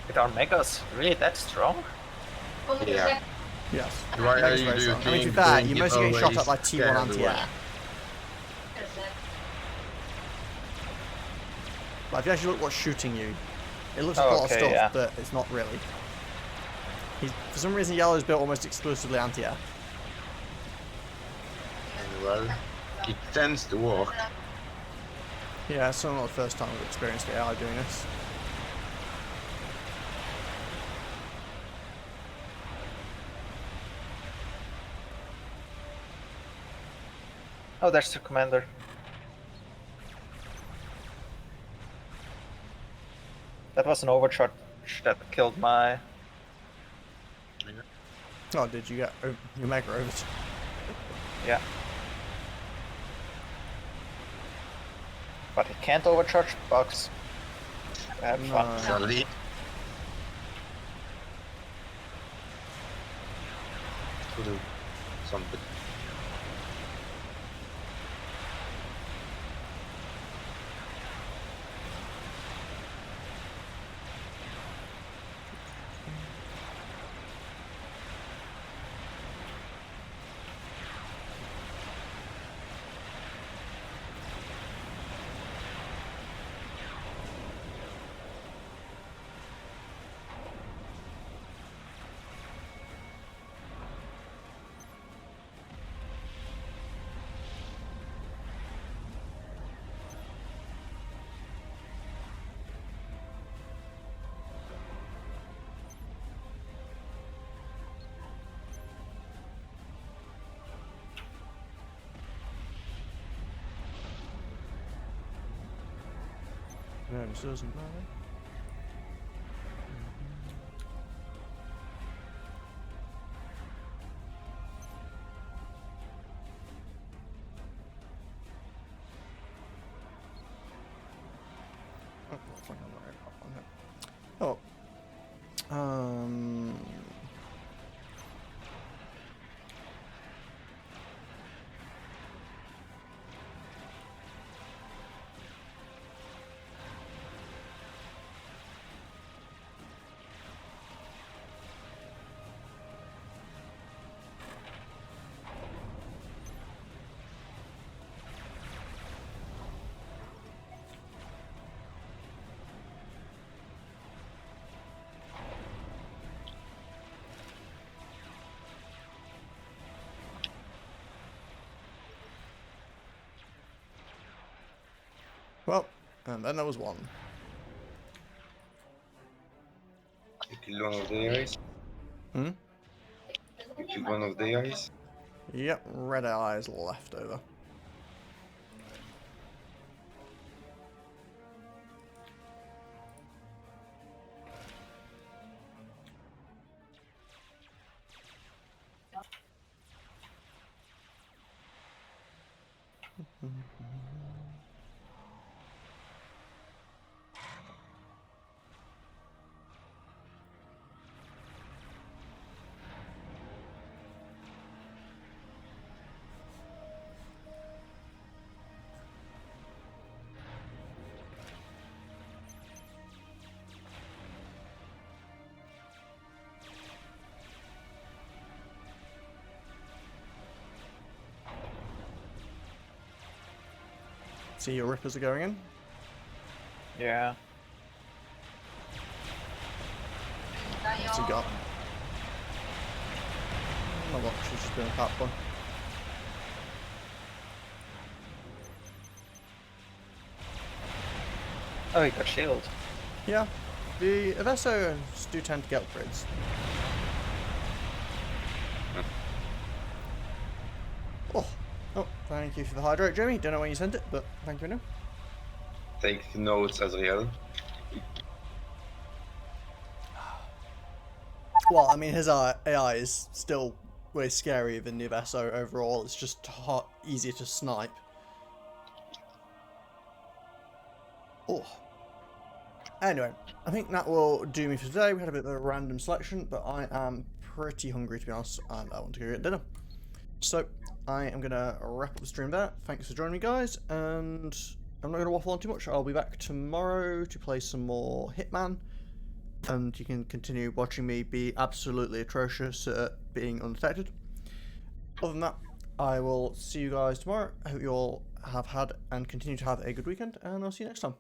With our megas, really that strong? Yeah. Yes. Why are Mega's you very strong. I mean, to be doing fair, you're it mostly getting shot always at by T1 scared anti-air. away? Like, if you actually look what's shooting you, it looks like a lot of Okay, stuff, yeah. but it's not really. For some reason, yellow's built almost exclusively anti-air. And well, it tends to work. Yeah, it's not the first time we've experienced the AI doing this. Oh, there's the commander. That was an overcharge that killed my... Oh, did you get your mega over? Yeah. But it can't overcharge bugs. Have fun. No. Sadly. To do something. No, this doesn't matter. Oh, looks like I'm right up on it. Oh. Well, and then there was one. You killed one of the guys. Hmm? You killed one of the guys. Yep, red allies left over. See, your rippers are going in. Yeah. What's he got? Oh, look, she's just doing a cat one. Oh, he got shield. Yeah, the Avesos do tend to get upgrades. Oh, thank you for the hydrate, Jamie. Don't know when you sent it, but thank you anyway. Take notes as real. Well, I mean, his AI is still way scarier than the Aveso overall. It's just easier to snipe. Oh. Anyway, I think that will do me for today. We had a bit of a random selection, but I am pretty hungry, to be honest, and I want to go get dinner. So, I am going to wrap up the stream there. Thanks for joining me, guys, and I'm not going to waffle on too much. I'll be back tomorrow to play some more Hitman, and you can continue watching me be absolutely atrocious at being undetected. Other than that, I will see you guys tomorrow. I hope you all have had and continue to have a good weekend, and I'll see you next time.